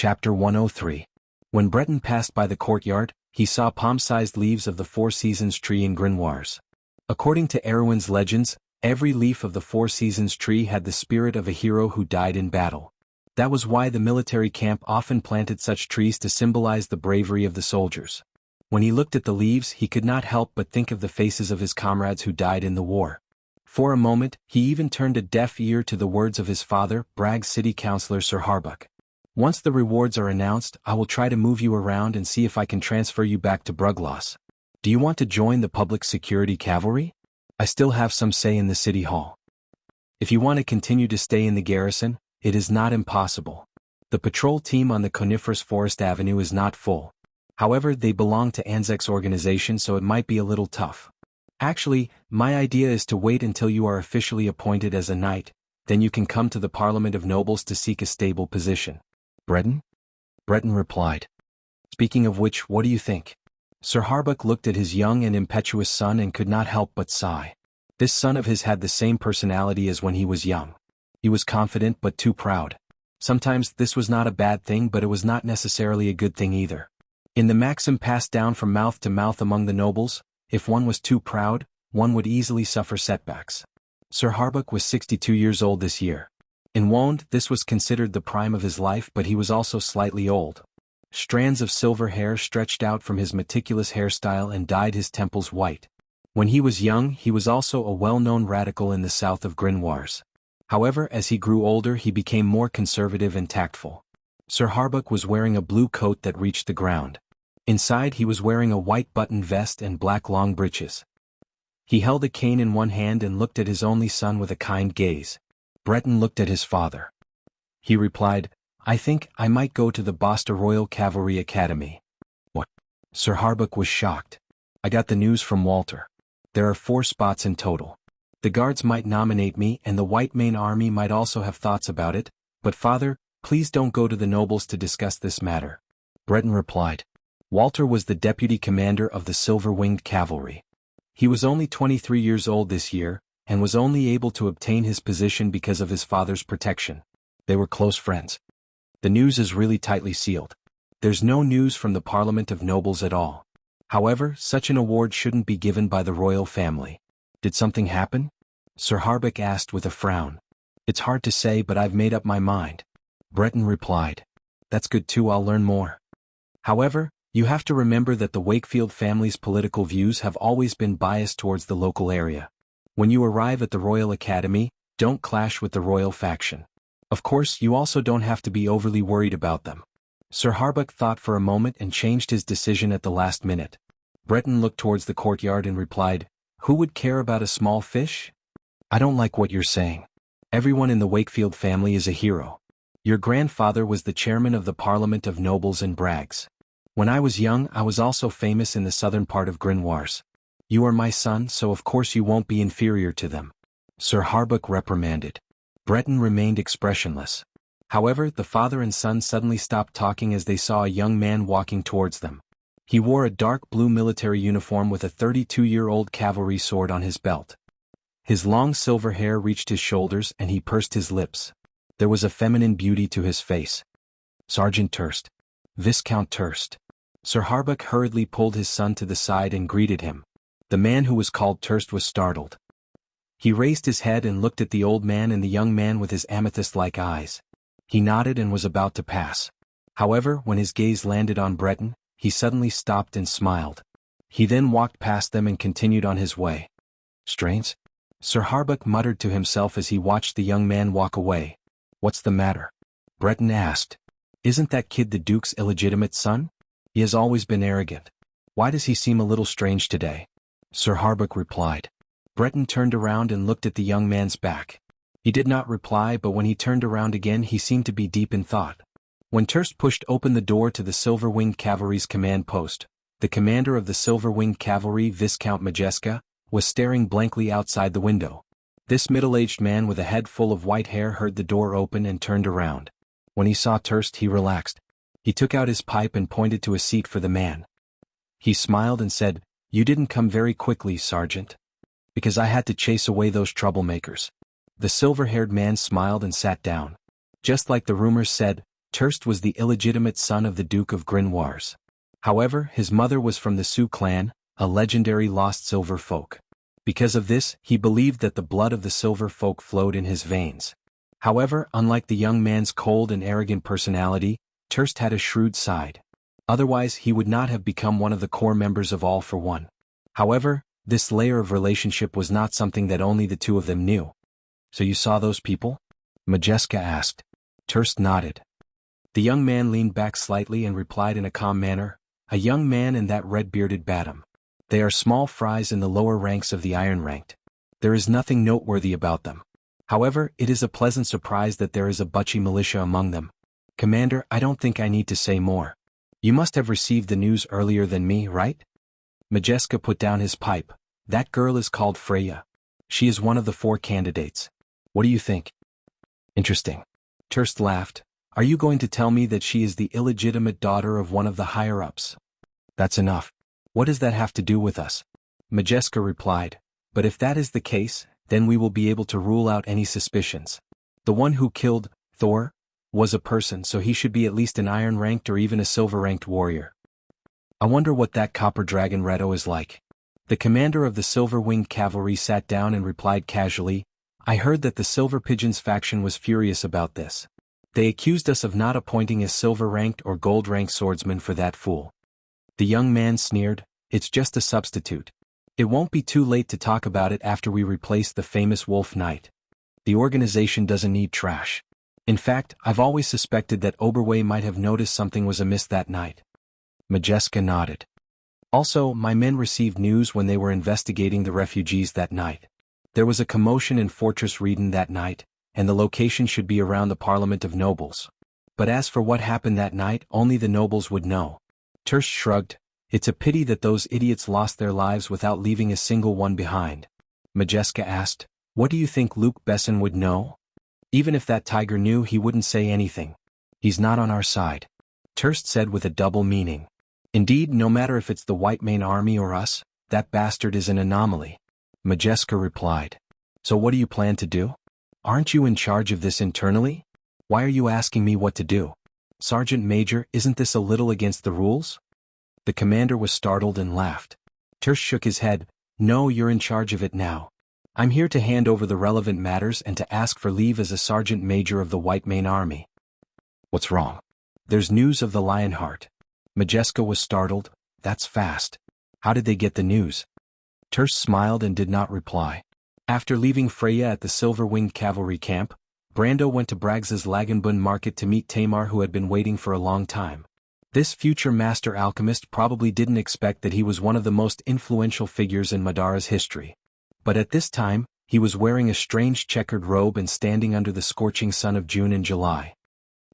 Chapter 103. When Breton passed by the courtyard, he saw palm-sized leaves of the Four Seasons tree in grimoires. According to Erwin's legends, every leaf of the Four Seasons tree had the spirit of a hero who died in battle. That was why the military camp often planted such trees to symbolize the bravery of the soldiers. When he looked at the leaves, he could not help but think of the faces of his comrades who died in the war. For a moment, he even turned a deaf ear to the words of his father, Bragg's city councillor Sir Harbuck. Once the rewards are announced, I will try to move you around and see if I can transfer you back to Brugloss. Do you want to join the public security cavalry? I still have some say in the city hall. If you want to continue to stay in the garrison, it is not impossible. The patrol team on the coniferous forest avenue is not full. However, they belong to Anzac's organization, so it might be a little tough. Actually, my idea is to wait until you are officially appointed as a knight, then you can come to the Parliament of Nobles to seek a stable position. Breton? Breton replied. Speaking of which, what do you think? Sir Harbuck looked at his young and impetuous son and could not help but sigh. This son of his had the same personality as when he was young. He was confident but too proud. Sometimes this was not a bad thing, but it was not necessarily a good thing either. In the maxim passed down from mouth to mouth among the nobles, if one was too proud, one would easily suffer setbacks. Sir Harbuck was 62 years old this year. In Wonde, this was considered the prime of his life, but he was also slightly old. Strands of silver hair stretched out from his meticulous hairstyle and dyed his temples white. When he was young, he was also a well-known radical in the south of Grimoires. However, as he grew older, he became more conservative and tactful. Sir Harbuck was wearing a blue coat that reached the ground. Inside, he was wearing a white buttoned vest and black long breeches. He held a cane in one hand and looked at his only son with a kind gaze. Breton looked at his father. He replied, I think I might go to the Basta Royal Cavalry Academy. What? Sir Harbuck was shocked. I got the news from Walter. There are 4 spots in total. The guards might nominate me and the White Mane Army might also have thoughts about it, but father, please don't go to the nobles to discuss this matter. Breton replied. Walter was the deputy commander of the Silver-Winged Cavalry. He was only 23 years old this year, and was only able to obtain his position because of his father's protection. They were close friends. The news is really tightly sealed. There's no news from the Parliament of Nobles at all. However, such an award shouldn't be given by the royal family. Did something happen? Sir Harbuck asked with a frown. It's hard to say, but I've made up my mind. Breton replied. That's good too, I'll learn more. However, you have to remember that the Wakefield family's political views have always been biased towards the local area. When you arrive at the Royal Academy, don't clash with the royal faction. Of course, you also don't have to be overly worried about them. Sir Harbuck thought for a moment and changed his decision at the last minute. Breton looked towards the courtyard and replied, Who would care about a small fish? I don't like what you're saying. Everyone in the Wakefield family is a hero. Your grandfather was the chairman of the Parliament of Nobles and Braggs. When I was young, I was also famous in the southern part of Grimoires. You are my son, so of course you won't be inferior to them. Sir Harbuck reprimanded. Breton remained expressionless. However, the father and son suddenly stopped talking as they saw a young man walking towards them. He wore a dark blue military uniform with a 32-year-old cavalry sword on his belt. His long silver hair reached his shoulders and he pursed his lips. There was a feminine beauty to his face. Sergeant Turst. Viscount Turst. Sir Harbuck hurriedly pulled his son to the side and greeted him. The man who was called Turst was startled. He raised his head and looked at the old man and the young man with his amethyst-like eyes. He nodded and was about to pass. However, when his gaze landed on Breton, he suddenly stopped and smiled. He then walked past them and continued on his way. Strange? Sir Harbuck muttered to himself as he watched the young man walk away. What's the matter? Breton asked. Isn't that kid the Duke's illegitimate son? He has always been arrogant. Why does he seem a little strange today? Sir Harbuck replied. Breton turned around and looked at the young man's back. He did not reply, but when he turned around again he seemed to be deep in thought. When Turst pushed open the door to the Silver-Winged Cavalry's command post, the commander of the Silver-Winged Cavalry, Viscount Majeska, was staring blankly outside the window. This middle-aged man with a head full of white hair heard the door open and turned around. When he saw Turst, he relaxed. He took out his pipe and pointed to a seat for the man. He smiled and said, You didn't come very quickly, Sergeant. Because I had to chase away those troublemakers. The silver-haired man smiled and sat down. Just like the rumors said, Terst was the illegitimate son of the Duke of Grinwars. However, his mother was from the Sioux clan, a legendary lost silver folk. Because of this, he believed that the blood of the silver folk flowed in his veins. However, unlike the young man's cold and arrogant personality, Terst had a shrewd side. Otherwise, he would not have become one of the core members of All for One. However, this layer of relationship was not something that only the two of them knew. "So you saw those people?" Majeska asked. Terst nodded. The young man leaned back slightly and replied in a calm manner, "A young man and that red-bearded Batum. They are small fries in the lower ranks of the iron-ranked. There is nothing noteworthy about them. However, it is a pleasant surprise that there is a Butchie militia among them. Commander, I don't think I need to say more. You must have received the news earlier than me, right?" Majeska put down his pipe. "That girl is called Freya. She is one of the 4 candidates. What do you think?" "Interesting." Terst laughed. "Are you going to tell me that she is the illegitimate daughter of one of the higher-ups?" "That's enough. What does that have to do with us?" Majeska replied. "But if that is the case, then we will be able to rule out any suspicions. The one who killed Thor was a person, so he should be at least an iron-ranked or even a silver-ranked warrior. I wonder what that copper dragon Reto is like." The commander of the Silver-Winged Cavalry sat down and replied casually, "I heard that the Silver Pigeons faction was furious about this. They accused us of not appointing a silver-ranked or gold-ranked swordsman for that fool." The young man sneered, "It's just a substitute. It won't be too late to talk about it after we replace the famous Wolf Knight. The organization doesn't need trash. In fact, I've always suspected that Oberway might have noticed something was amiss that night." Majeska nodded. "Also, my men received news when they were investigating the refugees that night. There was a commotion in Fortress Reeden that night, and the location should be around the Parliament of Nobles. But as for what happened that night, only the nobles would know." Terst shrugged. "It's a pity that those idiots lost their lives without leaving a single one behind." Majeska asked, "What do you think Luke Besson would know?" "Even if that tiger knew, he wouldn't say anything. He's not on our side." Terst said with a double meaning. "Indeed, no matter if it's the White Mane Army or us, that bastard is an anomaly." Majeska replied. "So what do you plan to do? Aren't you in charge of this internally? Why are you asking me what to do? Sergeant Major, isn't this a little against the rules?" The commander was startled and laughed. Terst shook his head. "No, you're in charge of it now. I'm here to hand over the relevant matters and to ask for leave as a Sergeant Major of the White Mane Army." "What's wrong?" "There's news of the Lionheart." Majeska was startled. "That's fast. How did they get the news?" Terst smiled and did not reply. After leaving Freya at the Silver-Winged Cavalry camp, Brando went to Braggs's Laganbun market to meet Tamar, who had been waiting for a long time. This future master alchemist probably didn't expect that he was one of the most influential figures in Madara's history. But at this time, he was wearing a strange checkered robe and standing under the scorching sun of June and July.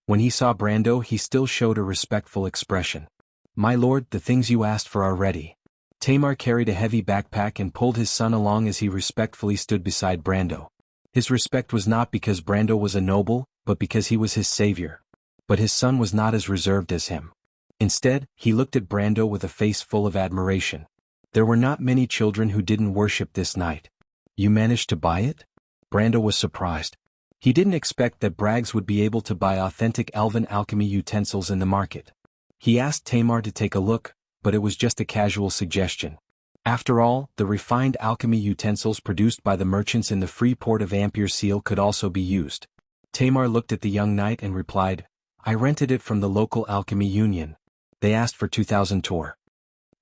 When he saw Brando, he still showed a respectful expression. "My lord, the things you asked for are ready." Tamar carried a heavy backpack and pulled his son along as he respectfully stood beside Brando. His respect was not because Brando was a noble, but because he was his savior. But his son was not as reserved as him. Instead, he looked at Brando with a face full of admiration. There were not many children who didn't worship this knight. "You managed to buy it?" Brando was surprised. He didn't expect that Braggs would be able to buy authentic elven alchemy utensils in the market. He asked Tamar to take a look, but it was just a casual suggestion. After all, the refined alchemy utensils produced by the merchants in the free port of Ampere Seal could also be used. Tamar looked at the young knight and replied, "I rented it from the local alchemy union. They asked for 2,000 tor."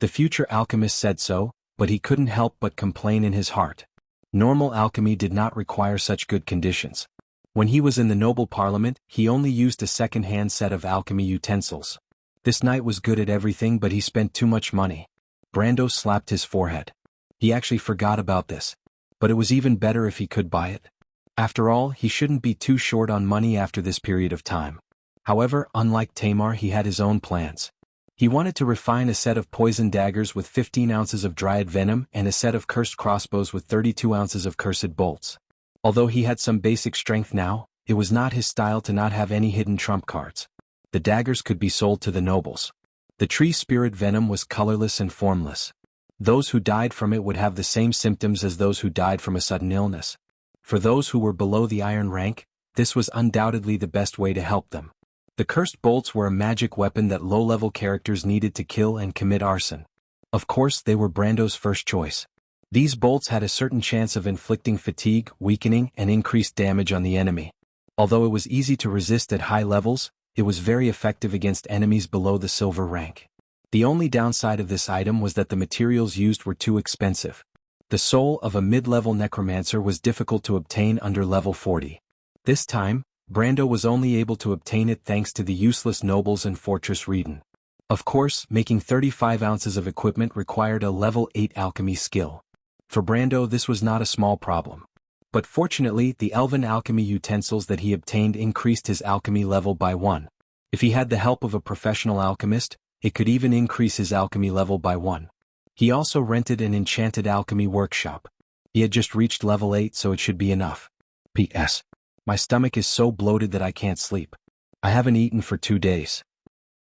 The future alchemist said so, but he couldn't help but complain in his heart. Normal alchemy did not require such good conditions. When he was in the noble parliament, he only used a second-hand set of alchemy utensils. This knight was good at everything, but he spent too much money. Brando slapped his forehead. He actually forgot about this. But it was even better if he could buy it. After all, he shouldn't be too short on money after this period of time. However, unlike Tamar, he had his own plans. He wanted to refine a set of poison daggers with 15 ounces of dryad venom and a set of cursed crossbows with 32 ounces of cursed bolts. Although he had some basic strength now, it was not his style to not have any hidden trump cards. The daggers could be sold to the nobles. The tree spirit venom was colorless and formless. Those who died from it would have the same symptoms as those who died from a sudden illness. For those who were below the iron rank, this was undoubtedly the best way to help them. The cursed bolts were a magic weapon that low-level characters needed to kill and commit arson. Of course, they were Brando's first choice. These bolts had a certain chance of inflicting fatigue, weakening, and increased damage on the enemy. Although it was easy to resist at high levels, it was very effective against enemies below the silver rank. The only downside of this item was that the materials used were too expensive. The soul of a mid-level necromancer was difficult to obtain under level 40. This time, Brando was only able to obtain it thanks to the useless nobles in Fortress Reden. Of course, making 35 ounces of equipment required a level 8 alchemy skill. For Brando, this was not a small problem. But fortunately, the elven alchemy utensils that he obtained increased his alchemy level by 1. If he had the help of a professional alchemist, it could even increase his alchemy level by 1. He also rented an enchanted alchemy workshop. He had just reached level 8, so it should be enough. P.S. My stomach is so bloated that I can't sleep. I haven't eaten for 2 days.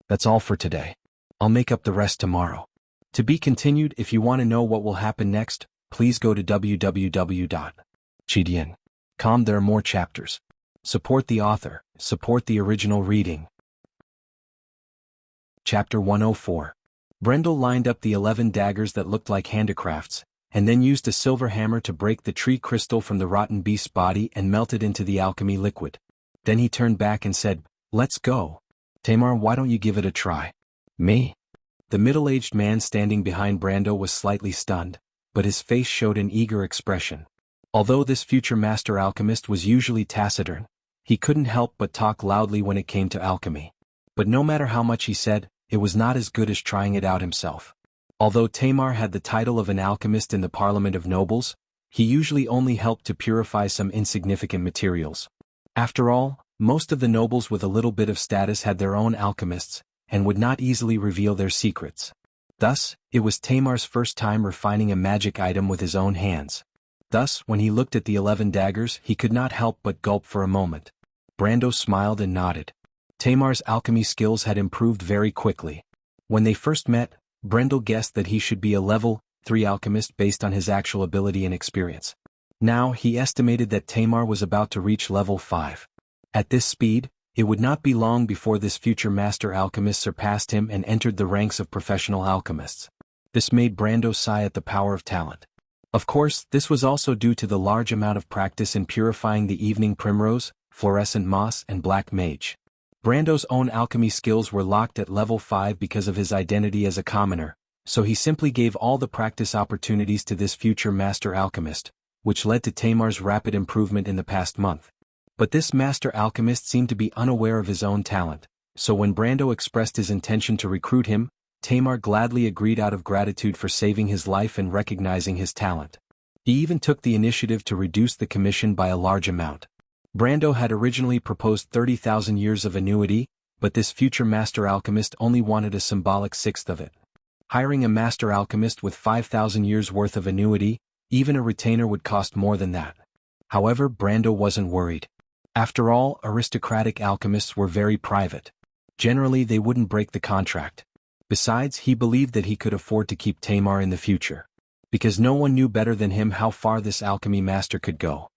That's all for today. I'll make up the rest tomorrow. To be continued. If you want to know what will happen next, please go to www.chidian.com. There are more chapters. Support the author, support the original reading. Chapter 104. Brendel lined up the 11 daggers that looked like handicrafts, and then used a silver hammer to break the tree crystal from the rotten beast's body and melt it into the alchemy liquid. Then he turned back and said, "Let's go. Tamar, why don't you give it a try?" "Me?" The middle-aged man standing behind Brando was slightly stunned, but his face showed an eager expression. Although this future master alchemist was usually taciturn, he couldn't help but talk loudly when it came to alchemy. But no matter how much he said, it was not as good as trying it out himself. Although Tamar had the title of an alchemist in the Parliament of Nobles, he usually only helped to purify some insignificant materials. After all, most of the nobles with a little bit of status had their own alchemists, and would not easily reveal their secrets. Thus, it was Tamar's first time refining a magic item with his own hands. Thus, when he looked at the 11 daggers, he could not help but gulp for a moment. Brando smiled and nodded. Tamar's alchemy skills had improved very quickly. When they first met, Brendel guessed that he should be a level 3 alchemist based on his actual ability and experience. Now, he estimated that Tamar was about to reach level 5. At this speed, it would not be long before this future master alchemist surpassed him and entered the ranks of professional alchemists. This made Brando sigh at the power of talent. Of course, this was also due to the large amount of practice in purifying the evening primrose, fluorescent moss, and black mage. Brando's own alchemy skills were locked at level 5 because of his identity as a commoner, so he simply gave all the practice opportunities to this future master alchemist, which led to Tamar's rapid improvement in the past month. But this master alchemist seemed to be unaware of his own talent, so when Brando expressed his intention to recruit him, Tamar gladly agreed out of gratitude for saving his life and recognizing his talent. He even took the initiative to reduce the commission by a large amount. Brando had originally proposed 30,000 years of annuity, but this future master alchemist only wanted a symbolic sixth of it. Hiring a master alchemist with 5,000 years worth of annuity, even a retainer would cost more than that. However, Brando wasn't worried. After all, aristocratic alchemists were very private. Generally, they wouldn't break the contract. Besides, he believed that he could afford to keep Tamar in the future. Because no one knew better than him how far this alchemy master could go.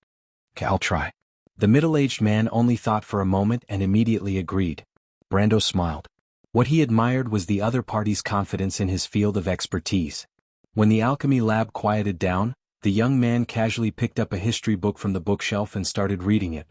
"Okay, I'll try." The middle-aged man only thought for a moment and immediately agreed. Brando smiled. What he admired was the other party's confidence in his field of expertise. When the alchemy lab quieted down, the young man casually picked up a history book from the bookshelf and started reading it.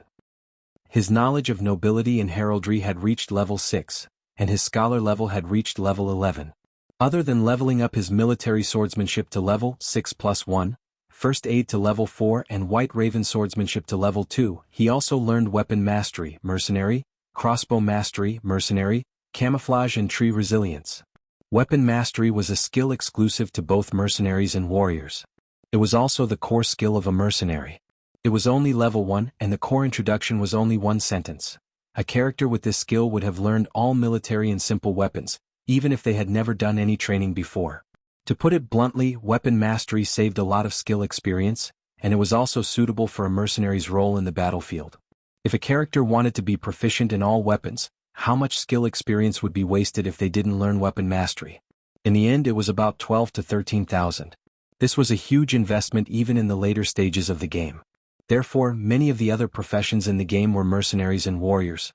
His knowledge of nobility and heraldry had reached level 6, and his scholar level had reached level 11. Other than leveling up his military swordsmanship to level 6+1, first aid to level 4 and white raven swordsmanship to level 2, he also learned weapon mastery, mercenary, crossbow mastery, mercenary, camouflage and tree resilience. Weapon mastery was a skill exclusive to both mercenaries and warriors. It was also the core skill of a mercenary. It was only level 1 and the core introduction was only 1 sentence. A character with this skill would have learned all military and simple weapons, even if they had never done any training before. To put it bluntly, weapon mastery saved a lot of skill experience, and it was also suitable for a mercenary's role in the battlefield. If a character wanted to be proficient in all weapons, how much skill experience would be wasted if they didn't learn weapon mastery? In the end, it was about 12 to 13,000. This was a huge investment even in the later stages of the game. Therefore, many of the other professions in the game were mercenaries and warriors.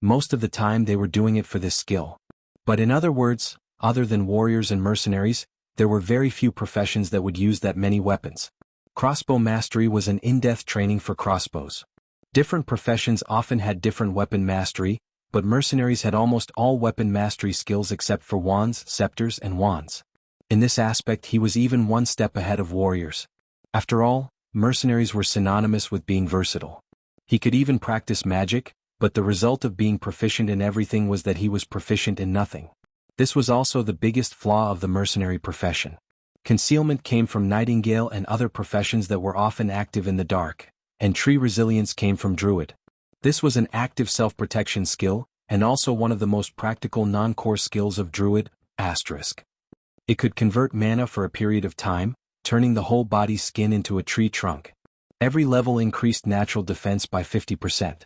Most of the time they were doing it for this skill. But in other words, other than warriors and mercenaries, there were very few professions that would use that many weapons. Crossbow mastery was an in-depth training for crossbows. Different professions often had different weapon mastery, but mercenaries had almost all weapon mastery skills except for wands, scepters, and wands. In this aspect he was even one step ahead of warriors. After all, mercenaries were synonymous with being versatile. He could even practice magic, but the result of being proficient in everything was that he was proficient in nothing. This was also the biggest flaw of the mercenary profession. Concealment came from nightingale and other professions that were often active in the dark, and tree resilience came from druid. This was an active self-protection skill, and also one of the most practical non-core skills of druid, *. It could convert mana for a period of time, turning the whole body's skin into a tree trunk. Every level increased natural defense by 50%.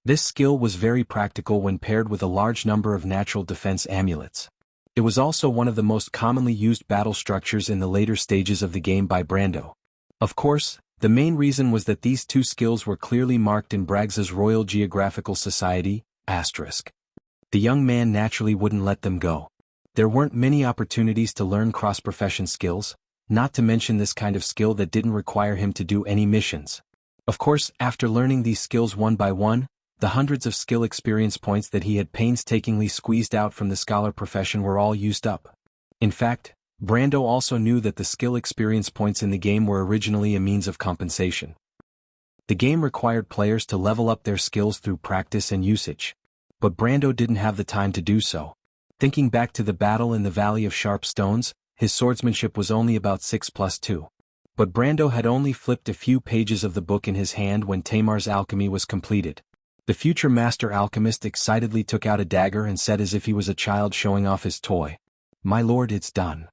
This skill was very practical when paired with a large number of natural defense amulets. It was also one of the most commonly used battle structures in the later stages of the game by Brando. Of course, the main reason was that these two skills were clearly marked in Braggs's Royal Geographical Society, *. The young man naturally wouldn't let them go. There weren't many opportunities to learn cross-profession skills, not to mention this kind of skill that didn't require him to do any missions. Of course, after learning these skills one by one, the hundreds of skill experience points that he had painstakingly squeezed out from the scholar profession were all used up. In fact, Brando also knew that the skill experience points in the game were originally a means of compensation. The game required players to level up their skills through practice and usage. But Brando didn't have the time to do so. Thinking back to the battle in the Valley of Sharp Stones, his swordsmanship was only about 6+2. But Brando had only flipped a few pages of the book in his hand when Tamar's alchemy was completed. The future master alchemist excitedly took out a dagger and said as if he was a child showing off his toy, "My lord, it's done."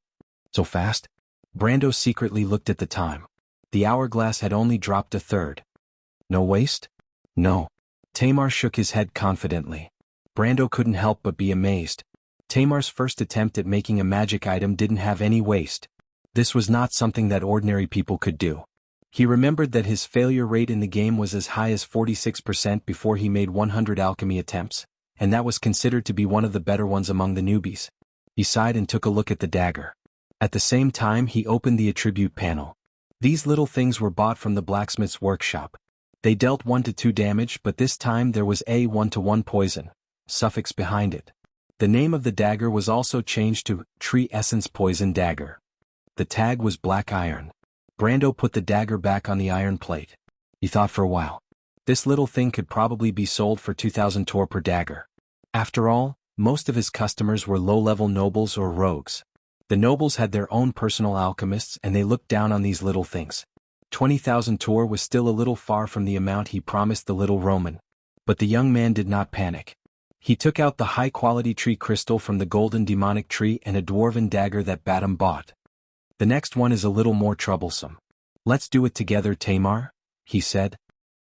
So fast? Brando secretly looked at the time. The hourglass had only dropped a third. No waste? No. Tamar shook his head confidently. Brando couldn't help but be amazed. Tamar's first attempt at making a magic item didn't have any waste. This was not something that ordinary people could do. He remembered that his failure rate in the game was as high as 46% before he made 100 alchemy attempts, and that was considered to be one of the better ones among the newbies. He sighed and took a look at the dagger. At the same time he opened the attribute panel. These little things were bought from the blacksmith's workshop. They dealt 1 to 2 damage, but this time there was a 1 to 1 poison suffix behind it. The name of the dagger was also changed to Tree Essence Poison Dagger. The tag was black iron. Brando put the dagger back on the iron plate. He thought for a while. This little thing could probably be sold for 2,000 tor per dagger. After all, most of his customers were low-level nobles or rogues. The nobles had their own personal alchemists and they looked down on these little things. 20,000 tor was still a little far from the amount he promised the little Roman. But the young man did not panic. He took out the high-quality tree crystal from the golden demonic tree and a dwarven dagger that Batum bought. The next one is a little more troublesome. "Let's do it together, Tamar," he said.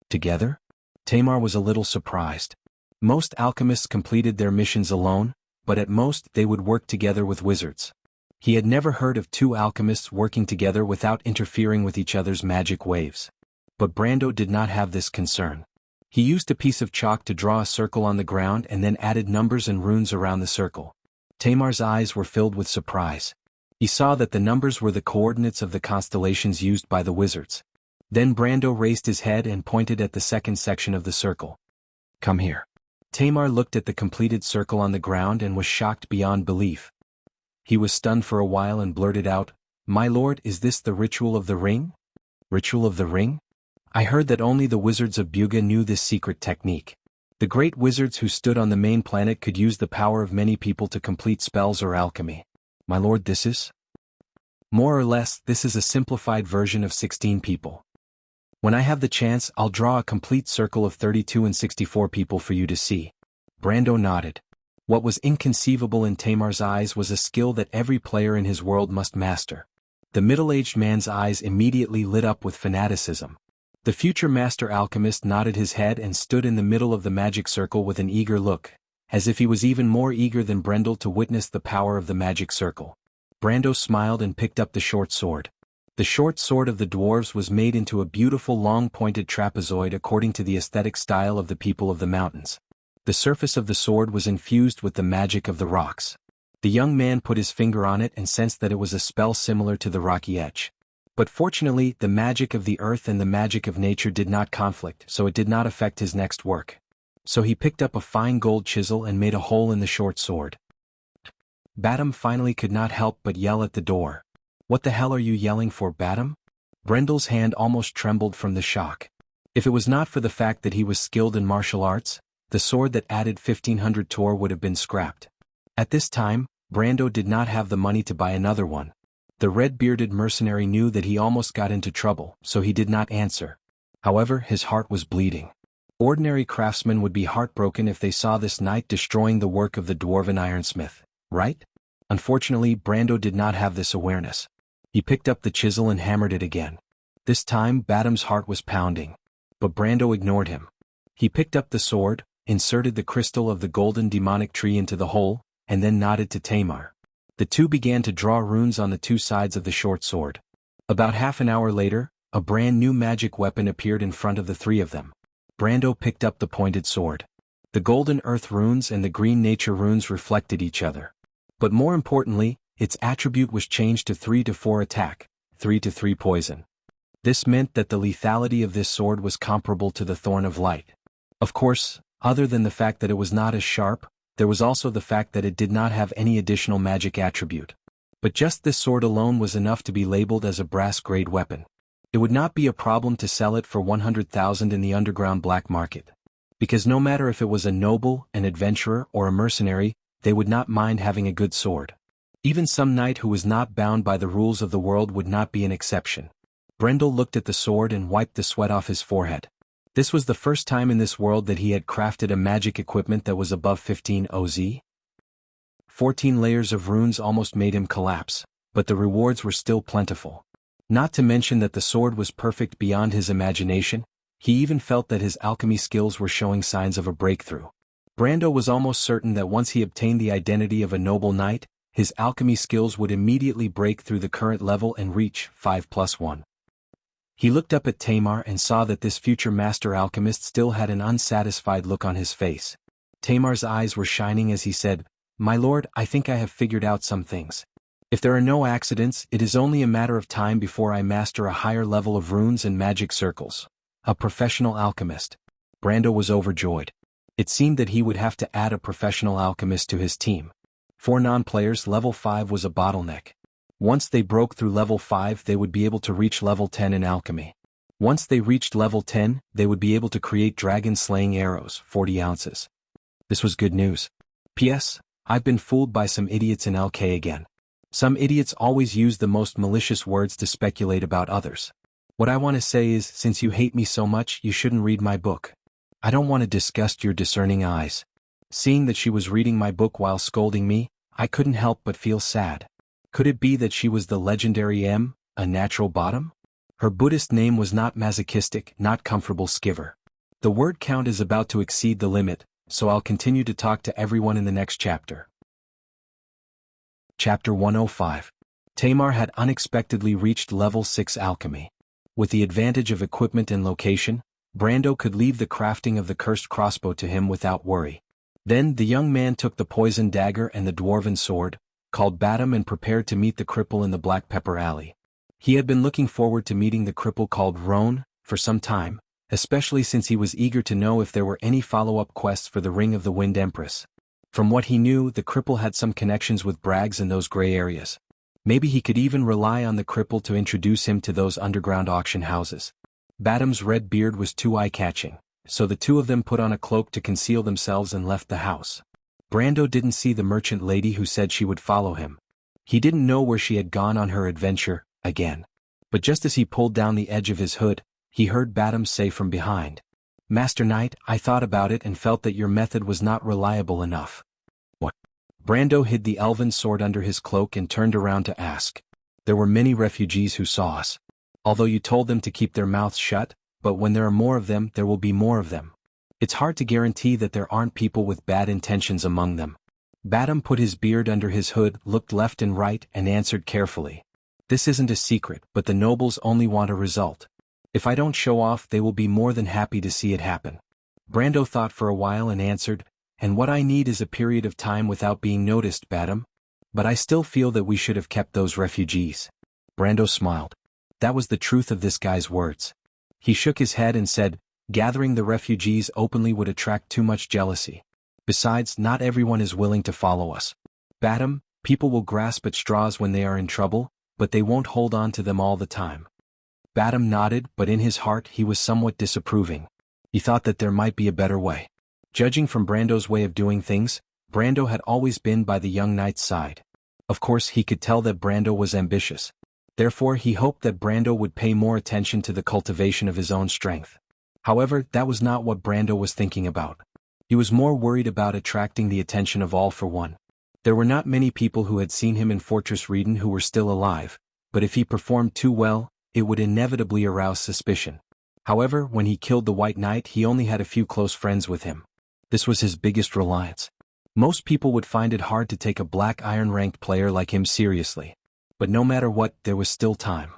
Together? Tamar was a little surprised. Most alchemists completed their missions alone, but at most they would work together with wizards. He had never heard of two alchemists working together without interfering with each other's magic waves. But Brando did not have this concern. He used a piece of chalk to draw a circle on the ground and then added numbers and runes around the circle. Tamar's eyes were filled with surprise. He saw that the numbers were the coordinates of the constellations used by the wizards. Then Brando raised his head and pointed at the second section of the circle. "Come here." Tamar looked at the completed circle on the ground and was shocked beyond belief. He was stunned for a while and blurted out, "My lord, is this the ritual of the ring?" "Ritual of the ring? I heard that only the wizards of Buga knew this secret technique. The great wizards who stood on the main planet could use the power of many people to complete spells or alchemy. My lord, this is?" "More or less, this is a simplified version of 16 people. When I have the chance, I'll draw a complete circle of 32 and 64 people for you to see." Brando nodded. What was inconceivable in Tamar's eyes was a skill that every player in his world must master. The middle-aged man's eyes immediately lit up with fanaticism. The future master alchemist nodded his head and stood in the middle of the magic circle with an eager look, as if he was even more eager than Brendel to witness the power of the magic circle. Brando smiled and picked up the short sword. The short sword of the dwarves was made into a beautiful long-pointed trapezoid according to the aesthetic style of the people of the mountains. The surface of the sword was infused with the magic of the rocks. The young man put his finger on it and sensed that it was a spell similar to the rocky edge. But fortunately, the magic of the earth and the magic of nature did not conflict, so it did not affect his next work. So he picked up a fine gold chisel and made a hole in the short sword. Badam finally could not help but yell at the door. "What the hell are you yelling for, Badam?" Brendel's hand almost trembled from the shock. If it was not for the fact that he was skilled in martial arts, the sword that added 1500 tor would have been scrapped. At this time, Brando did not have the money to buy another one. The red-bearded mercenary knew that he almost got into trouble, so he did not answer. However, his heart was bleeding. Ordinary craftsmen would be heartbroken if they saw this knight destroying the work of the dwarven ironsmith, right? Unfortunately, Brando did not have this awareness. He picked up the chisel and hammered it again. This time, Badam's heart was pounding. But Brando ignored him. He picked up the sword, inserted the crystal of the golden demonic tree into the hole, and then nodded to Tamar. The two began to draw runes on the two sides of the short sword. About half an hour later, a brand new magic weapon appeared in front of the three of them. Brando picked up the pointed sword. The golden earth runes and the green nature runes reflected each other. But more importantly, its attribute was changed to 3-4 attack, 3-3 poison. This meant that the lethality of this sword was comparable to the Thorn of Light. Of course, other than the fact that it was not as sharp, there was also the fact that it did not have any additional magic attribute. But just this sword alone was enough to be labeled as a brass-grade weapon. It would not be a problem to sell it for 100,000 in the underground black market. Because no matter if it was a noble, an adventurer, or a mercenary, they would not mind having a good sword. Even some knight who was not bound by the rules of the world would not be an exception. Brendel looked at the sword and wiped the sweat off his forehead. This was the first time in this world that he had crafted a magic equipment that was above 15 OZ. 14 layers of runes almost made him collapse, but the rewards were still plentiful. Not to mention that the sword was perfect beyond his imagination, he even felt that his alchemy skills were showing signs of a breakthrough. Brando was almost certain that once he obtained the identity of a noble knight, his alchemy skills would immediately break through the current level and reach 5+1. He looked up at Tamar and saw that this future master alchemist still had an unsatisfied look on his face. Tamar's eyes were shining as he said, "My lord, I think I have figured out some things. If there are no accidents, it is only a matter of time before I master a higher level of runes and magic circles. A professional alchemist." Brando was overjoyed. It seemed that he would have to add a professional alchemist to his team. For non-players, level 5 was a bottleneck. Once they broke through level 5, they would be able to reach level 10 in alchemy. Once they reached level 10, they would be able to create dragon-slaying arrows, 40 ounces. This was good news. P.S. I've been fooled by some idiots in LK again. Some idiots always use the most malicious words to speculate about others. What I want to say is, since you hate me so much, you shouldn't read my book. I don't want to disgust your discerning eyes. Seeing that she was reading my book while scolding me, I couldn't help but feel sad. Could it be that she was the legendary M, a natural bottom? Her Buddhist name was not masochistic, not comfortable skiver. The word count is about to exceed the limit, so I'll continue to talk to everyone in the next chapter. Chapter 105. Tamar had unexpectedly reached level 6 alchemy. With the advantage of equipment and location, Brando could leave the crafting of the cursed crossbow to him without worry. Then the young man took the poisoned dagger and the dwarven sword, called Badam and prepared to meet the cripple in the Black Pepper Alley. He had been looking forward to meeting the cripple called Roan for some time, especially since he was eager to know if there were any follow-up quests for the Ring of the Wind Empress. From what he knew, the cripple had some connections with Braggs in those gray areas. Maybe he could even rely on the cripple to introduce him to those underground auction houses. Badam's red beard was too eye-catching, so the two of them put on a cloak to conceal themselves and left the house. Brando didn't see the merchant lady who said she would follow him. He didn't know where she had gone on her adventure, again. But just as he pulled down the edge of his hood, he heard Badam say from behind, "Master Knight, I thought about it and felt that your method was not reliable enough." What? Brando hid the elven sword under his cloak and turned around to ask. "There were many refugees who saw us. Although you told them to keep their mouths shut, but when there are more of them, there will be more of them. It's hard to guarantee that there aren't people with bad intentions among them." Badam put his beard under his hood, looked left and right, and answered carefully. "This isn't a secret, but the nobles only want a result. If I don't show off, they will be more than happy to see it happen." Brando thought for a while and answered, and what I need is a period of time without being noticed, Badam. But I still feel that we should have kept those refugees. Brando smiled. That was the truth of this guy's words. He shook his head and said, gathering the refugees openly would attract too much jealousy. Besides, not everyone is willing to follow us. Badam, people will grasp at straws when they are in trouble, but they won't hold on to them all the time. Badam nodded, but in his heart he was somewhat disapproving. He thought that there might be a better way. Judging from Brando's way of doing things, Brando had always been by the young knight's side. Of course, he could tell that Brando was ambitious. Therefore, he hoped that Brando would pay more attention to the cultivation of his own strength. However, that was not what Brando was thinking about. He was more worried about attracting the attention of All for One. There were not many people who had seen him in Fortress Reden who were still alive, but if he performed too well, it would inevitably arouse suspicion. However, when he killed the White Knight, he only had a few close friends with him. This was his biggest reliance. Most people would find it hard to take a Black Iron ranked player like him seriously. But no matter what, there was still time.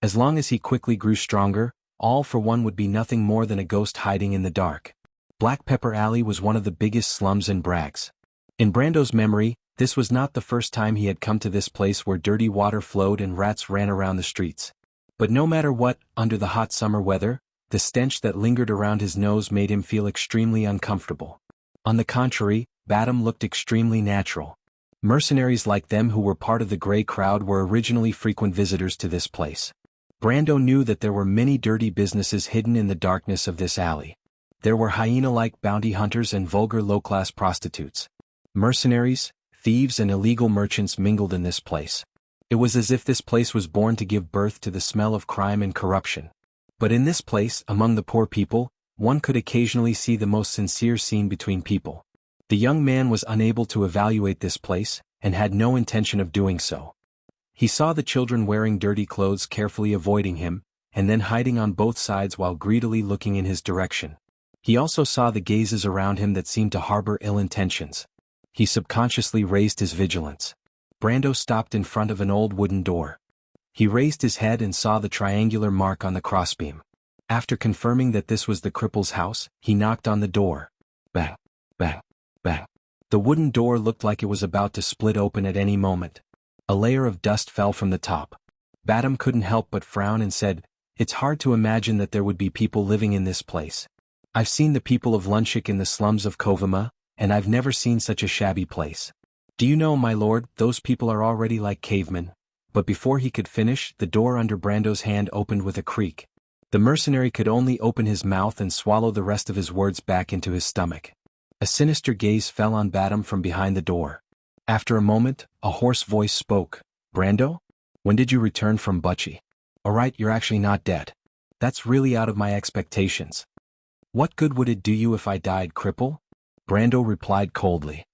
As long as he quickly grew stronger, All for One would be nothing more than a ghost hiding in the dark. Black Pepper Alley was one of the biggest slums in Brags. In Brando's memory, this was not the first time he had come to this place where dirty water flowed and rats ran around the streets. But no matter what, under the hot summer weather, the stench that lingered around his nose made him feel extremely uncomfortable. On the contrary, Badam looked extremely natural. Mercenaries like them who were part of the Grey crowd were originally frequent visitors to this place. Brando knew that there were many dirty businesses hidden in the darkness of this alley. There were hyena-like bounty hunters and vulgar low-class prostitutes. Mercenaries, thieves and illegal merchants mingled in this place. It was as if this place was born to give birth to the smell of crime and corruption. But in this place, among the poor people, one could occasionally see the most sincere scene between people. The young man was unable to evaluate this place, and had no intention of doing so. He saw the children wearing dirty clothes carefully avoiding him, and then hiding on both sides while greedily looking in his direction. He also saw the gazes around him that seemed to harbor ill intentions. He subconsciously raised his vigilance. Brando stopped in front of an old wooden door. He raised his head and saw the triangular mark on the crossbeam. After confirming that this was the cripple's house, he knocked on the door. Bang, bang, bang. The wooden door looked like it was about to split open at any moment. A layer of dust fell from the top. Badam couldn't help but frown and said, "It's hard to imagine that there would be people living in this place. I've seen the people of Lunchik in the slums of Kovima, and I've never seen such a shabby place. Do you know, my lord, those people are already like cavemen." But before he could finish, the door under Brando's hand opened with a creak. The mercenary could only open his mouth and swallow the rest of his words back into his stomach. A sinister gaze fell on Badam from behind the door. After a moment, a hoarse voice spoke. "Brando? When did you return from Butchie? Alright, you're actually not dead. That's really out of my expectations. What good would it do you if I died, cripple?" Brando replied coldly.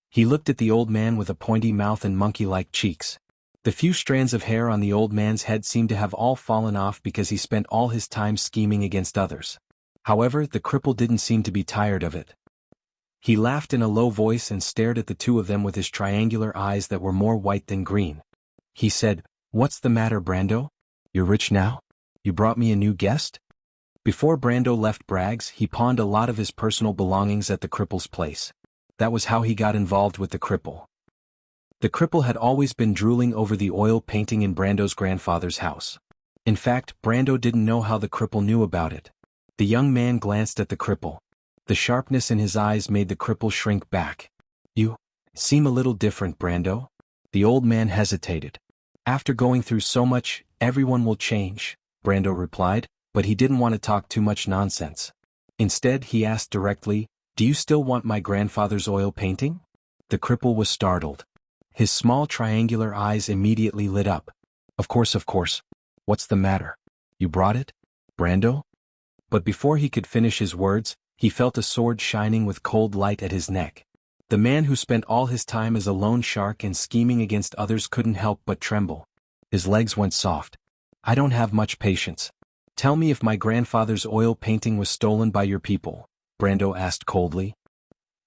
He looked at the old man with a pointy mouth and monkey-like cheeks. The few strands of hair on the old man's head seemed to have all fallen off because he spent all his time scheming against others. However, the cripple didn't seem to be tired of it. He laughed in a low voice and stared at the two of them with his triangular eyes that were more white than green. He said, "What's the matter, Brando? You're rich now? You brought me a new guest?" Before Brando left Bragg's, he pawned a lot of his personal belongings at the cripple's place. That was how he got involved with the cripple. The cripple had always been drooling over the oil painting in Brando's grandfather's house. In fact, Brando didn't know how the cripple knew about it. The young man glanced at the cripple. The sharpness in his eyes made the cripple shrink back. "You seem a little different, Brando." The old man hesitated. "After going through so much, everyone will change," Brando replied, but he didn't want to talk too much nonsense. Instead, he asked directly, "Do you still want my grandfather's oil painting?" The cripple was startled. His small triangular eyes immediately lit up. Of course. What's the matter? You brought it, Brando?" But before he could finish his words, he felt a sword shining with cold light at his neck. The man who spent all his time as a lone shark and scheming against others couldn't help but tremble. His legs went soft. "I don't have much patience. Tell me if my grandfather's oil painting was stolen by your people," Brando asked coldly.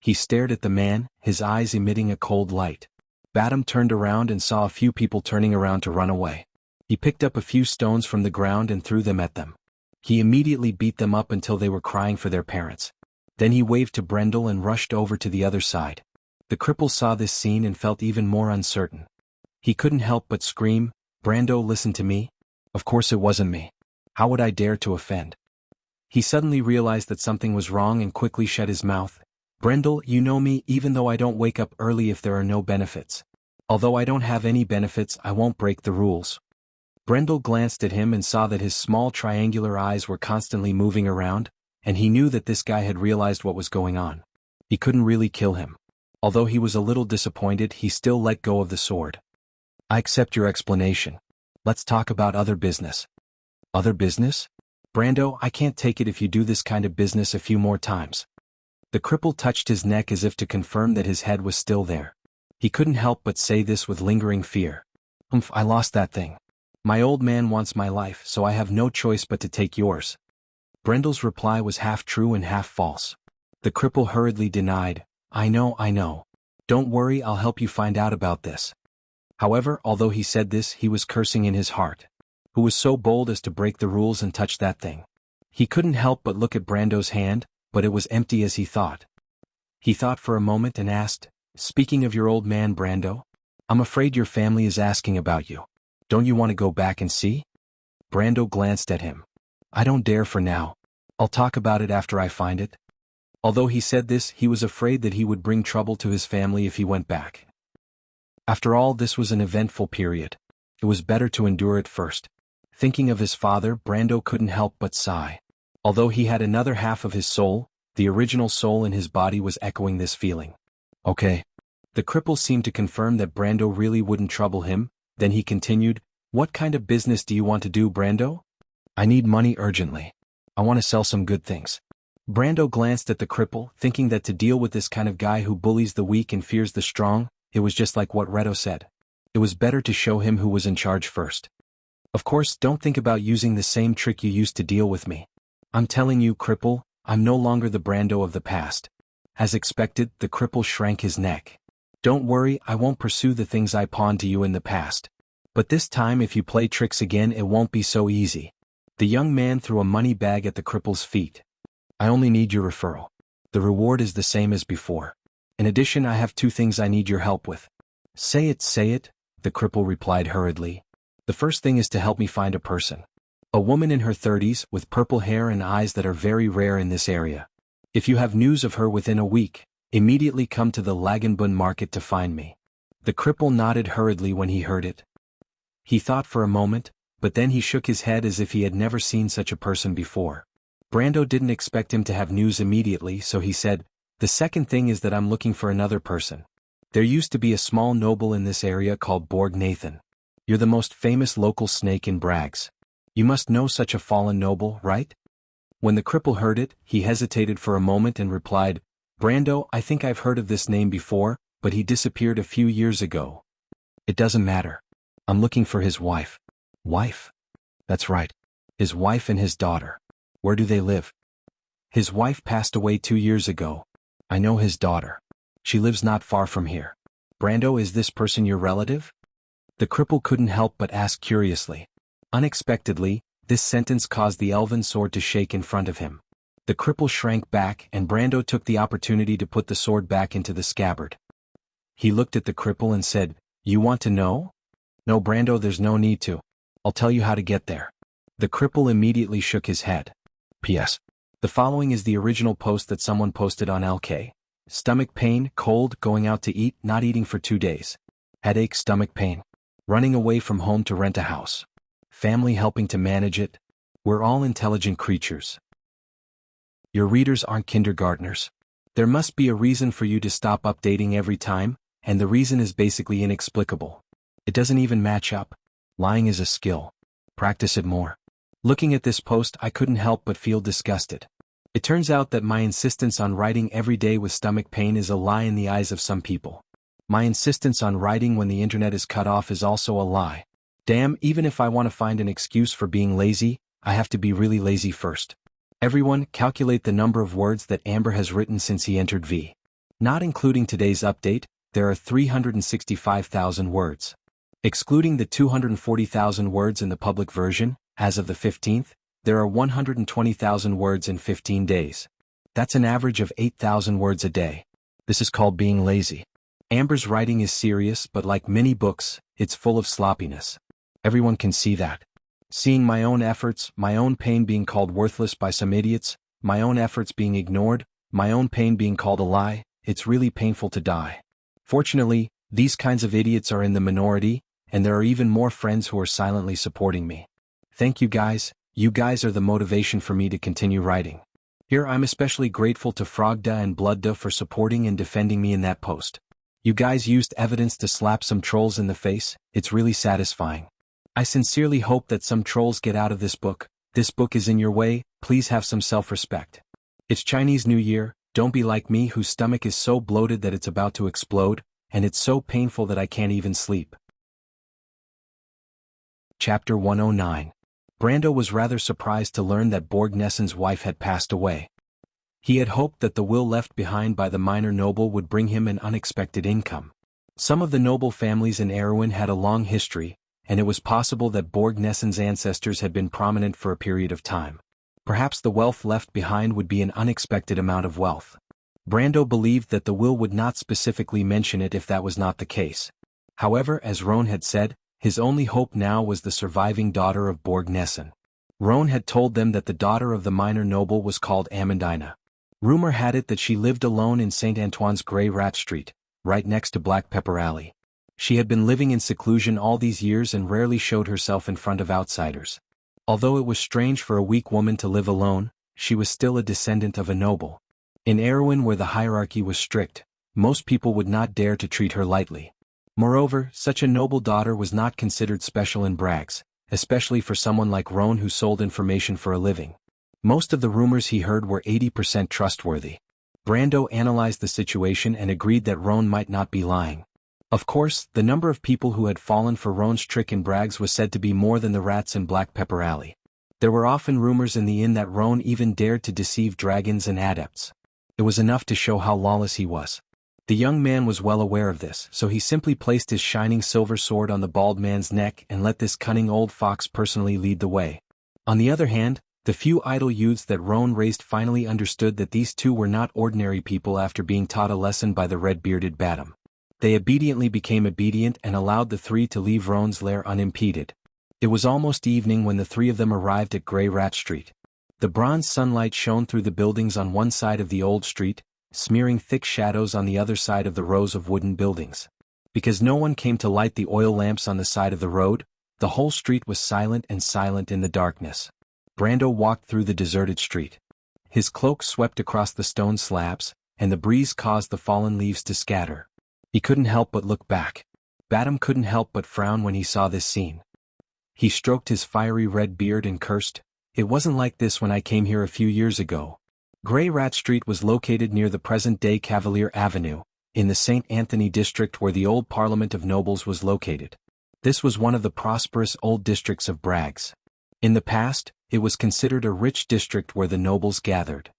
He stared at the man, his eyes emitting a cold light. Badam turned around and saw a few people turning around to run away. He picked up a few stones from the ground and threw them at them. He immediately beat them up until they were crying for their parents. Then he waved to Brendel and rushed over to the other side. The cripple saw this scene and felt even more uncertain. He couldn't help but scream, "Brando, listen to me." Of course it wasn't me. How would I dare to offend? He suddenly realized that something was wrong and quickly shut his mouth. "Brendel, you know me, even though I don't wake up early if there are no benefits. Although I don't have any benefits, I won't break the rules." Brendel glanced at him and saw that his small triangular eyes were constantly moving around, and he knew that this guy had realized what was going on. He couldn't really kill him. Although he was a little disappointed, he still let go of the sword. "I accept your explanation. Let's talk about other business." "Other business? Brando, I can't take it if you do this kind of business a few more times." The cripple touched his neck as if to confirm that his head was still there. He couldn't help but say this with lingering fear. I lost that thing. My old man wants my life, so I have no choice but to take yours." Brendel's reply was half true and half false. The cripple hurriedly denied, I know. Don't worry, I'll help you find out about this." However, although he said this, he was cursing in his heart. Who was so bold as to break the rules and touch that thing? He couldn't help but look at Brando's hand, but it was empty as he thought. He thought for a moment and asked, "Speaking of your old man, Brando, I'm afraid your family is asking about you. Don't you want to go back and see?" Brando glanced at him. "I don't dare for now. I'll talk about it after I find it." Although he said this, he was afraid that he would bring trouble to his family if he went back. After all, this was an eventful period. It was better to endure it first. Thinking of his father, Brando couldn't help but sigh. Although he had another half of his soul, the original soul in his body was echoing this feeling. "Okay." The cripple seemed to confirm that Brando really wouldn't trouble him, then he continued, "What kind of business do you want to do, Brando?" "I need money urgently. I want to sell some good things." Brando glanced at the cripple, thinking that to deal with this kind of guy who bullies the weak and fears the strong, it was just like what Reto said. It was better to show him who was in charge first. "Of course, don't think about using the same trick you used to deal with me. I'm telling you, cripple, I'm no longer the Brando of the past." As expected, the cripple shrank his neck. "Don't worry, I won't pursue the things I pawned to you in the past. But this time if you play tricks again it won't be so easy." The young man threw a money bag at the cripple's feet. "I only need your referral. The reward is the same as before. In addition, I have 2 things I need your help with." Say it," the cripple replied hurriedly. "The first thing is to help me find a person. A woman in her 30s, with purple hair and eyes that are very rare in this area. If you have news of her within a week, immediately come to the Lagenbun market to find me." The cripple nodded hurriedly when he heard it. He thought for a moment, but then he shook his head as if he had never seen such a person before. Brando didn't expect him to have news immediately, so he said, "The second thing is that I'm looking for another person. There used to be a small noble in this area called Borg Nathan. You're the most famous local snake in Brags. You must know such a fallen noble, right?" When the cripple heard it, he hesitated for a moment and replied, "Brando, I think I've heard of this name before, but he disappeared a few years ago." "It doesn't matter. I'm looking for his wife." "Wife?" "That's right. His wife and his daughter." "Where do they live?" "His wife passed away 2 years ago. I know his daughter. She lives not far from here." "Brando, is this person your relative?" The cripple couldn't help but ask curiously. Unexpectedly, this sentence caused the elven sword to shake in front of him. The cripple shrank back and Brando took the opportunity to put the sword back into the scabbard. He looked at the cripple and said, "You want to know?" "No, Brando, there's no need to. I'll tell you how to get there." The cripple immediately shook his head. P.S. The following is the original post that someone posted on LK. Stomach pain, cold, going out to eat, not eating for 2 days. Headache, stomach pain. Running away from home to rent a house. Family helping to manage it. We're all intelligent creatures. Your readers aren't kindergartners. There must be a reason for you to stop updating every time, and the reason is basically inexplicable. It doesn't even match up. Lying is a skill. Practice it more. Looking at this post, I couldn't help but feel disgusted. It turns out that my insistence on writing every day with stomach pain is a lie in the eyes of some people. My insistence on writing when the internet is cut off is also a lie. Damn, even if I want to find an excuse for being lazy, I have to be really lazy first. Everyone, calculate the number of words that Amber has written since he entered V. Not including today's update, there are 365,000 words. Excluding the 240,000 words in the public version, as of the 15th, there are 120,000 words in 15 days. That's an average of 8,000 words a day. This is called being lazy. Amber's writing is serious, but like many books, it's full of sloppiness. Everyone can see that. Seeing my own efforts, my own pain being called worthless by some idiots, my own efforts being ignored, my own pain being called a lie, it's really painful to die. Fortunately, these kinds of idiots are in the minority, and there are even more friends who are silently supporting me. Thank you guys are the motivation for me to continue writing. Here I'm especially grateful to Frogda and Bloodda for supporting and defending me in that post. You guys used evidence to slap some trolls in the face, it's really satisfying. I sincerely hope that some trolls get out of this book. This book is in your way, please have some self-respect. It's Chinese New Year, don't be like me whose stomach is so bloated that it's about to explode, and it's so painful that I can't even sleep. Chapter 109. Brando was rather surprised to learn that Borgnessen's wife had passed away. He had hoped that the will left behind by the minor noble would bring him an unexpected income. Some of the noble families in Erewhon had a long history, and it was possible that Borgnessen's ancestors had been prominent for a period of time. Perhaps the wealth left behind would be an unexpected amount of wealth. Brando believed that the will would not specifically mention it if that was not the case. However, as Roan had said, his only hope now was the surviving daughter of Borgnessen. Roan had told them that the daughter of the minor noble was called Amandina. Rumor had it that she lived alone in St. Antoine's Grey Rat Street, right next to Black Pepper Alley. She had been living in seclusion all these years and rarely showed herself in front of outsiders. Although it was strange for a weak woman to live alone, she was still a descendant of a noble. In Erewhon, where the hierarchy was strict, most people would not dare to treat her lightly. Moreover, such a noble daughter was not considered special in Brags, especially for someone like Roan who sold information for a living. Most of the rumors he heard were 80% trustworthy. Brando analyzed the situation and agreed that Roan might not be lying. Of course, the number of people who had fallen for Roan's trick in Brags was said to be more than the rats in Black Pepper Alley. There were often rumors in the inn that Roan even dared to deceive dragons and adepts. It was enough to show how lawless he was. The young man was well aware of this, so he simply placed his shining silver sword on the bald man's neck and let this cunning old fox personally lead the way. On the other hand, the few idle youths that Roan raised finally understood that these two were not ordinary people after being taught a lesson by the red-bearded Badam. They obediently became obedient and allowed the three to leave Roan's lair unimpeded. It was almost evening when the three of them arrived at Grey Rat Street. The bronze sunlight shone through the buildings on one side of the old street, smearing thick shadows on the other side of the rows of wooden buildings. Because no one came to light the oil lamps on the side of the road, the whole street was silent in the darkness. Brando walked through the deserted street. His cloak swept across the stone slabs, and the breeze caused the fallen leaves to scatter. He couldn't help but look back. Badam couldn't help but frown when he saw this scene. He stroked his fiery red beard and cursed, "It wasn't like this when I came here a few years ago." Grey Rat Street was located near the present-day Cavalier Avenue, in the St. Anthony district where the old Parliament of Nobles was located. This was one of the prosperous old districts of Brags. In the past, it was considered a rich district where the nobles gathered.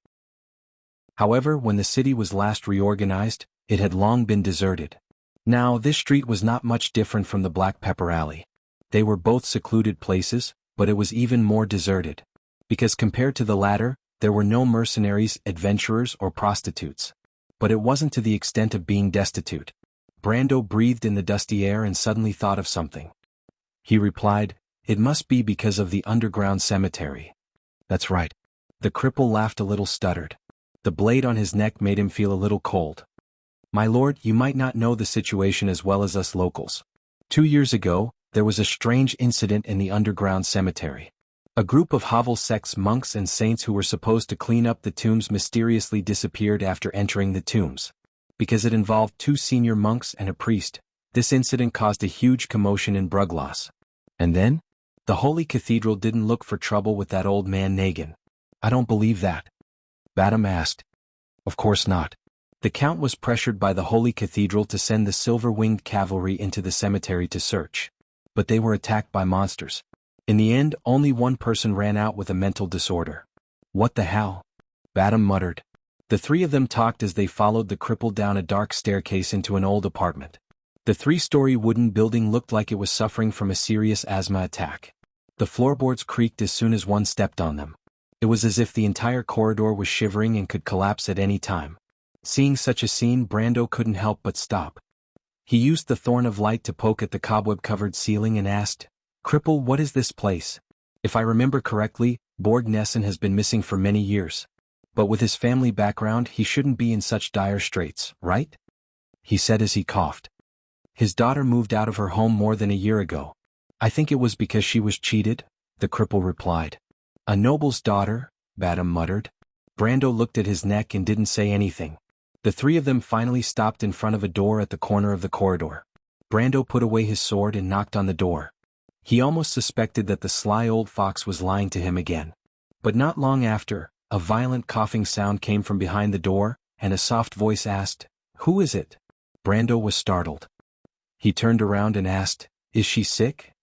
However, when the city was last reorganized, it had long been deserted. Now, this street was not much different from the Black Pepper Alley. They were both secluded places, but it was even more deserted. Because compared to the latter, there were no mercenaries, adventurers, or prostitutes. But it wasn't to the extent of being destitute. Brando breathed in the dusty air and suddenly thought of something. He replied, "It must be because of the underground cemetery." "That's right." The cripple laughed a little, stuttered. The blade on his neck made him feel a little cold. "My lord, you might not know the situation as well as us locals. 2 years ago, there was a strange incident in the underground cemetery. A group of Havel sect's monks and saints who were supposed to clean up the tombs mysteriously disappeared after entering the tombs. Because it involved 2 senior monks and a priest, this incident caused a huge commotion in Brugloss. And then? The Holy Cathedral didn't look for trouble with that old man Nagin." "I don't believe that," Badam asked. "Of course not. The Count was pressured by the Holy Cathedral to send the silver-winged cavalry into the cemetery to search. But they were attacked by monsters. In the end, only one person ran out with a mental disorder." "What the hell?" Badam muttered. The three of them talked as they followed the cripple down a dark staircase into an old apartment. The 3-story wooden building looked like it was suffering from a serious asthma attack. The floorboards creaked as soon as one stepped on them. It was as if the entire corridor was shivering and could collapse at any time. Seeing such a scene, Brando couldn't help but stop. He used the thorn of light to poke at the cobweb-covered ceiling and asked, "Cripple, what is this place? If I remember correctly, Borg Nesson has been missing for many years. But with his family background, he shouldn't be in such dire straits, right?" he said as he coughed. "His daughter moved out of her home more than a year ago. I think it was because she was cheated," the cripple replied. "A noble's daughter," Badam muttered. Brando looked at his neck and didn't say anything. The three of them finally stopped in front of a door at the corner of the corridor. Brando put away his sword and knocked on the door. He almost suspected that the sly old fox was lying to him again. But not long after, a violent coughing sound came from behind the door, and a soft voice asked, "Who is it?" Brando was startled. He turned around and asked, "Is she sick?"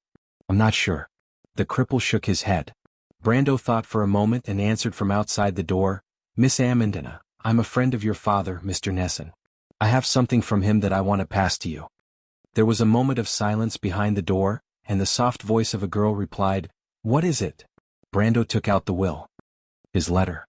"I'm not sure." The cripple shook his head. Brando thought for a moment and answered from outside the door, "Miss Amandina, I'm a friend of your father, Mr. Nesson. I have something from him that I want to pass to you." There was a moment of silence behind the door, and the soft voice of a girl replied, "What is it?" Brando took out the will. "His letter."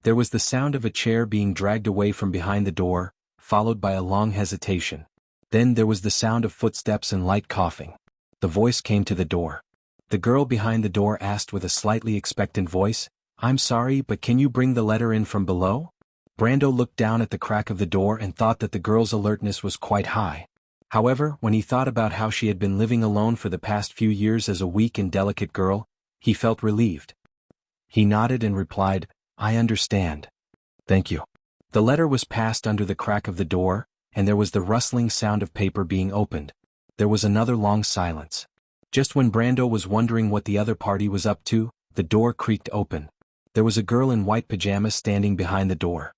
There was the sound of a chair being dragged away from behind the door, followed by a long hesitation. Then there was the sound of footsteps and light coughing. The voice came to the door. The girl behind the door asked with a slightly expectant voice, "I'm sorry, but can you bring the letter in from below?" Brando looked down at the crack of the door and thought that the girl's alertness was quite high. However, when he thought about how she had been living alone for the past few years as a weak and delicate girl, he felt relieved. He nodded and replied, "I understand. Thank you." The letter was passed under the crack of the door, and there was the rustling sound of paper being opened. There was another long silence. Just when Brando was wondering what the other party was up to, the door creaked open. There was a girl in white pajamas standing behind the door.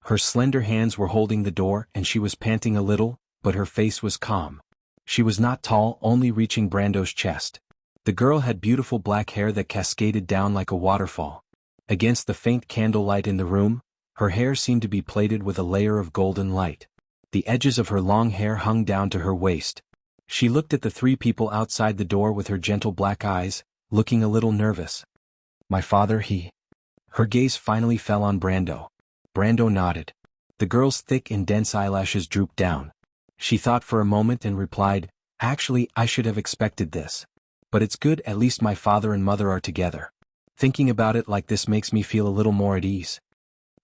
Her slender hands were holding the door and she was panting a little, but her face was calm. She was not tall, only reaching Brando's chest. The girl had beautiful black hair that cascaded down like a waterfall. Against the faint candlelight in the room, her hair seemed to be plated with a layer of golden light. The edges of her long hair hung down to her waist. She looked at the three people outside the door with her gentle black eyes, looking a little nervous. "My father, he..." Her gaze finally fell on Brando. Brando nodded. The girl's thick and dense eyelashes drooped down. She thought for a moment and replied, "Actually, I should have expected this. But it's good, at least my father and mother are together. Thinking about it like this makes me feel a little more at ease."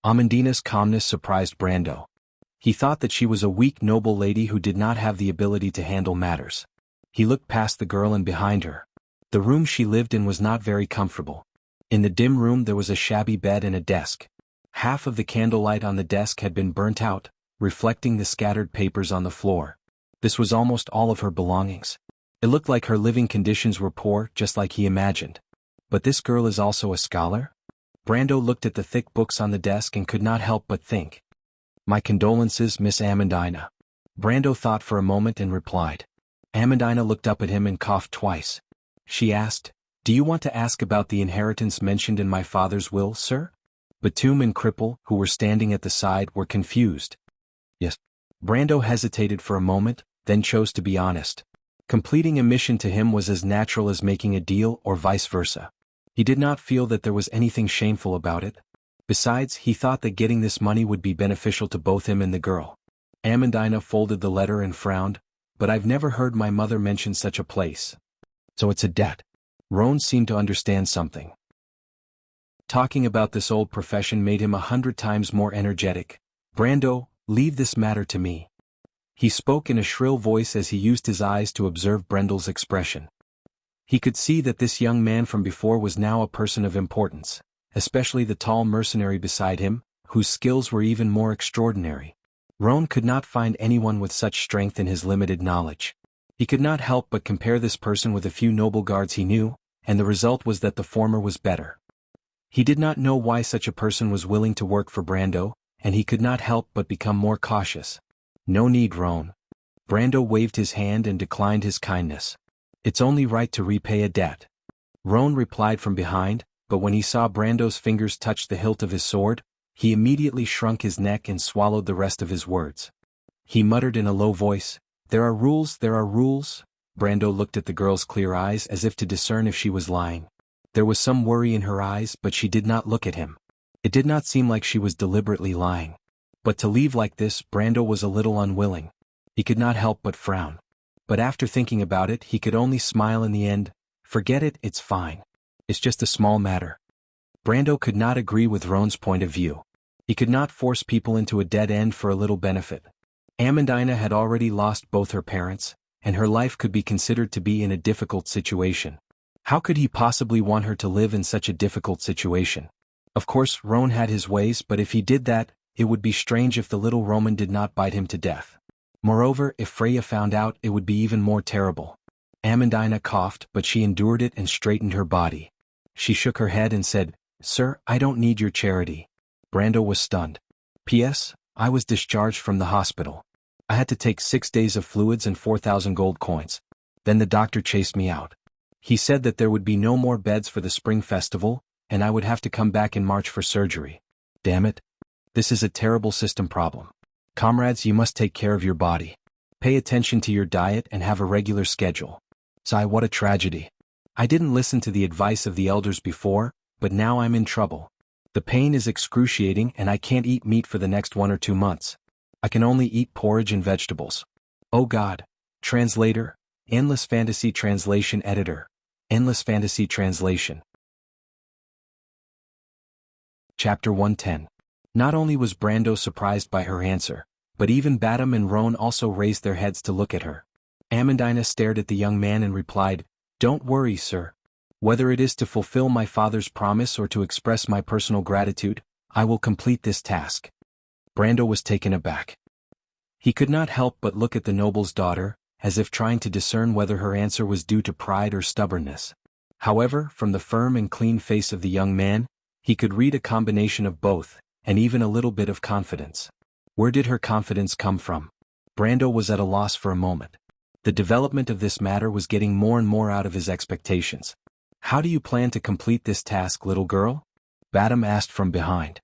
Amandina's calmness surprised Brando. He thought that she was a weak noble lady who did not have the ability to handle matters. He looked past the girl and behind her. The room she lived in was not very comfortable. In the dim room there was a shabby bed and a desk. Half of the candlelight on the desk had been burnt out, reflecting the scattered papers on the floor. This was almost all of her belongings. It looked like her living conditions were poor, just like he imagined. But this girl is also a scholar? Brando looked at the thick books on the desk and could not help but think. "My condolences, Miss Amandina." Brando thought for a moment and replied. Amandina looked up at him and coughed twice. She asked, "Do you want to ask about the inheritance mentioned in my father's will, sir?" Batum and Cripple, who were standing at the side, were confused. "Yes." Brando hesitated for a moment, then chose to be honest. Completing a mission to him was as natural as making a deal or vice versa. He did not feel that there was anything shameful about it. Besides, he thought that getting this money would be beneficial to both him and the girl. Amandina folded the letter and frowned, "But I've never heard my mother mention such a place. So it's a debt." Roan seemed to understand something. Talking about this old profession made him 100 times more energetic. "Brando, leave this matter to me." He spoke in a shrill voice as he used his eyes to observe Brendel's expression. He could see that this young man from before was now a person of importance, especially the tall mercenary beside him, whose skills were even more extraordinary. Roan could not find anyone with such strength in his limited knowledge. He could not help but compare this person with a few noble guards he knew, and the result was that the former was better. He did not know why such a person was willing to work for Brando, and he could not help but become more cautious. "No need, Roan." Brando waved his hand and declined his kindness. "It's only right to repay a debt." Roan replied from behind, but when he saw Brando's fingers touch the hilt of his sword, he immediately shrunk his neck and swallowed the rest of his words. He muttered in a low voice, "There are rules, there are rules." Brando looked at the girl's clear eyes as if to discern if she was lying. There was some worry in her eyes, but she did not look at him. It did not seem like she was deliberately lying. But to leave like this, Brando was a little unwilling. He could not help but frown. But after thinking about it, he could only smile in the end. Forget it, it's fine. It's just a small matter. Brando could not agree with Roan's point of view. He could not force people into a dead end for a little benefit. Amandina had already lost both her parents, and her life could be considered to be in a difficult situation. How could he possibly want her to live in such a difficult situation? Of course, Roan had his ways, but if he did that, it would be strange if the little Roman did not bite him to death. Moreover, if Freya found out, it would be even more terrible. Amandina coughed, but she endured it and straightened her body. She shook her head and said, "Sir, I don't need your charity." Brando was stunned. P.S. I was discharged from the hospital. I had to take 6 days of fluids and 4,000 gold coins. Then the doctor chased me out. He said that there would be no more beds for the spring festival, and I would have to come back in March for surgery. Damn it. This is a terrible system problem. Comrades, you must take care of your body. Pay attention to your diet and have a regular schedule. Sigh, what a tragedy. I didn't listen to the advice of the elders before, but now I'm in trouble. The pain is excruciating and I can't eat meat for the next 1 or 2 months. I can only eat porridge and vegetables. Oh God. Translator, Endless Fantasy Translation Editor, Endless Fantasy Translation. Chapter 110. Not only was Brando surprised by her answer, but even Badam and Roan also raised their heads to look at her. Amandina stared at the young man and replied, "Don't worry, sir. Whether it is to fulfill my father's promise or to express my personal gratitude, I will complete this task." Brando was taken aback. He could not help but look at the noble's daughter, as if trying to discern whether her answer was due to pride or stubbornness. However, from the firm and clean face of the young man, he could read a combination of both, and even a little bit of confidence. Where did her confidence come from? Brando was at a loss for a moment. The development of this matter was getting more and more out of his expectations. "How do you plan to complete this task, little girl?" Badam asked from behind.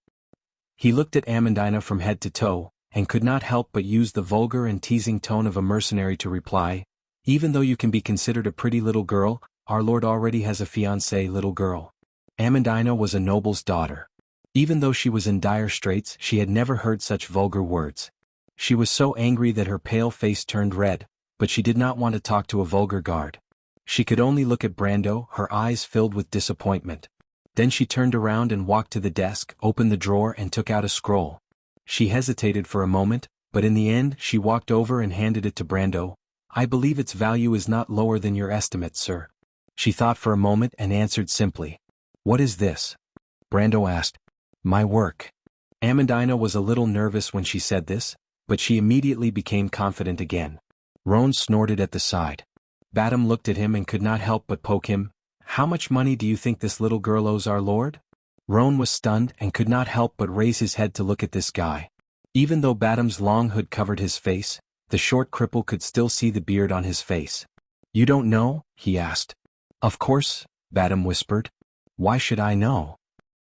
He looked at Amandina from head to toe, and could not help but use the vulgar and teasing tone of a mercenary to reply, "Even though you can be considered a pretty little girl, our lord already has a fiancée, little girl." Amandina was a noble's daughter. Even though she was in dire straits, she had never heard such vulgar words. She was so angry that her pale face turned red, but she did not want to talk to a vulgar guard. She could only look at Brando, her eyes filled with disappointment. Then she turned around and walked to the desk, opened the drawer and took out a scroll. She hesitated for a moment, but in the end she walked over and handed it to Brando. "I believe its value is not lower than your estimate, sir." She thought for a moment and answered simply, "What is this?" Brando asked, "My work." Amandina was a little nervous when she said this, but she immediately became confident again. Roan snorted at the side. Badam looked at him and could not help but poke him. "How much money do you think this little girl owes our lord?" Roan was stunned and could not help but raise his head to look at this guy. Even though Badam's long hood covered his face, the short cripple could still see the beard on his face. "You don't know?" he asked. "Of course," Badam whispered. "Why should I know?"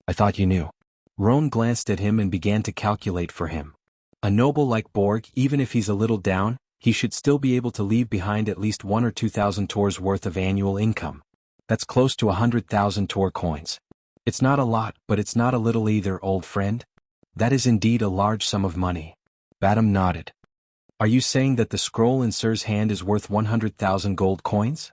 "I thought you knew." Roan glanced at him and began to calculate for him. A noble like Borg, even if he's a little down, he should still be able to leave behind at least 1 or 2,000 Tors worth of annual income. That's close to 100,000 Tor coins. It's not a lot, but it's not a little either, old friend. That is indeed a large sum of money. Badam nodded. "Are you saying that the scroll in Sir's hand is worth 100,000 gold coins?"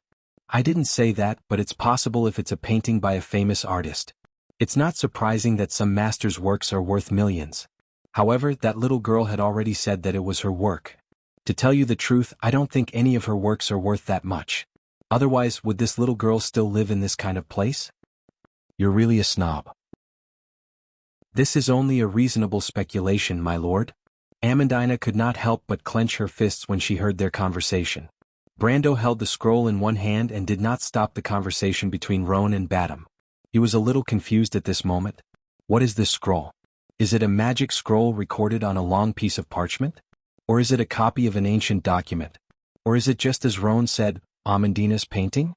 "I didn't say that, but it's possible if it's a painting by a famous artist. It's not surprising that some master's works are worth millions. However, that little girl had already said that it was her work. To tell you the truth, I don't think any of her works are worth that much. Otherwise, would this little girl still live in this kind of place?" "You're really a snob." "This is only a reasonable speculation, my lord." Amandina could not help but clench her fists when she heard their conversation. Brando held the scroll in one hand and did not stop the conversation between Roan and Badam. He was a little confused at this moment. What is this scroll? Is it a magic scroll recorded on a long piece of parchment? Or is it a copy of an ancient document? Or is it just as Roan said, Amandina's painting?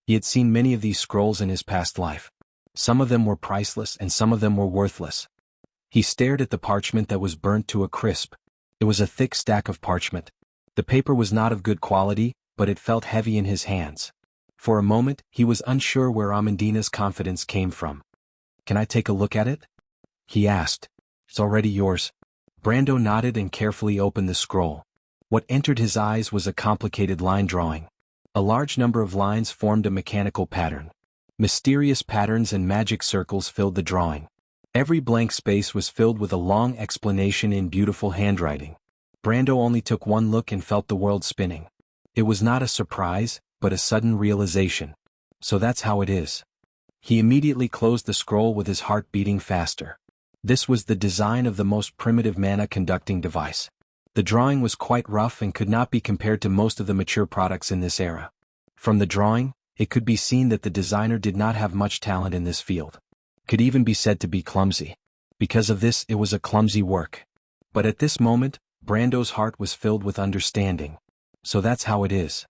He had seen many of these scrolls in his past life. Some of them were priceless and some of them were worthless. He stared at the parchment that was burnt to a crisp. It was a thick stack of parchment. The paper was not of good quality, but it felt heavy in his hands. For a moment, he was unsure where Amandina's confidence came from. "Can I take a look at it?" he asked. "It's already yours." Brando nodded and carefully opened the scroll. What entered his eyes was a complicated line drawing. A large number of lines formed a mechanical pattern. Mysterious patterns and magic circles filled the drawing. Every blank space was filled with a long explanation in beautiful handwriting. Brando only took one look and felt the world spinning. It was not a surprise, but a sudden realization. So that's how it is. He immediately closed the scroll with his heart beating faster. This was the design of the most primitive mana-conducting device. The drawing was quite rough and could not be compared to most of the mature products in this era. From the drawing, it could be seen that the designer did not have much talent in this field. Could even be said to be clumsy. Because of this, it was a clumsy work. But at this moment, Brando's heart was filled with understanding. So that's how it is.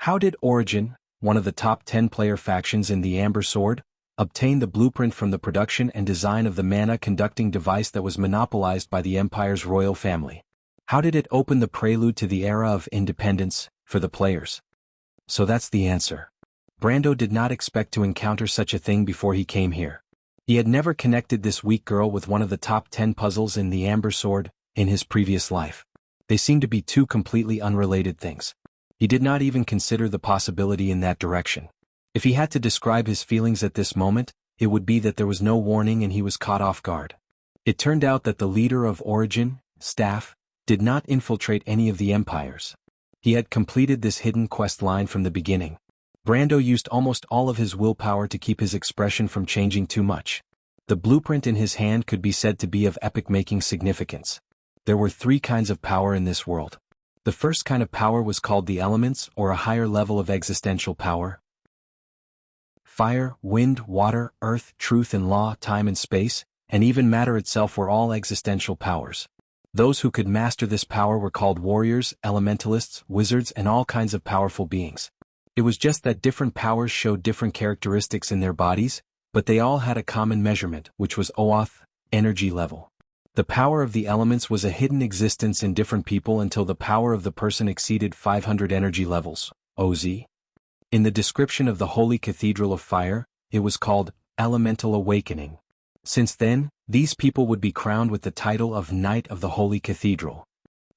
How did Origin, one of the top 10 player factions in the Amber Sword, obtain the blueprint from the production and design of the mana-conducting device that was monopolized by the Empire's royal family? How did it open the prelude to the era of independence for the players? So that's the answer. Brando did not expect to encounter such a thing before he came here. He had never connected this weak girl with one of the top 10 puzzles in the Amber Sword in his previous life. They seemed to be two completely unrelated things. He did not even consider the possibility in that direction. If he had to describe his feelings at this moment, it would be that there was no warning and he was caught off guard. It turned out that the leader of Origin, staff, did not infiltrate any of the empires. He had completed this hidden quest line from the beginning. Brando used almost all of his willpower to keep his expression from changing too much. The blueprint in his hand could be said to be of epic-making significance. There were 3 kinds of power in this world. The first kind of power was called the elements, or a higher level of existential power. Fire, wind, water, earth, truth and law, time and space, and even matter itself were all existential powers. Those who could master this power were called warriors, elementalists, wizards and all kinds of powerful beings. It was just that different powers showed different characteristics in their bodies, but they all had a common measurement, which was OAth, energy level. The power of the elements was a hidden existence in different people until the power of the person exceeded 500 energy levels, OZ. In the description of the Holy Cathedral of Fire, it was called Elemental Awakening. Since then, these people would be crowned with the title of Knight of the Holy Cathedral.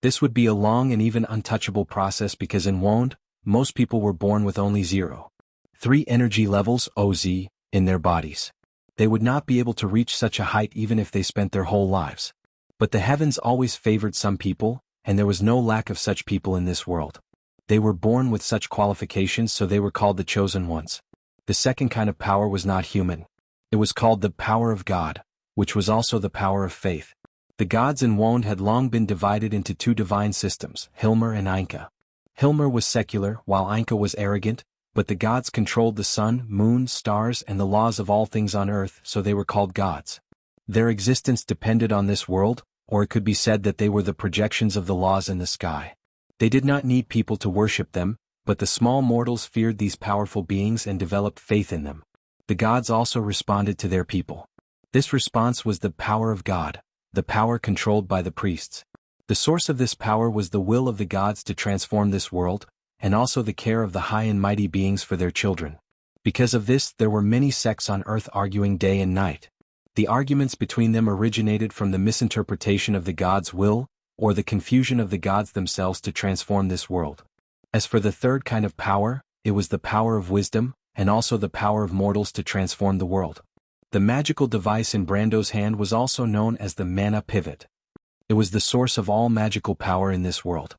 This would be a long and even untouchable process because in Wand, most people were born with only 0.3 energy levels, OZ, in their bodies. They would not be able to reach such a height even if they spent their whole lives. But the heavens always favored some people, and there was no lack of such people in this world. They were born with such qualifications, so they were called the chosen ones. The second kind of power was not human. It was called the power of God, which was also the power of faith. The gods in Wand had long been divided into 2 divine systems, Hilmer and Inca. Hilmer was secular, while Inca was arrogant, but the gods controlled the sun, moon, stars and the laws of all things on earth, so they were called gods. Their existence depended on this world, or it could be said that they were the projections of the laws in the sky. They did not need people to worship them, but the small mortals feared these powerful beings and developed faith in them. The gods also responded to their people. This response was the power of God, the power controlled by the priests. The source of this power was the will of the gods to transform this world, and also the care of the high and mighty beings for their children. Because of this, there were many sects on earth arguing day and night. The arguments between them originated from the misinterpretation of the gods' will, or the confusion of the gods themselves to transform this world. As for the third kind of power, it was the power of wisdom, and also the power of mortals to transform the world. The magical device in Brando's hand was also known as the mana pivot. It was the source of all magical power in this world.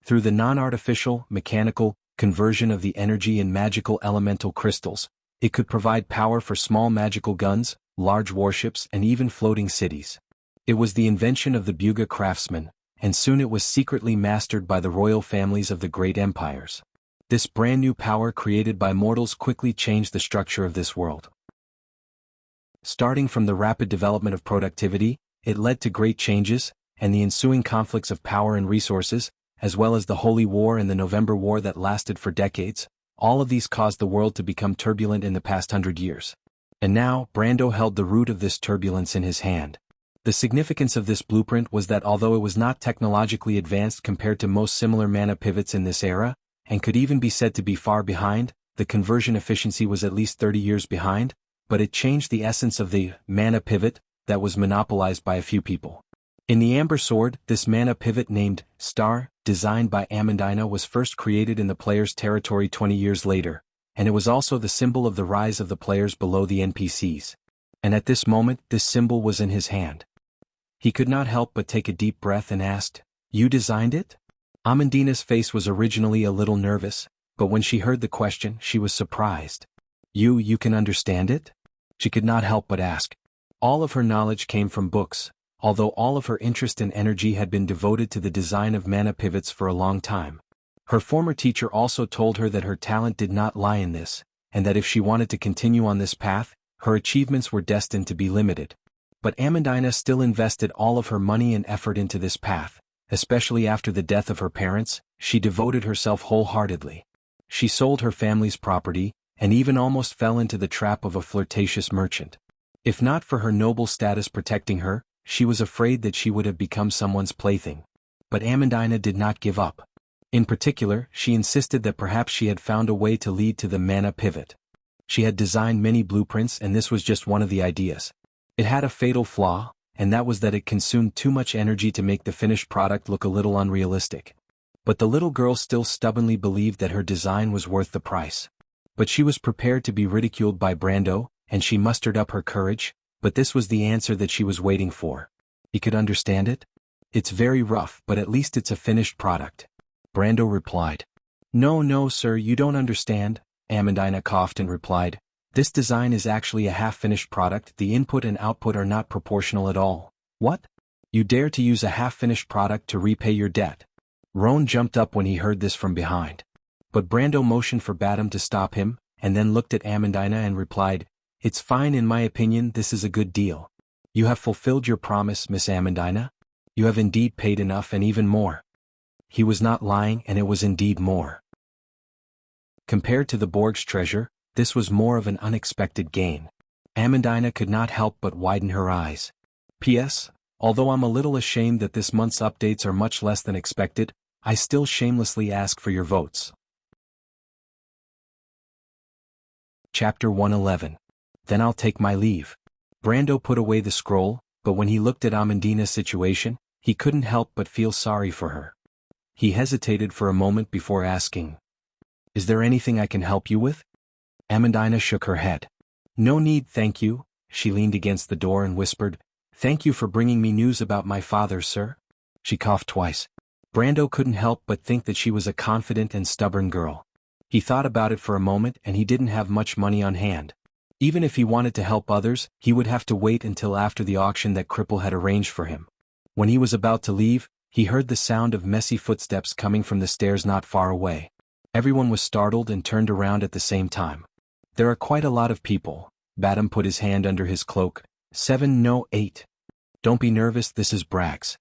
Through the non-artificial, mechanical, conversion of the energy in magical elemental crystals, it could provide power for small magical guns, large warships and even floating cities. It was the invention of the Buga craftsmen, and soon it was secretly mastered by the royal families of the great empires. This brand new power created by mortals quickly changed the structure of this world. Starting from the rapid development of productivity, it led to great changes, and the ensuing conflicts of power and resources, as well as the Holy War and the November War that lasted for decades, all of these caused the world to become turbulent in the past 100 years. And now, Brando held the root of this turbulence in his hand. The significance of this blueprint was that although it was not technologically advanced compared to most similar mana pivots in this era, and could even be said to be far behind, the conversion efficiency was at least 30 years behind, but it changed the essence of the mana pivot that was monopolized by a few people. In the Amber Sword, this mana pivot named Star, designed by Amandina, was first created in the player's territory 20 years later, and it was also the symbol of the rise of the players below the NPCs. And at this moment, this symbol was in his hand. He could not help but take a deep breath and asked, "You designed it?" Amandina's face was originally a little nervous, but when she heard the question, she was surprised. You can understand it?" She could not help but ask. All of her knowledge came from books, although all of her interest and energy had been devoted to the design of mana pivots for a long time. Her former teacher also told her that her talent did not lie in this, and that if she wanted to continue on this path, her achievements were destined to be limited. But Amandina still invested all of her money and effort into this path, especially after the death of her parents. She devoted herself wholeheartedly. She sold her family's property, and even almost fell into the trap of a flirtatious merchant. If not for her noble status protecting her, she was afraid that she would have become someone's plaything. But Amandina did not give up. In particular, she insisted that perhaps she had found a way to lead to the mana pivot. She had designed many blueprints, and this was just one of the ideas. It had a fatal flaw, and that was that it consumed too much energy to make the finished product look a little unrealistic. But the little girl still stubbornly believed that her design was worth the price. But she was prepared to be ridiculed by Brando, and she mustered up her courage, but this was the answer that she was waiting for. "He could understand it? It's very rough, but at least it's a finished product." Brando replied. No, sir, you don't understand," Amandina coughed and replied. "This design is actually a half-finished product. The input and output are not proportional at all." "What? You dare to use a half-finished product to repay your debt?" Roan jumped up when he heard this from behind. But Brando motioned for Badam to stop him, and then looked at Amandina and replied, "It's fine in my opinion, this is a good deal. You have fulfilled your promise, Miss Amandina. You have indeed paid enough and even more." He was not lying, and it was indeed more. Compared to the Borg's treasure, this was more of an unexpected gain. Amandina could not help but widen her eyes. "P.S. Although I'm a little ashamed that this month's updates are much less than expected, I still shamelessly ask for your votes." Chapter 111. Then I'll take my leave. Brando put away the scroll, but when he looked at Amandina's situation, he couldn't help but feel sorry for her. He hesitated for a moment before asking, "Is there anything I can help you with?" Amandina shook her head. "No need, thank you." She leaned against the door and whispered, "Thank you for bringing me news about my father, sir." She coughed twice. Brando couldn't help but think that she was a confident and stubborn girl. He thought about it for a moment, and he didn't have much money on hand. Even if he wanted to help others, he would have to wait until after the auction that Cripple had arranged for him. When he was about to leave, he heard the sound of messy footsteps coming from the stairs not far away. Everyone was startled and turned around at the same time. "There are quite a lot of people." Badam put his hand under his cloak. 7, no 8. "Don't be nervous, this is Brax."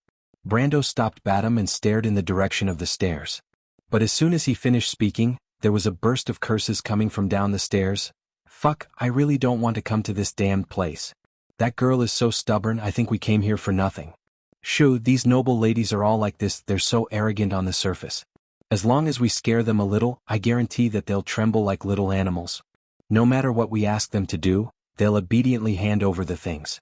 Brando stopped Badam and stared in the direction of the stairs. But as soon as he finished speaking, there was a burst of curses coming from down the stairs. "Fuck, I really don't want to come to this damned place. That girl is so stubborn, I think we came here for nothing. Shoo, these noble ladies are all like this, they're so arrogant on the surface. As long as we scare them a little, I guarantee that they'll tremble like little animals. No matter what we ask them to do, they'll obediently hand over the things.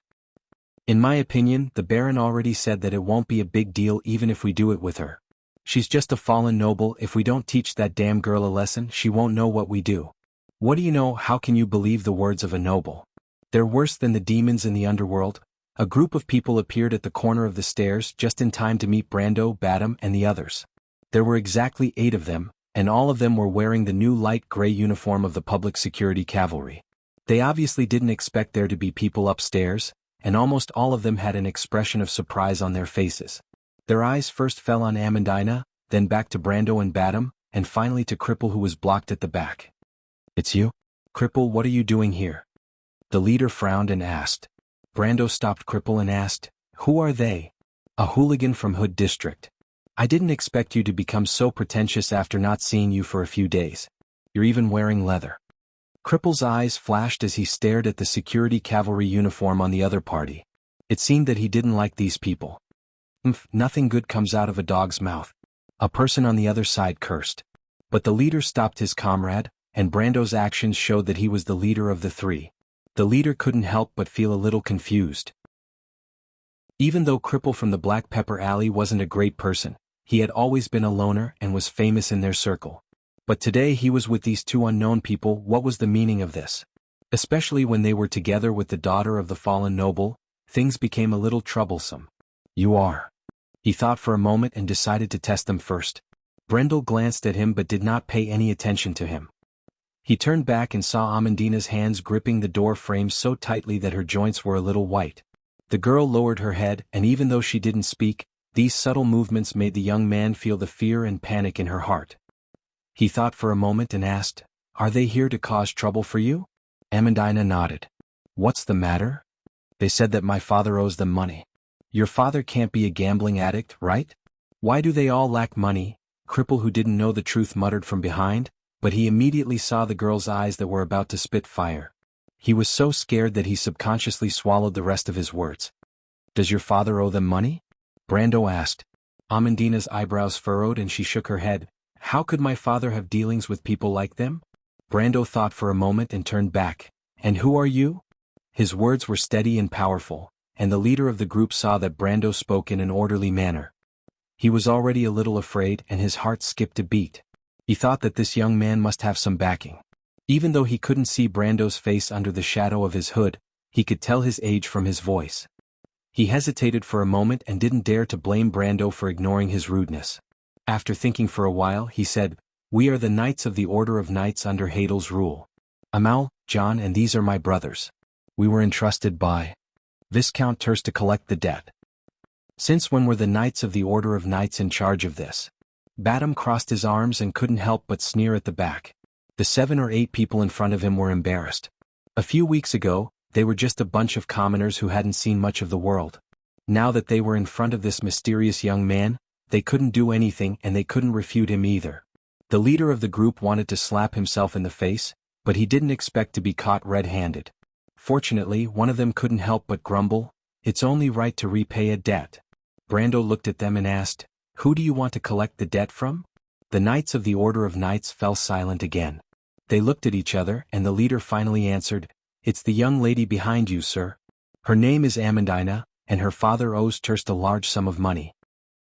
In my opinion, the Baron already said that it won't be a big deal even if we do it with her. She's just a fallen noble. If we don't teach that damn girl a lesson, she won't know what we do. What do you know? How can you believe the words of a noble? They're worse than the demons in the underworld." A group of people appeared at the corner of the stairs just in time to meet Brando, Badam, and the others. There were exactly 8 of them, and all of them were wearing the new light gray uniform of the public security cavalry. They obviously didn't expect there to be people upstairs, and almost all of them had an expression of surprise on their faces. Their eyes first fell on Amandina, then back to Brando and Badam, and finally to Cripple, who was blocked at the back. "It's you? Cripple, what are you doing here?" The leader frowned and asked. Brando stopped Cripple and asked, "Who are they?" "A hooligan from Hood District. I didn't expect you to become so pretentious after not seeing you for a few days. You're even wearing leather." Cripple's eyes flashed as he stared at the security cavalry uniform on the other party. It seemed that he didn't like these people. Nothing good comes out of a dog's mouth," a person on the other side cursed. But the leader stopped his comrade. and Brando's actions showed that he was the leader of the three. The leader couldn't help but feel a little confused. Even though Cripple from the Black Pepper Alley wasn't a great person, he had always been a loner and was famous in their circle. But today he was with these two unknown people. What was the meaning of this? Especially when they were together with the daughter of the fallen noble, things became a little troublesome. You are. He thought for a moment and decided to test them first. Brendel glanced at him but did not pay any attention to him. He turned back and saw Amandina's hands gripping the door frames so tightly that her joints were a little white. The girl lowered her head, and even though she didn't speak, these subtle movements made the young man feel the fear and panic in her heart. He thought for a moment and asked, "Are they here to cause trouble for you?" Amandina nodded. "What's the matter?" "They said that my father owes them money." "Your father can't be a gambling addict, right?" "Why do they all lack money?" Cripple, who didn't know the truth, muttered from behind, but he immediately saw the girl's eyes that were about to spit fire. He was so scared that he subconsciously swallowed the rest of his words. "Does your father owe them money?" Brando asked. Amandina's eyebrows furrowed and she shook her head. "How could my father have dealings with people like them?" Brando thought for a moment and turned back. "And who are you?" His words were steady and powerful, and the leader of the group saw that Brando spoke in an orderly manner. He was already a little afraid and his heart skipped a beat. He thought that this young man must have some backing. Even though he couldn't see Brando's face under the shadow of his hood, he could tell his age from his voice. He hesitated for a moment and didn't dare to blame Brando for ignoring his rudeness. After thinking for a while, he said, "We are the Knights of the Order of Knights under Hadel's rule. Amal, John, and these are my brothers. We were entrusted by Viscount Turst to collect the debt." "Since when were the Knights of the Order of Knights in charge of this?" Badham crossed his arms and couldn't help but sneer at the back. The 7 or 8 people in front of him were embarrassed. A few weeks ago, they were just a bunch of commoners who hadn't seen much of the world. Now that they were in front of this mysterious young man, they couldn't do anything and they couldn't refute him either. The leader of the group wanted to slap himself in the face, but he didn't expect to be caught red-handed. Fortunately, one of them couldn't help but grumble, "It's only right to repay a debt." Brando looked at them and asked, "Who do you want to collect the debt from?" The Knights of the Order of Knights fell silent again. They looked at each other and the leader finally answered, "It's the young lady behind you, sir. Her name is Amandina, and her father owes Turst a large sum of money."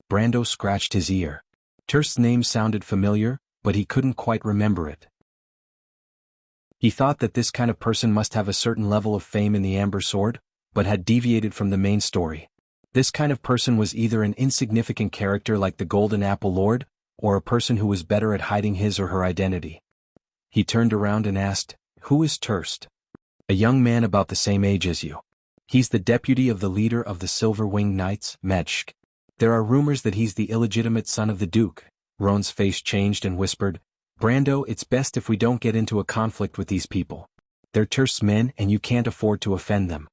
Brando scratched his ear. Turst's name sounded familiar, but he couldn't quite remember it. He thought that this kind of person must have a certain level of fame in the Amber Sword, but had deviated from the main story. This kind of person was either an insignificant character like the Golden Apple Lord, or a person who was better at hiding his or her identity. He turned around and asked, "Who is Turst?" "A young man about the same age as you. He's the deputy of the leader of the Silver-Winged Knights, Medshk. There are rumors that he's the illegitimate son of the Duke." Roan's face changed and whispered, "Brando, it's best if we don't get into a conflict with these people. They're Turst's men and you can't afford to offend them."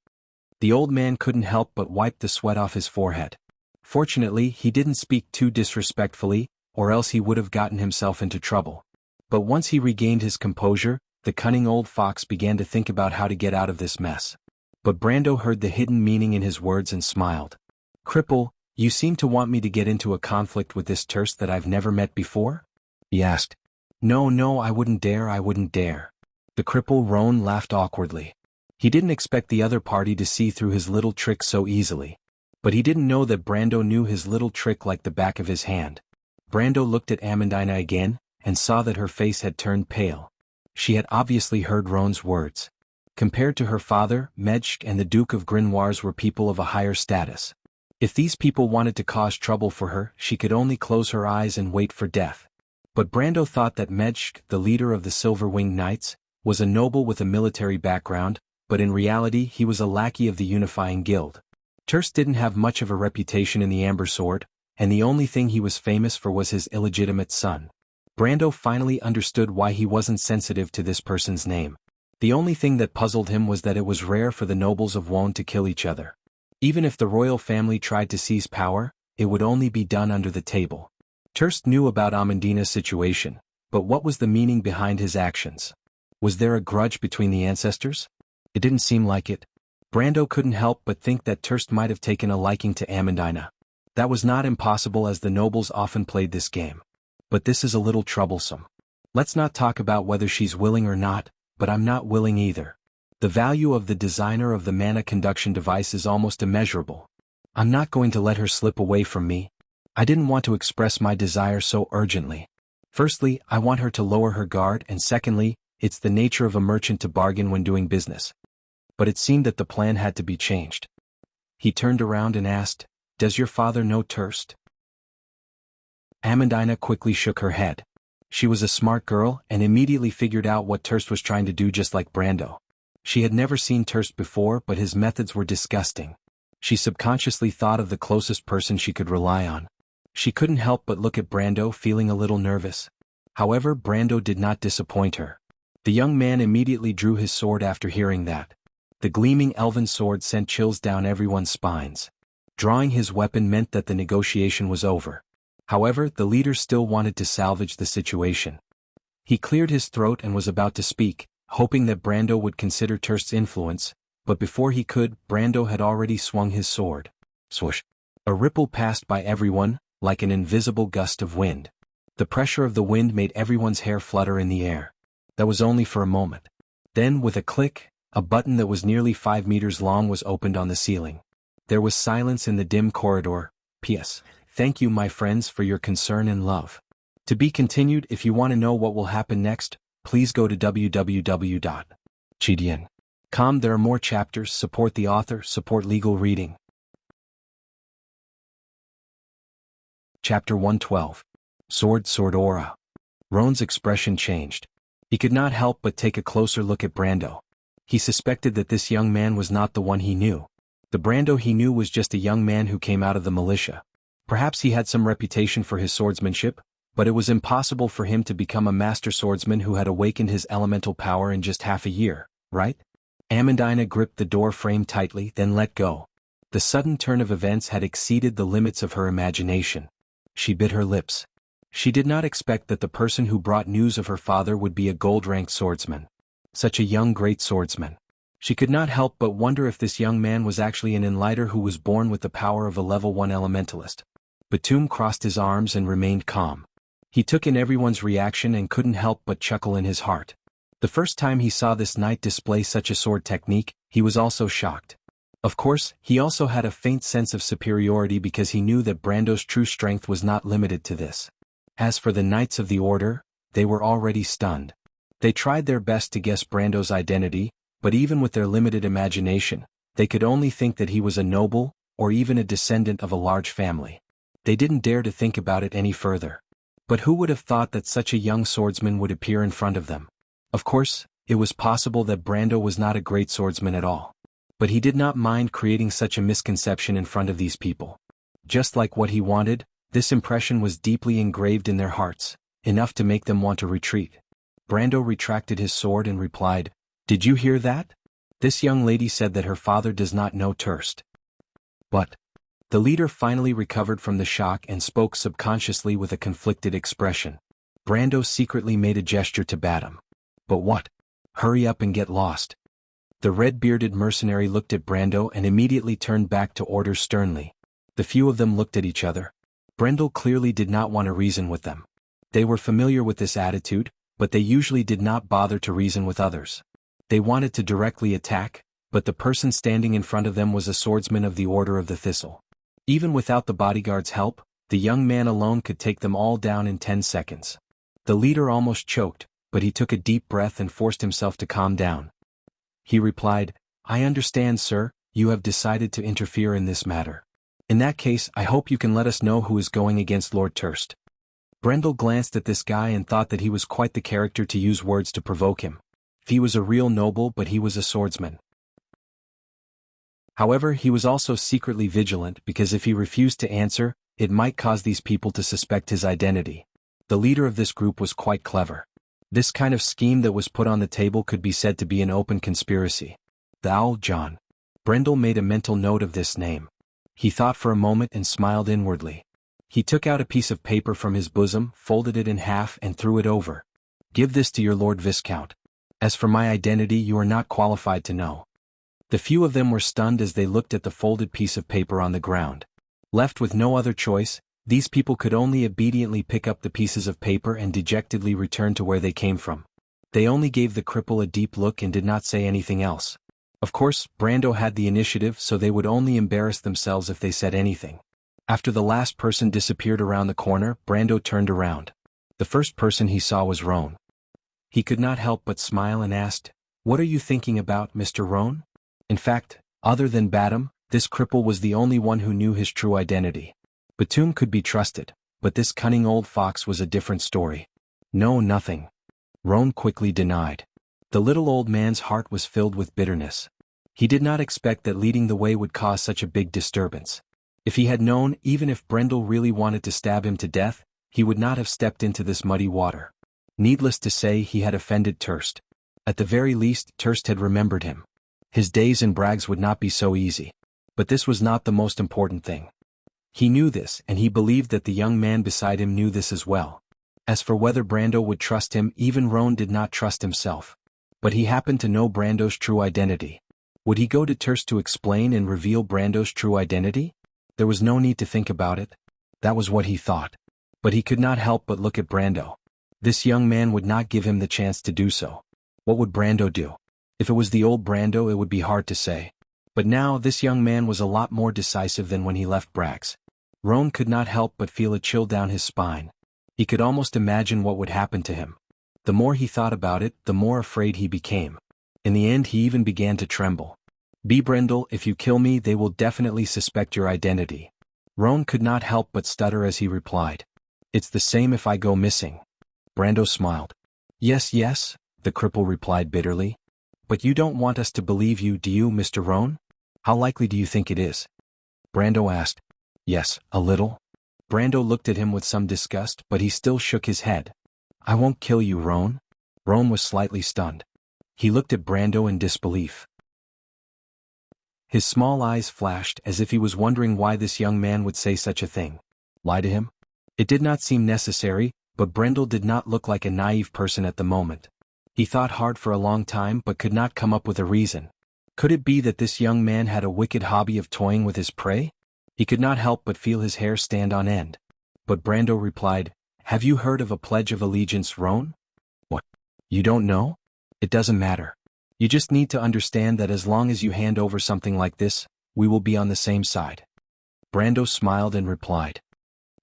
The old man couldn't help but wipe the sweat off his forehead. Fortunately, he didn't speak too disrespectfully, or else he would have gotten himself into trouble. But once he regained his composure, the cunning old fox began to think about how to get out of this mess. But Brando heard the hidden meaning in his words and smiled. "Cripple, you seem to want me to get into a conflict with this Turst that I've never met before?" he asked. No, I wouldn't dare." The cripple Roan laughed awkwardly. He didn't expect the other party to see through his little trick so easily. But he didn't know that Brando knew his little trick like the back of his hand. Brando looked at Amandina again, and saw that her face had turned pale. She had obviously heard Roan's words. Compared to her father, Medshk and the Duke of Grinoires were people of a higher status. If these people wanted to cause trouble for her, she could only close her eyes and wait for death. But Brando thought that Medshk, the leader of the Silver-Winged Knights, was a noble with a military background, but in reality he was a lackey of the Unifying Guild. Turst didn't have much of a reputation in the Amber Sword, and the only thing he was famous for was his illegitimate son. Brando finally understood why he wasn't sensitive to this person's name. The only thing that puzzled him was that it was rare for the nobles of Wone to kill each other. Even if the royal family tried to seize power, it would only be done under the table. Turst knew about Amandina's situation, but what was the meaning behind his actions? Was there a grudge between the ancestors? It didn't seem like it. Brando couldn't help but think that Turst might have taken a liking to Amandina. That was not impossible as the nobles often played this game. But this is a little troublesome. Let's not talk about whether she's willing or not, but I'm not willing either. The value of the designer of the mana conduction device is almost immeasurable. I'm not going to let her slip away from me. I didn't want to express my desire so urgently. Firstly, I want her to lower her guard, and secondly, it's the nature of a merchant to bargain when doing business. But it seemed that the plan had to be changed. He turned around and asked, "Does your father know Turst?" Amandina quickly shook her head. She was a smart girl and immediately figured out what Turst was trying to do, just like Brando. She had never seen Turst before, but his methods were disgusting. She subconsciously thought of the closest person she could rely on. She couldn't help but look at Brando, feeling a little nervous. However, Brando did not disappoint her. The young man immediately drew his sword after hearing that. The gleaming elven sword sent chills down everyone's spines. Drawing his weapon meant that the negotiation was over. However, the leader still wanted to salvage the situation. He cleared his throat and was about to speak, hoping that Brando would consider Turst's influence, but before he could, Brando had already swung his sword. Swoosh! A ripple passed by everyone, like an invisible gust of wind. The pressure of the wind made everyone's hair flutter in the air. That was only for a moment. Then, with a click, a button that was nearly 5 meters long was opened on the ceiling. There was silence in the dim corridor. P.S. Thank you, my friends, for your concern and love. To be continued. If you want to know what will happen next, please go to www.chidian.com. There are more chapters. Support the author, support legal reading. Chapter 112. Sword Aura. Roan's expression changed. He could not help but take a closer look at Brando. He suspected that this young man was not the one he knew. The Brando he knew was just a young man who came out of the militia. Perhaps he had some reputation for his swordsmanship, but it was impossible for him to become a master swordsman who had awakened his elemental power in just half a year, right? Amandina gripped the door frame tightly, then let go. The sudden turn of events had exceeded the limits of her imagination. She bit her lips. She did not expect that the person who brought news of her father would be a gold-ranked swordsman. Such a young great swordsman. She could not help but wonder if this young man was actually an enlighter who was born with the power of a level 1 elementalist. Batum crossed his arms and remained calm. He took in everyone's reaction and couldn't help but chuckle in his heart. The first time he saw this knight display such a sword technique, he was also shocked. Of course, he also had a faint sense of superiority because he knew that Brando's true strength was not limited to this. As for the Knights of the Order, they were already stunned. They tried their best to guess Brando's identity, but even with their limited imagination, they could only think that he was a noble, or even a descendant of a large family. They didn't dare to think about it any further. But who would have thought that such a young swordsman would appear in front of them? Of course, it was possible that Brando was not a great swordsman at all. But he did not mind creating such a misconception in front of these people. Just like what he wanted, this impression was deeply engraved in their hearts, enough to make them want to retreat. Brando retracted his sword and replied, "Did you hear that? This young lady said that her father does not know Turst." But the leader finally recovered from the shock and spoke subconsciously with a conflicted expression. Brando secretly made a gesture to Batum. "But what? Hurry up and get lost." The red-bearded mercenary looked at Brando and immediately turned back to order sternly. The few of them looked at each other. Brando clearly did not want to reason with them. They were familiar with this attitude, but they usually did not bother to reason with others. They wanted to directly attack, but the person standing in front of them was a swordsman of the Order of the Thistle. Even without the bodyguard's help, the young man alone could take them all down in 10 seconds. The leader almost choked, but he took a deep breath and forced himself to calm down. He replied, "I understand, sir, you have decided to interfere in this matter. In that case, I hope you can let us know who is going against Lord Turst." Brendel glanced at this guy and thought that he was quite the character to use words to provoke him. He was a real noble, but he was a swordsman. However, he was also secretly vigilant because if he refused to answer, it might cause these people to suspect his identity. The leader of this group was quite clever. This kind of scheme that was put on the table could be said to be an open conspiracy. The Owl John. Brendel made a mental note of this name. He thought for a moment and smiled inwardly. He took out a piece of paper from his bosom, folded it in half and threw it over. "Give this to your Lord Viscount. As for my identity, you are not qualified to know." The few of them were stunned as they looked at the folded piece of paper on the ground. Left with no other choice, These people could only obediently pick up the pieces of paper and dejectedly return to where they came from. They only gave the cripple a deep look and did not say anything else. Of course, Brando had the initiative, so they would only embarrass themselves if they said anything. After the last person disappeared around the corner, Brando turned around. The first person he saw was Roan. He could not help but smile and asked, "What are you thinking about, Mr. Roan?" In fact, other than Badam, this cripple was the only one who knew his true identity. Batum could be trusted, but this cunning old fox was a different story. "No, nothing," Roan quickly denied. The little old man's heart was filled with bitterness. He did not expect that leading the way would cause such a big disturbance. If he had known, even if Brendel really wanted to stab him to death, he would not have stepped into this muddy water. Needless to say, he had offended Turst. At the very least, Turst had remembered him. His days in Brags would not be so easy. But this was not the most important thing. He knew this, and he believed that the young man beside him knew this as well. As for whether Brando would trust him, even Roan did not trust himself. But he happened to know Brando's true identity. Would he go to Turst to explain and reveal Brando's true identity? There was no need to think about it. That was what he thought. But he could not help but look at Brando. This young man would not give him the chance to do so. What would Brando do? If it was the old Brando, it would be hard to say. But now this young man was a lot more decisive than when he left Brags. Roan could not help but feel a chill down his spine. He could almost imagine what would happen to him. The more he thought about it, the more afraid he became. In the end, he even began to tremble. "Be Brendel, if you kill me, they will definitely suspect your identity." Roan could not help but stutter as he replied, "It's the same if I go missing." Brando smiled. Yes, the cripple replied bitterly. "But you don't want us to believe you, do you, Mr. Roan? How likely do you think it is?" Brando asked. "Yes, a little." Brando looked at him with some disgust, but he still shook his head. "I won't kill you, Roan." Roan was slightly stunned. He looked at Brando in disbelief. His small eyes flashed as if he was wondering why this young man would say such a thing. Lie to him? It did not seem necessary, but Brendel did not look like a naive person at the moment. He thought hard for a long time but could not come up with a reason. Could it be that this young man had a wicked hobby of toying with his prey? He could not help but feel his hair stand on end. But Brando replied, "Have you heard of a pledge of allegiance, Roan?" "What? You don't know? It doesn't matter. You just need to understand that as long as you hand over something like this, we will be on the same side." Brando smiled and replied,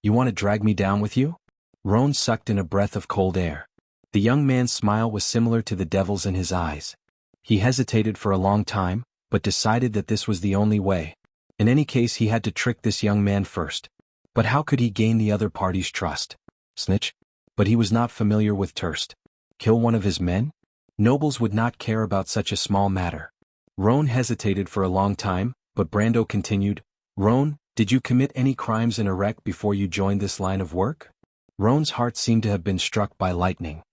"You want to drag me down with you?" Roan sucked in a breath of cold air. The young man's smile was similar to the devil's in his eyes. He hesitated for a long time, but decided that this was the only way. In any case, he had to trick this young man first. But how could he gain the other party's trust? Snitch? But he was not familiar with Turst. Kill one of his men? Nobles would not care about such a small matter. Roan hesitated for a long time, but Brando continued, "Roan, did you commit any crimes in Iraq before you joined this line of work?" Roan's heart seemed to have been struck by lightning.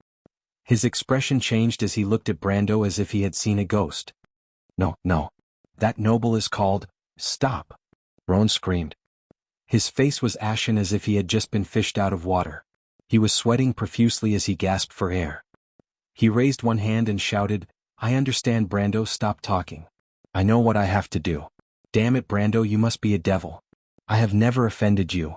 His expression changed as he looked at Brando as if he had seen a ghost. No. That noble is called—" "Stop!" Roan screamed. His face was ashen as if he had just been fished out of water. He was sweating profusely as he gasped for air. He raised one hand and shouted, "I understand, Brando, stop talking. I know what I have to do. Damn it, Brando, you must be a devil. I have never offended you."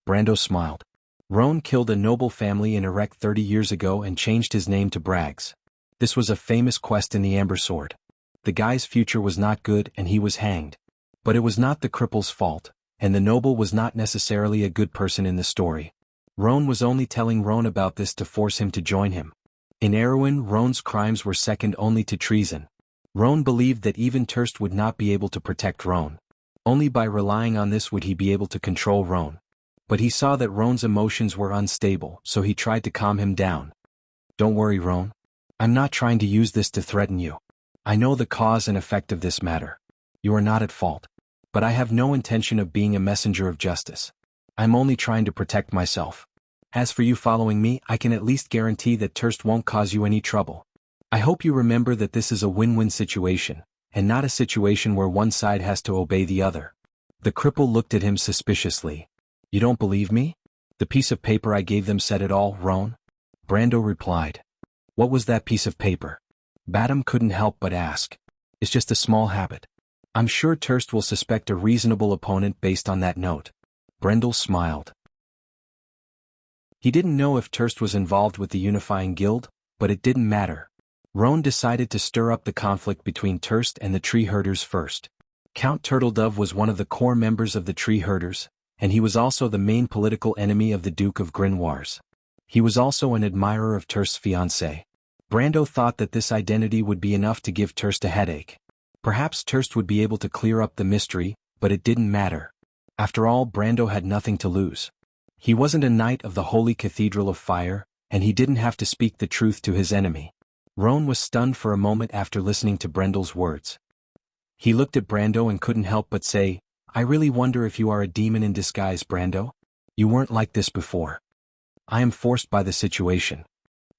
Brando smiled. Roan killed a noble family in Iraq 30 years ago and changed his name to Brags. This was a famous quest in the Amber Sword. The guy's future was not good and he was hanged. But it was not the cripple's fault, and the noble was not necessarily a good person in the story. Roan was only telling Roan about this to force him to join him. In Erewhon, Roan's crimes were second only to treason. Roan believed that even Turst would not be able to protect Roan. Only by relying on this would he be able to control Roan. But he saw that Roan's emotions were unstable, so he tried to calm him down. "Don't worry, Roan. I'm not trying to use this to threaten you. I know the cause and effect of this matter. You are not at fault. But I have no intention of being a messenger of justice. I'm only trying to protect myself. As for you following me, I can at least guarantee that Turst won't cause you any trouble. I hope you remember that this is a win-win situation, and not a situation where one side has to obey the other." The cripple looked at him suspiciously. "You don't believe me? The piece of paper I gave them said it all, Roan?" Brando replied. "What was that piece of paper?" Badam couldn't help but ask. "It's just a small habit. I'm sure Turst will suspect a reasonable opponent based on that note." Brendel smiled. He didn't know if Turst was involved with the unifying guild, but it didn't matter. Roan decided to stir up the conflict between Turst and the tree herders first. Count Turtledove was one of the core members of the tree herders, and he was also the main political enemy of the Duke of Grinwars. He was also an admirer of Turst's fiancée. Brando thought that this identity would be enough to give Turst a headache. Perhaps Turst would be able to clear up the mystery, but it didn't matter. After all, Brando had nothing to lose. He wasn't a knight of the Holy Cathedral of Fire, and he didn't have to speak the truth to his enemy. Roan was stunned for a moment after listening to Brendel's words. He looked at Brando and couldn't help but say, "I really wonder if you are a demon in disguise, Brando. You weren't like this before." "I am forced by the situation."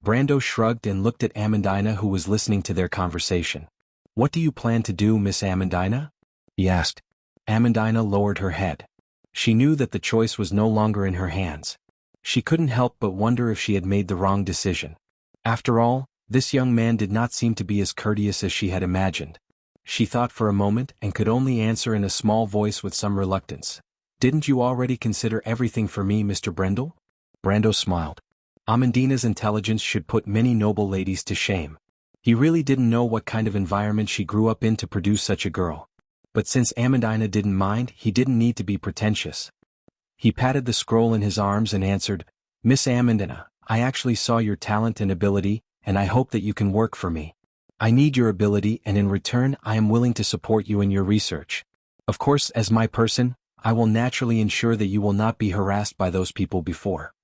Brando shrugged and looked at Amandina, who was listening to their conversation. "What do you plan to do, Miss Amandina?" he asked. Amandina lowered her head. She knew that the choice was no longer in her hands. She couldn't help but wonder if she had made the wrong decision. After all, this young man did not seem to be as courteous as she had imagined. She thought for a moment and could only answer in a small voice with some reluctance. "Didn't you already consider everything for me, Mr. Brendel?" Brando smiled. Amandina's intelligence should put many noble ladies to shame. He really didn't know what kind of environment she grew up in to produce such a girl. But since Amandina didn't mind, he didn't need to be pretentious. He patted the scroll in his arms and answered, "Miss Amandina, I actually saw your talent and ability, and I hope that you can work for me. I need your ability, and in return I am willing to support you in your research. Of course, as my person, I will naturally ensure that you will not be harassed by those people before."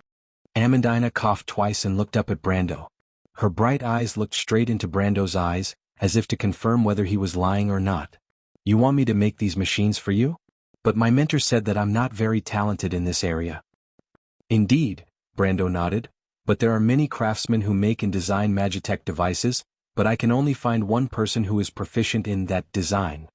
Amandina coughed twice and looked up at Brando. Her bright eyes looked straight into Brando's eyes, as if to confirm whether he was lying or not. "You want me to make these machines for you? But my mentor said that I'm not very talented in this area." "Indeed," Brando nodded, "but there are many craftsmen who make and design Magitech devices, but I can only find one person who is proficient in that design.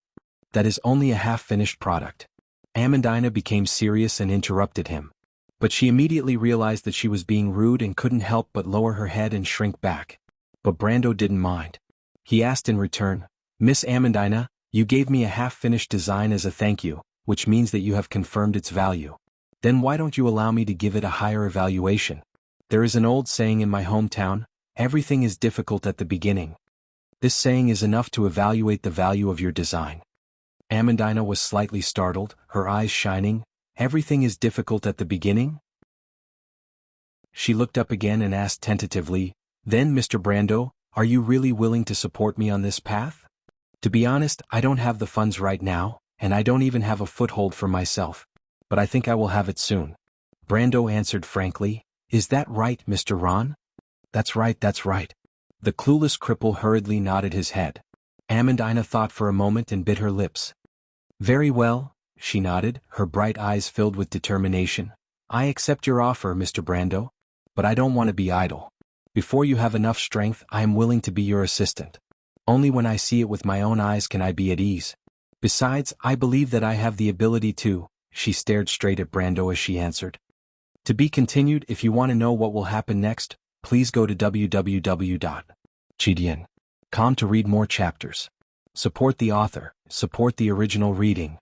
That is only a half-finished product." Amandina became serious and interrupted him. But she immediately realized that she was being rude and couldn't help but lower her head and shrink back. But Brando didn't mind. He asked in return, "Miss Amandina, you gave me a half-finished design as a thank you, which means that you have confirmed its value. Then why don't you allow me to give it a higher evaluation? There is an old saying in my hometown, everything is difficult at the beginning. This saying is enough to evaluate the value of your design." Amandina was slightly startled, her eyes shining. "Everything is difficult at the beginning?" She looked up again and asked tentatively, "Then, Mr. Brando, are you really willing to support me on this path? To be honest, I don't have the funds right now, and I don't even have a foothold for myself. But I think I will have it soon." Brando answered frankly, "Is that right, Mr. Ron?" That's right, that's right." The clueless cripple hurriedly nodded his head. Amandina thought for a moment and bit her lips. "Very well," she nodded, her bright eyes filled with determination. "I accept your offer, Mr. Brando. But I don't want to be idle. Before you have enough strength, I am willing to be your assistant. Only when I see it with my own eyes can I be at ease. Besides, I believe that I have the ability to." She stared straight at Brando as she answered. To be continued. If you want to know what will happen next, please go to www.chidian.com to read more chapters. Support the author, support the original reading.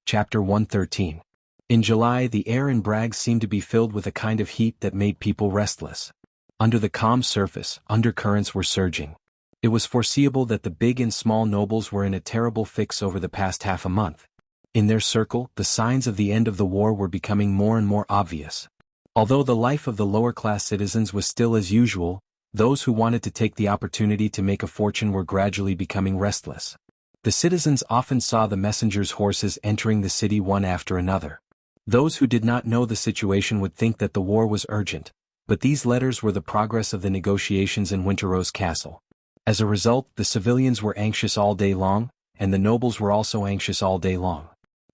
Chapter 113. In July, the air in Bragg seemed to be filled with a kind of heat that made people restless. Under the calm surface, undercurrents were surging. It was foreseeable that the big and small nobles were in a terrible fix over the past half a month. In their circle, the signs of the end of the war were becoming more and more obvious. Although the life of the lower-class citizens was still as usual, those who wanted to take the opportunity to make a fortune were gradually becoming restless. The citizens often saw the messengers' horses entering the city one after another. Those who did not know the situation would think that the war was urgent, but these letters were the progress of the negotiations in Winterrose Castle. As a result, the civilians were anxious all day long, and the nobles were also anxious all day long.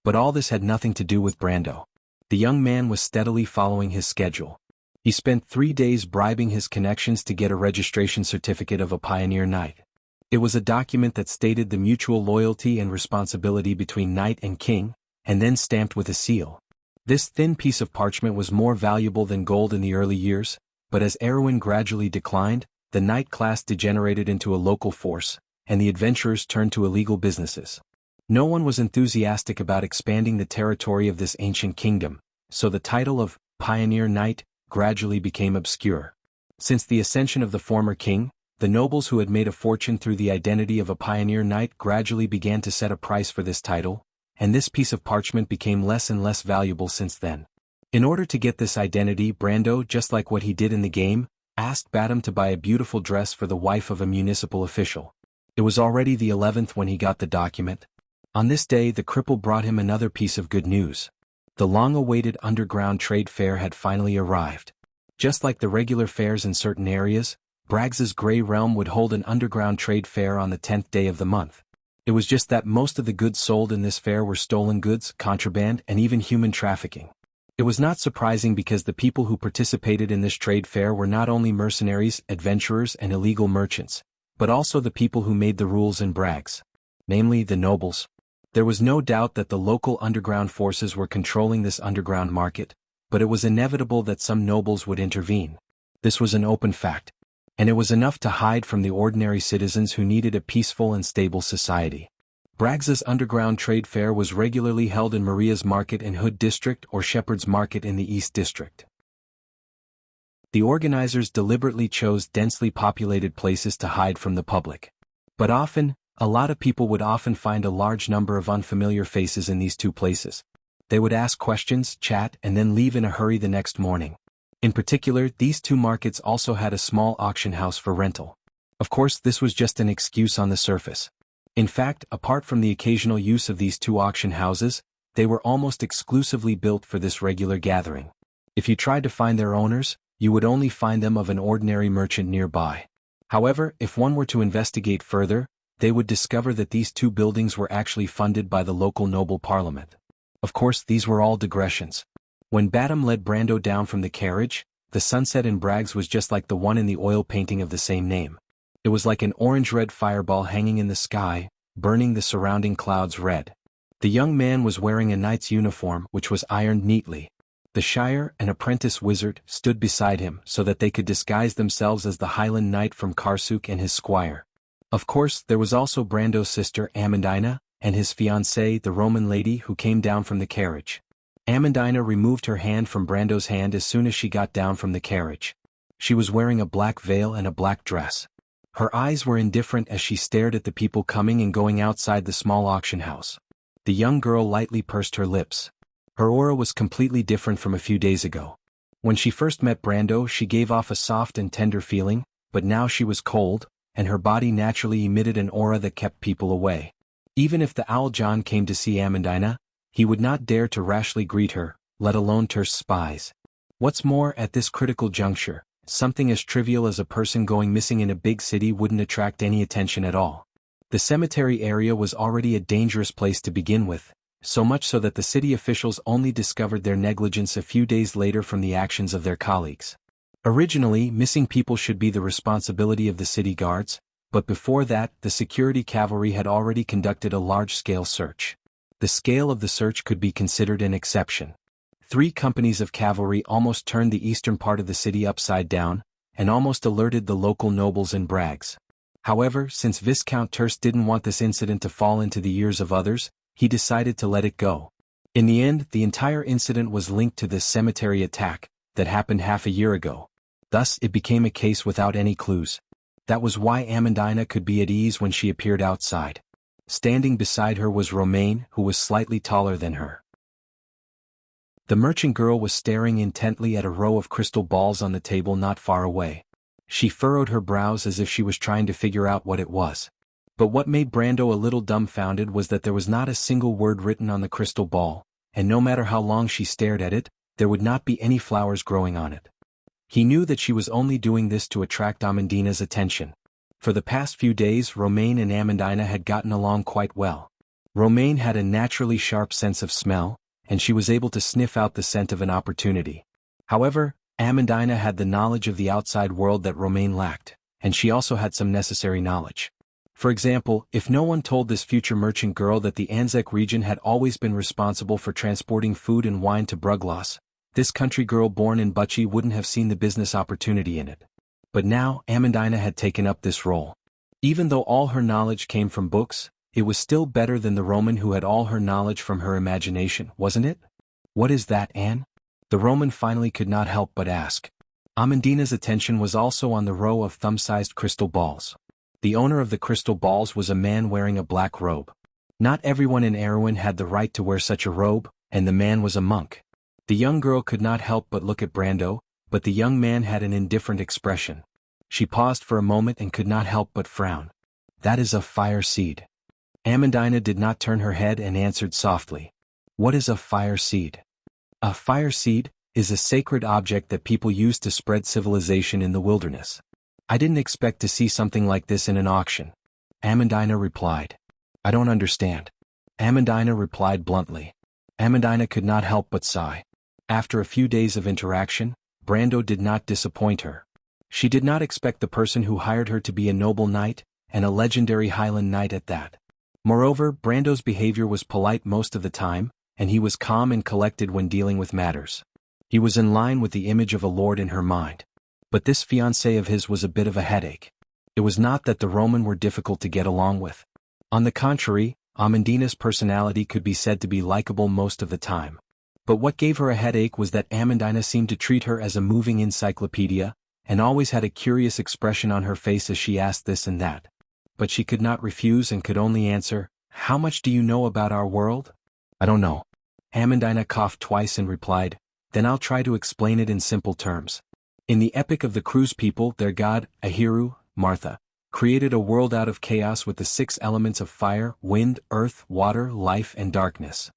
But all this had nothing to do with Brando. The young man was steadily following his schedule. He spent 3 days bribing his connections to get a registration certificate of a pioneer knight. It was a document that stated the mutual loyalty and responsibility between knight and king, and then stamped with a seal. This thin piece of parchment was more valuable than gold in the early years, but as Erwin gradually declined, the knight class degenerated into a local force, and the adventurers turned to illegal businesses. No one was enthusiastic about expanding the territory of this ancient kingdom, so the title of Pioneer Knight gradually became obscure. Since the ascension of the former king, the nobles who had made a fortune through the identity of a pioneer knight gradually began to set a price for this title, and this piece of parchment became less and less valuable since then. In order to get this identity, Brando, just like what he did in the game, asked Badam to buy a beautiful dress for the wife of a municipal official. It was already the 11th when he got the document. On this day, the cripple brought him another piece of good news. The long-awaited underground trade fair had finally arrived. Just like the regular fairs in certain areas, Braggs's Grey Realm would hold an underground trade fair on the 10th day of the month. It was just that most of the goods sold in this fair were stolen goods, contraband, and even human trafficking. It was not surprising because the people who participated in this trade fair were not only mercenaries, adventurers, and illegal merchants, but also the people who made the rules in Braggs. Namely, the nobles. There was no doubt that the local underground forces were controlling this underground market, but it was inevitable that some nobles would intervene. This was an open fact. And it was enough to hide from the ordinary citizens who needed a peaceful and stable society. Braggs's underground trade fair was regularly held in Maria's Market in Hood District or Shepherd's Market in the East District. The organizers deliberately chose densely populated places to hide from the public. But often, a lot of people would often find a large number of unfamiliar faces in these two places. They would ask questions, chat, and then leave in a hurry the next morning. In particular, these two markets also had a small auction house for rental. Of course, this was just an excuse on the surface. In fact, apart from the occasional use of these two auction houses, they were almost exclusively built for this regular gathering. If you tried to find their owners, you would only find them of an ordinary merchant nearby. However, if one were to investigate further, they would discover that these two buildings were actually funded by the local noble parliament. Of course, these were all digressions. When Badam led Brando down from the carriage, the sunset in Braggs was just like the one in the oil painting of the same name. It was like an orange-red fireball hanging in the sky, burning the surrounding clouds red. The young man was wearing a knight's uniform which was ironed neatly. The Shire, an apprentice wizard, stood beside him so that they could disguise themselves as the Highland Knight from Karsuk and his squire. Of course, there was also Brando's sister Amandina, and his fiancée, the Roman lady, who came down from the carriage. Amandina removed her hand from Brando's hand as soon as she got down from the carriage. She was wearing a black veil and a black dress. Her eyes were indifferent as she stared at the people coming and going outside the small auction house. The young girl lightly pursed her lips. Her aura was completely different from a few days ago. When she first met Brando, she gave off a soft and tender feeling, but now she was cold, and her body naturally emitted an aura that kept people away. Even if the Owl John came to see Amandina, he would not dare to rashly greet her, let alone terse spies. What's more, at this critical juncture, something as trivial as a person going missing in a big city wouldn't attract any attention at all. The cemetery area was already a dangerous place to begin with, so much so that the city officials only discovered their negligence a few days later from the actions of their colleagues. Originally, missing people should be the responsibility of the city guards, but before that, the security cavalry had already conducted a large-scale search. The scale of the search could be considered an exception. 3 companies of cavalry almost turned the eastern part of the city upside down, and almost alerted the local nobles in Braggs. However, since Viscount Terst didn't want this incident to fall into the ears of others, he decided to let it go. In the end, the entire incident was linked to this cemetery attack that happened half a year ago. Thus, it became a case without any clues. That was why Amandina could be at ease when she appeared outside. Standing beside her was Romaine, who was slightly taller than her. The merchant girl was staring intently at a row of crystal balls on the table not far away. She furrowed her brows as if she was trying to figure out what it was. But what made Brando a little dumbfounded was that there was not a single word written on the crystal ball, and no matter how long she stared at it, there would not be any flowers growing on it. He knew that she was only doing this to attract Amandina's attention. For the past few days, Romaine and Amandina had gotten along quite well. Romaine had a naturally sharp sense of smell, and she was able to sniff out the scent of an opportunity. However, Amandina had the knowledge of the outside world that Romaine lacked, and she also had some necessary knowledge. For example, if no one told this future merchant girl that the Anzac region had always been responsible for transporting food and wine to Brugloss, this country girl born in Bucci wouldn't have seen the business opportunity in it. But now, Amandina had taken up this role. Even though all her knowledge came from books, It was still better than the Roman who had all her knowledge from her imagination, wasn't it? What is that, Anne? The Roman finally could not help but ask. Amandina's attention was also on the row of thumb-sized crystal balls. The owner of the crystal balls was a man wearing a black robe. Not everyone in Erewhon had the right to wear such a robe, and the man was a monk. The young girl could not help but look at Brando, but the young man had an indifferent expression. She paused for a moment and could not help but frown. That is a fire seed. Amandina did not turn her head and answered softly. What is a fire seed? A fire seed is a sacred object that people use to spread civilization in the wilderness. I didn't expect to see something like this in an auction. Amandina replied. I don't understand. Amandina replied bluntly. Amandina could not help but sigh. After a few days of interaction, Brando did not disappoint her. She did not expect the person who hired her to be a noble knight, and a legendary Highland knight at that. Moreover, Brando's behavior was polite most of the time, and he was calm and collected when dealing with matters. He was in line with the image of a lord in her mind. But this fiancé of his was a bit of a headache. It was not that the Roman were difficult to get along with. On the contrary, Amandina's personality could be said to be likable most of the time. But what gave her a headache was that Amandina seemed to treat her as a moving encyclopedia, and always had a curious expression on her face as she asked this and that. But she could not refuse and could only answer, How much do you know about our world? I don't know. Amandina coughed twice and replied, Then I'll try to explain it in simple terms. In the epic of the Cruz people, their god, Ahiru, Martha, created a world out of chaos with the 6 elements of fire, wind, earth, water, life and darkness.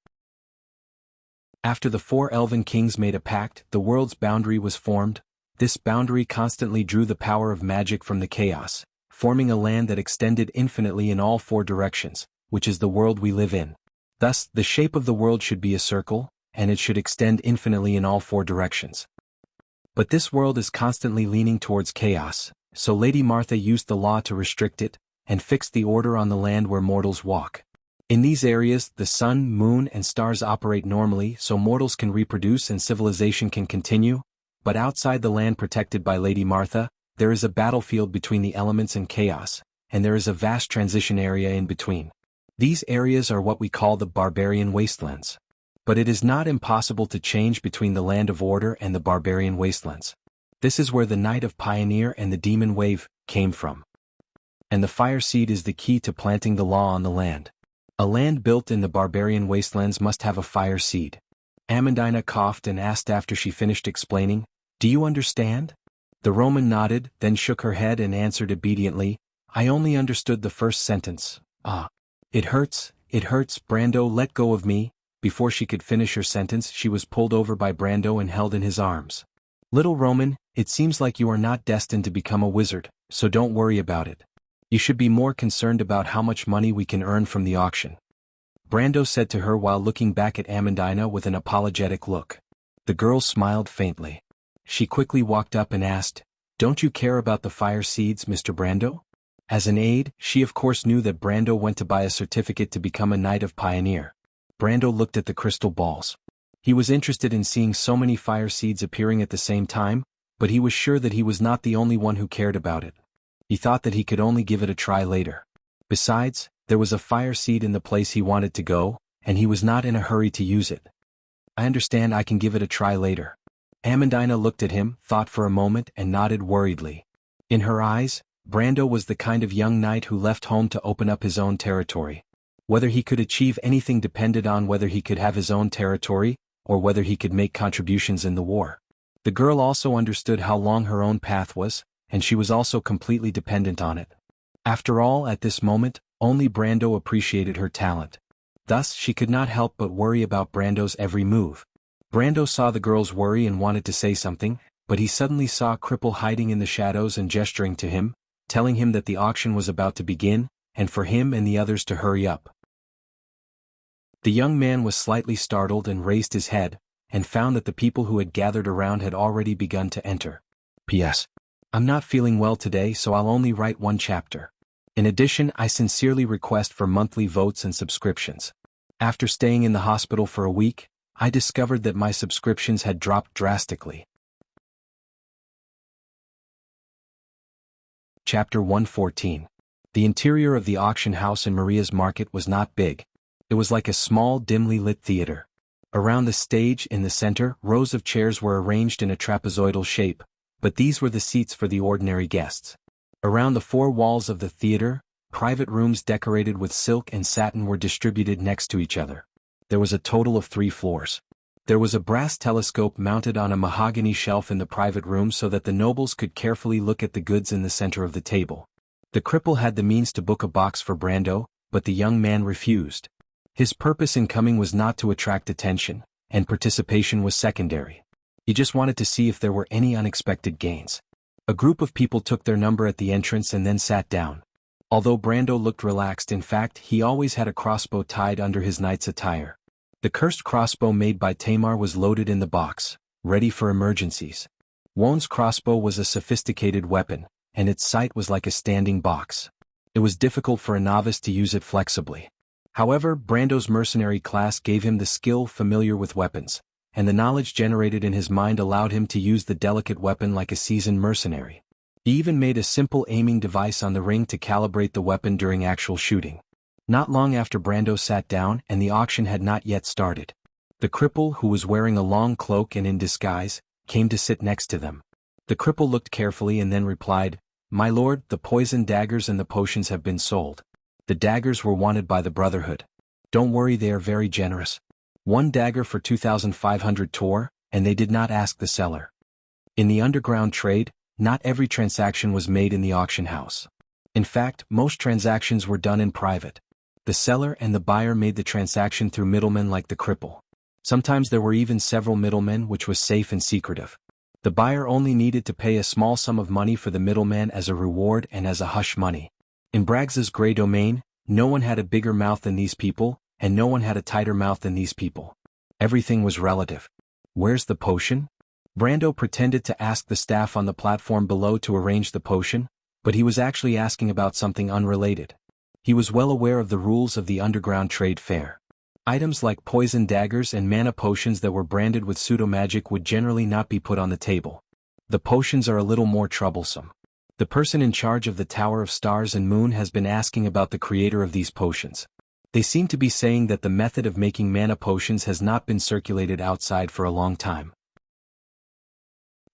After the 4 elven kings made a pact, the world's boundary was formed. This boundary constantly drew the power of magic from the chaos, forming a land that extended infinitely in all 4 directions, which is the world we live in. Thus, the shape of the world should be a circle, and it should extend infinitely in all 4 directions. But this world is constantly leaning towards chaos, so Lady Martha used the law to restrict it, and fixed the order on the land where mortals walk. In these areas, the sun, moon, and stars operate normally so mortals can reproduce and civilization can continue, but outside the land protected by Lady Martha, there is a battlefield between the elements and chaos, and there is a vast transition area in between. These areas are what we call the barbarian wastelands. But it is not impossible to change between the land of order and the barbarian wastelands. This is where the Knight of Pioneer and the Demon Wave came from. And the fire seed is the key to planting the law on the land. A land built in the barbarian wastelands must have a fire seed. Amandina coughed and asked after she finished explaining, Do you understand? The Roman nodded, then shook her head and answered obediently, I only understood the first sentence. Ah. It hurts, Brando let go of me. Before she could finish her sentence, she was pulled over by Brando and held in his arms. Little Roman, it seems like you are not destined to become a wizard, so don't worry about it. You should be more concerned about how much money we can earn from the auction. Brando said to her while looking back at Amandina with an apologetic look. The girl smiled faintly. She quickly walked up and asked, Don't you care about the fire seeds, Mr. Brando? As an aide, she of course knew that Brando went to buy a certificate to become a Knight of Pioneer. Brando looked at the crystal balls. He was interested in seeing so many fire seeds appearing at the same time, but he was sure that he was not the only one who cared about it. He thought that he could only give it a try later. Besides, there was a fire seed in the place he wanted to go, and he was not in a hurry to use it. I understand I can give it a try later. Amandina looked at him, thought for a moment and nodded worriedly. In her eyes, Brando was the kind of young knight who left home to open up his own territory. Whether he could achieve anything depended on whether he could have his own territory, or whether he could make contributions in the war. The girl also understood how long her own path was, and she was also completely dependent on it. After all, at this moment, only Brando appreciated her talent. Thus, she could not help but worry about Brando's every move. Brando saw the girl's worry and wanted to say something, but he suddenly saw Cripple hiding in the shadows and gesturing to him, telling him that the auction was about to begin, and for him and the others to hurry up. The young man was slightly startled and raised his head, and found that the people who had gathered around had already begun to enter. P.S. I'm not feeling well today, so I'll only write 1 chapter. In addition, I sincerely request for monthly votes and subscriptions. After staying in the hospital for a week, I discovered that my subscriptions had dropped drastically. Chapter 114. The interior of the auction house in Maria's market was not big. It was like a small, dimly lit theater. Around the stage in the center, rows of chairs were arranged in a trapezoidal shape, but these were the seats for the ordinary guests. Around the four walls of the theater, private rooms decorated with silk and satin were distributed next to each other. There was a total of 3 floors. There was a brass telescope mounted on a mahogany shelf in the private room so that the nobles could carefully look at the goods in the center of the table. The cripple had the means to book a box for Brando, but the young man refused. His purpose in coming was not to attract attention, and participation was secondary. He just wanted to see if there were any unexpected gains. A group of people took their number at the entrance and then sat down. Although Brando looked relaxed, in fact, he always had a crossbow tied under his knight's attire. The cursed crossbow made by Tamar was loaded in the box, ready for emergencies. Won's crossbow was a sophisticated weapon, and its sight was like a standing box. It was difficult for a novice to use it flexibly. However, Brando's mercenary class gave him the skill familiar with weapons, and the knowledge generated in his mind allowed him to use the delicate weapon like a seasoned mercenary. He even made a simple aiming device on the ring to calibrate the weapon during actual shooting. Not long after Brando sat down and the auction had not yet started. The cripple, who was wearing a long cloak and in disguise, came to sit next to them. The cripple looked carefully and then replied, "My lord, the poison daggers and the potions have been sold. The daggers were wanted by the Brotherhood. Don't worry, they are very generous. 1 dagger for 2,500 tor, and they did not ask the seller." In the underground trade, not every transaction was made in the auction house. In fact, most transactions were done in private. The seller and the buyer made the transaction through middlemen like the cripple. Sometimes there were even several middlemen, which was safe and secretive. The buyer only needed to pay a small sum of money for the middleman as a reward and as a hush money. In Braggs's gray domain, no one had a bigger mouth than these people, and no one had a tighter mouth than these people. Everything was relative. "Where's the potion?" Brando pretended to ask the staff on the platform below to arrange the potion, but he was actually asking about something unrelated. He was well aware of the rules of the underground trade fair. Items like poison daggers and mana potions that were branded with pseudo-magic would generally not be put on the table. The potions are a little more troublesome. The person in charge of the Tower of Stars and Moon has been asking about the creator of these potions. They seem to be saying that the method of making mana potions has not been circulated outside for a long time.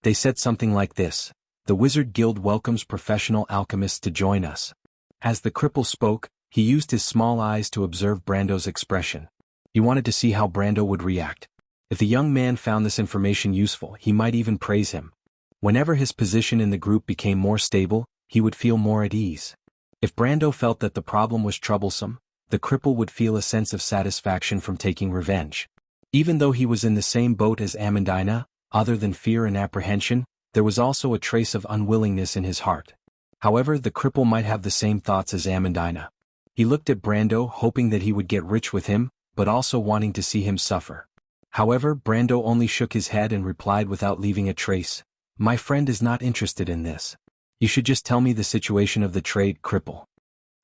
They said something like this: "The Wizard Guild welcomes professional alchemists to join us." As the cripple spoke, he used his small eyes to observe Brando's expression. He wanted to see how Brando would react. If the young man found this information useful, he might even praise him. Whenever his position in the group became more stable, he would feel more at ease. If Brando felt that the problem was troublesome, the cripple would feel a sense of satisfaction from taking revenge. Even though he was in the same boat as Amandina, other than fear and apprehension, there was also a trace of unwillingness in his heart. However, the cripple might have the same thoughts as Amandina. He looked at Brando hoping that he would get rich with him, but also wanting to see him suffer. However, Brando only shook his head and replied without leaving a trace, "My friend is not interested in this. You should just tell me the situation of the trade, cripple.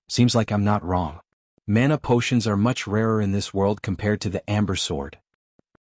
Seems like I'm not wrong. Mana potions are much rarer in this world compared to the Amber Sword.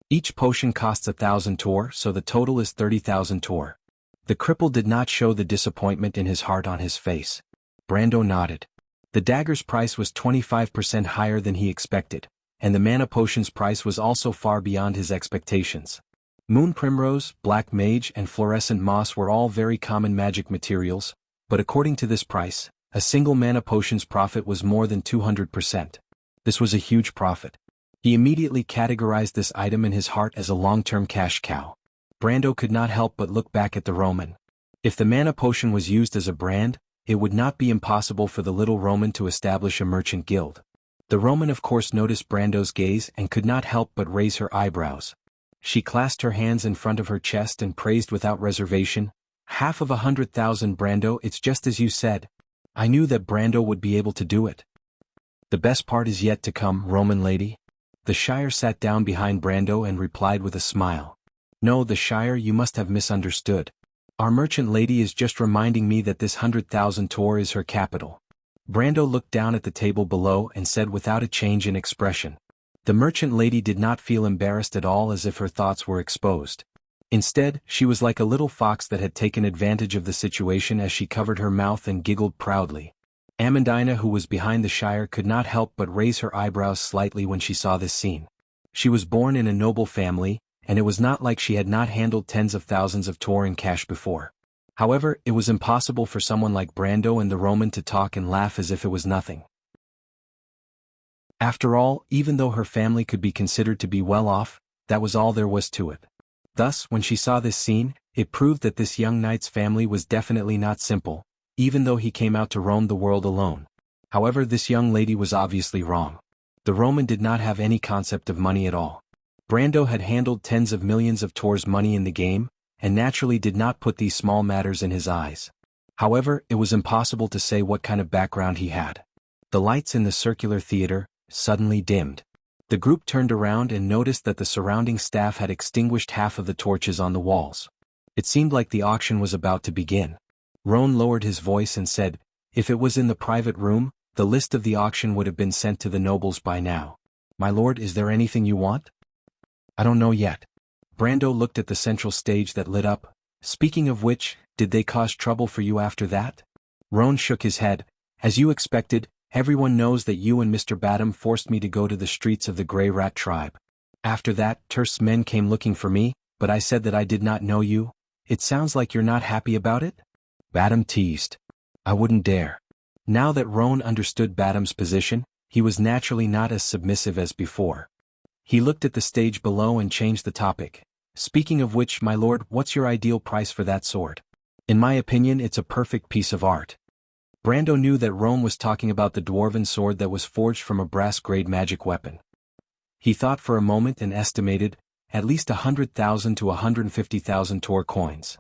Each potion costs 1,000 tor, so the total is 30,000 tor." The cripple did not show the disappointment in his heart on his face. Brando nodded. The dagger's price was 25% higher than he expected, and the mana potion's price was also far beyond his expectations. Moon primrose, black mage, and fluorescent moss were all very common magic materials, but according to this price, a single mana potion's profit was more than 200%. This was a huge profit. He immediately categorized this item in his heart as a long-term cash cow. Brando could not help but look back at the Roman. If the mana potion was used as a brand, it would not be impossible for the little Roman to establish a merchant guild. The Roman of course noticed Brando's gaze and could not help but raise her eyebrows. She clasped her hands in front of her chest and praised without reservation, "Half of 100,000, Brando, it's just as you said. I knew that Brando would be able to do it." "The best part is yet to come, Roman lady." The Shire sat down behind Brando and replied with a smile. "No, the Shire, you must have misunderstood. Our merchant lady is just reminding me that this 100,000 tor is her capital." Brando looked down at the table below and said without a change in expression. The merchant lady did not feel embarrassed at all, as if her thoughts were exposed. Instead, she was like a little fox that had taken advantage of the situation as she covered her mouth and giggled proudly. Amandina, who was behind the Shire, could not help but raise her eyebrows slightly when she saw this scene. She was born in a noble family, and it was not like she had not handled tens of thousands of tor in cash before. However, it was impossible for someone like Brando and the Roman to talk and laugh as if it was nothing. After all, even though her family could be considered to be well off, that was all there was to it. Thus, when she saw this scene, it proved that this young knight's family was definitely not simple, even though he came out to roam the world alone. However, this young lady was obviously wrong. The Roman did not have any concept of money at all. Brando had handled tens of millions of tor's money in the game, and naturally did not put these small matters in his eyes. However, it was impossible to say what kind of background he had. The lights in the circular theater suddenly dimmed. The group turned around and noticed that the surrounding staff had extinguished half of the torches on the walls. It seemed like the auction was about to begin. Roan lowered his voice and said, "If it was in the private room, the list of the auction would have been sent to the nobles by now. My lord, is there anything you want?" "I don't know yet." Brando looked at the central stage that lit up. "Speaking of which, did they cause trouble for you after that?" Roan shook his head. "As you expected, everyone knows that you and Mr. Badham forced me to go to the streets of the Grey Rat tribe. After that, Terst's men came looking for me, but I said that I did not know you. It sounds like you're not happy about it?" Badham teased. "I wouldn't dare." Now that Roan understood Badham's position, he was naturally not as submissive as before. He looked at the stage below and changed the topic. "Speaking of which, my lord, what's your ideal price for that sword? In my opinion, it's a perfect piece of art." Brando knew that Roan was talking about the dwarven sword that was forged from a brass-grade magic weapon. He thought for a moment and estimated, at least 100,000 to 150,000 tor coins.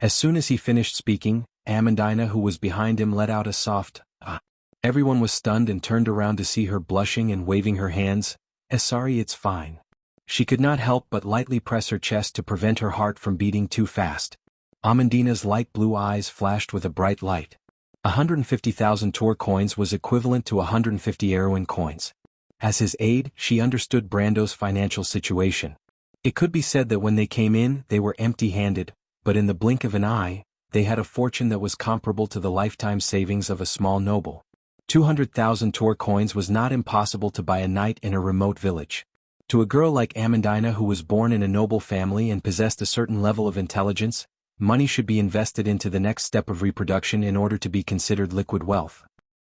As soon as he finished speaking, Amandina, who was behind him, let out a soft, "Ah." Everyone was stunned and turned around to see her blushing and waving her hands. "Sorry, it's fine." She could not help but lightly press her chest to prevent her heart from beating too fast. Amandina's light blue eyes flashed with a bright light. 150,000 tor coins was equivalent to 150 Erwin coins. As his aide, she understood Brando's financial situation. It could be said that when they came in, they were empty-handed, but in the blink of an eye, they had a fortune that was comparable to the lifetime savings of a small noble. 200,000 tor coins was not impossible to buy a knight in a remote village. To a girl like Amandina, who was born in a noble family and possessed a certain level of intelligence, money should be invested into the next step of reproduction in order to be considered liquid wealth.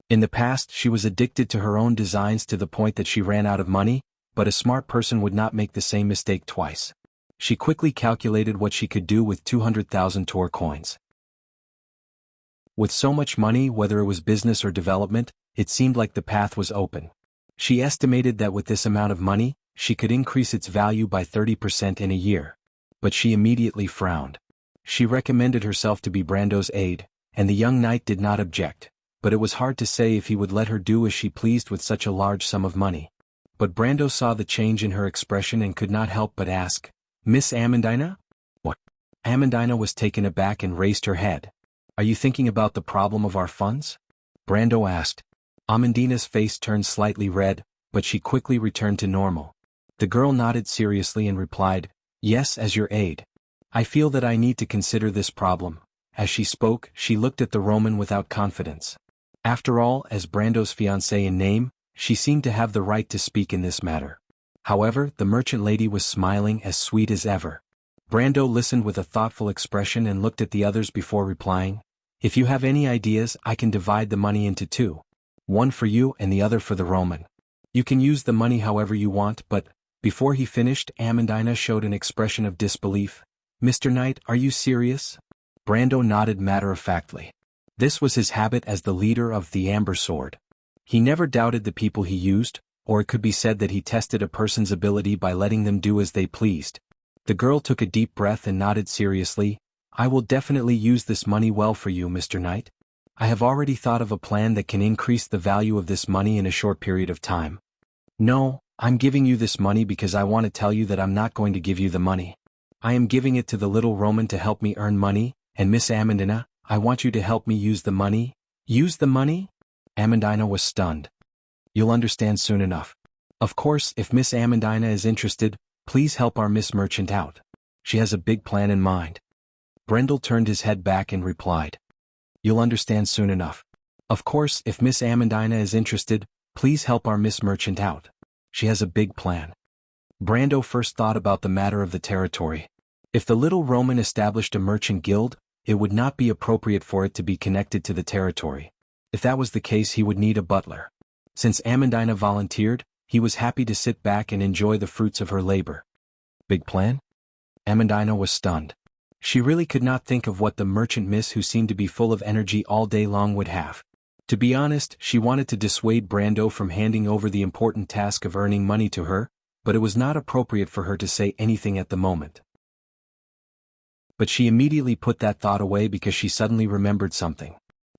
In the past, she was addicted to her own designs to the point that she ran out of money, but a smart person would not make the same mistake twice. She quickly calculated what she could do with 200,000 tor coins. With so much money, whether it was business or development, it seemed like the path was open. She estimated that with this amount of money, she could increase its value by 30% in a year. But she immediately frowned. She recommended herself to be Brando's aide, and the young knight did not object, but it was hard to say if he would let her do as she pleased with such a large sum of money. But Brando saw the change in her expression and could not help but ask, "Miss Amandina?" "What?" Amandina was taken aback and raised her head. "Are you thinking about the problem of our funds?" Brando asked. Amandina's face turned slightly red, but she quickly returned to normal. The girl nodded seriously and replied, "Yes, as your aide. I feel that I need to consider this problem." As she spoke, she looked at the Roman without confidence. After all, as Brando's fiancée in name, she seemed to have the right to speak in this matter. However, the merchant lady was smiling as sweet as ever. Brando listened with a thoughtful expression and looked at the others before replying, "If you have any ideas, I can divide the money into two. One for you and the other for the Roman. You can use the money however you want, but..." Before he finished, Amandina showed an expression of disbelief. "Mr. Knight, are you serious?" Brando nodded matter-of-factly. This was his habit as the leader of the Amber Sword. He never doubted the people he used, or it could be said that he tested a person's ability by letting them do as they pleased. The girl took a deep breath and nodded seriously. "I will definitely use this money well for you, Mr. Knight. I have already thought of a plan that can increase the value of this money in a short period of time. No, I'm giving you this money because I want to tell you that I'm not going to give you the money. I am giving it to the little Roman to help me earn money, and Miss Amandina, I want you to help me use the money." "Use the money?" Amandina was stunned. "You'll understand soon enough. Of course, if Miss Amandina is interested, please help our Miss Merchant out. She has a big plan in mind." Brendel turned his head back and replied, "You'll understand soon enough." Of course, if Miss Amandina is interested, please help our Miss Merchant out. She has a big plan. Brando first thought about the matter of the territory. If the little Roman established a merchant guild, it would not be appropriate for it to be connected to the territory. If that was the case, he would need a butler. Since Amandina volunteered, he was happy to sit back and enjoy the fruits of her labor. Big plan? Amandina was stunned. She really could not think of what the merchant miss who seemed to be full of energy all day long would have. To be honest, she wanted to dissuade Brando from handing over the important task of earning money to her, but it was not appropriate for her to say anything at the moment. But she immediately put that thought away because she suddenly remembered something.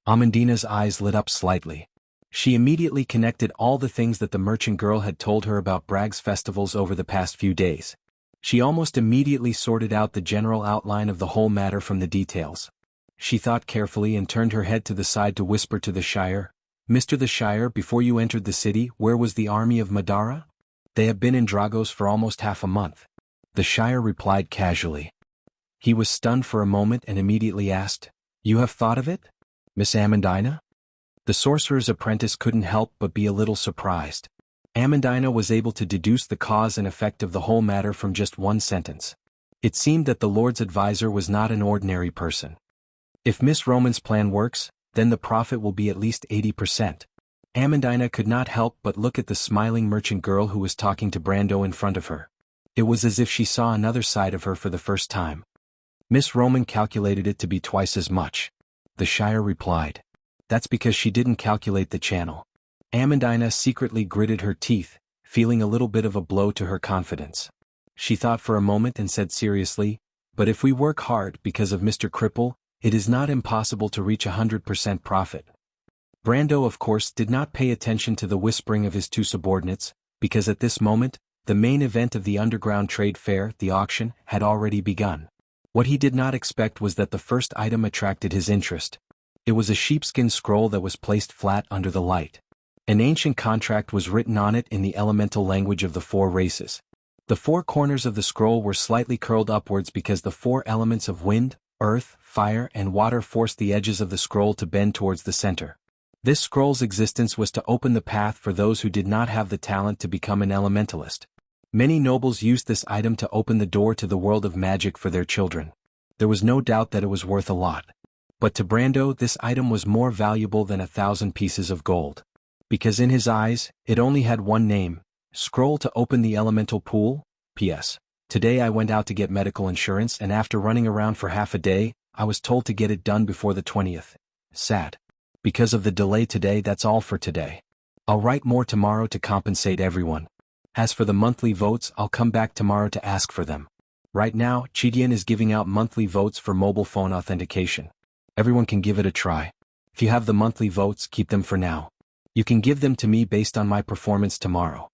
Amandina's eyes lit up slightly. She immediately connected all the things that the merchant girl had told her about Bragg's festivals over the past few days. She almost immediately sorted out the general outline of the whole matter from the details. She thought carefully and turned her head to the side to whisper to the Shire, "Mr. the Shire, before you entered the city, where was the army of Madara? They have been in Dragos for almost half a month." The Shire replied casually. He was stunned for a moment and immediately asked, "You have thought of it, Miss Amandina?" The sorcerer's apprentice couldn't help but be a little surprised. Amandina was able to deduce the cause and effect of the whole matter from just one sentence. It seemed that the Lord's advisor was not an ordinary person. If Miss Roman's plan works, then the profit will be at least 80%. Amandina could not help but look at the smiling merchant girl who was talking to Brando in front of her. It was as if she saw another side of her for the first time. Miss Roman calculated it to be twice as much. The Shire replied. That's because she didn't calculate the channel. Amandina secretly gritted her teeth, feeling a little bit of a blow to her confidence. She thought for a moment and said seriously, "But if we work hard because of Mr. Cripple, it is not impossible to reach 100% profit." Brando of course did not pay attention to the whispering of his two subordinates, because at this moment, the main event of the underground trade fair, the auction, had already begun. What he did not expect was that the first item attracted his interest. It was a sheepskin scroll that was placed flat under the light. An ancient contract was written on it in the elemental language of the four races. The four corners of the scroll were slightly curled upwards because the four elements of wind, earth, fire and water forced the edges of the scroll to bend towards the center. This scroll's existence was to open the path for those who did not have the talent to become an elementalist. Many nobles used this item to open the door to the world of magic for their children. There was no doubt that it was worth a lot. But to Brando this item was more valuable than 1,000 pieces of gold. Because in his eyes, it only had one name, Scroll to Open the Elemental Pool. P.S. Today I went out to get medical insurance and after running around for half a day, I was told to get it done before the 20th. Sad. Because of the delay today, that's all for today. I'll write more tomorrow to compensate everyone. As for the monthly votes, I'll come back tomorrow to ask for them. Right now, Chidian is giving out monthly votes for mobile phone authentication. Everyone can give it a try. If you have the monthly votes, keep them for now. You can give them to me based on my performance tomorrow.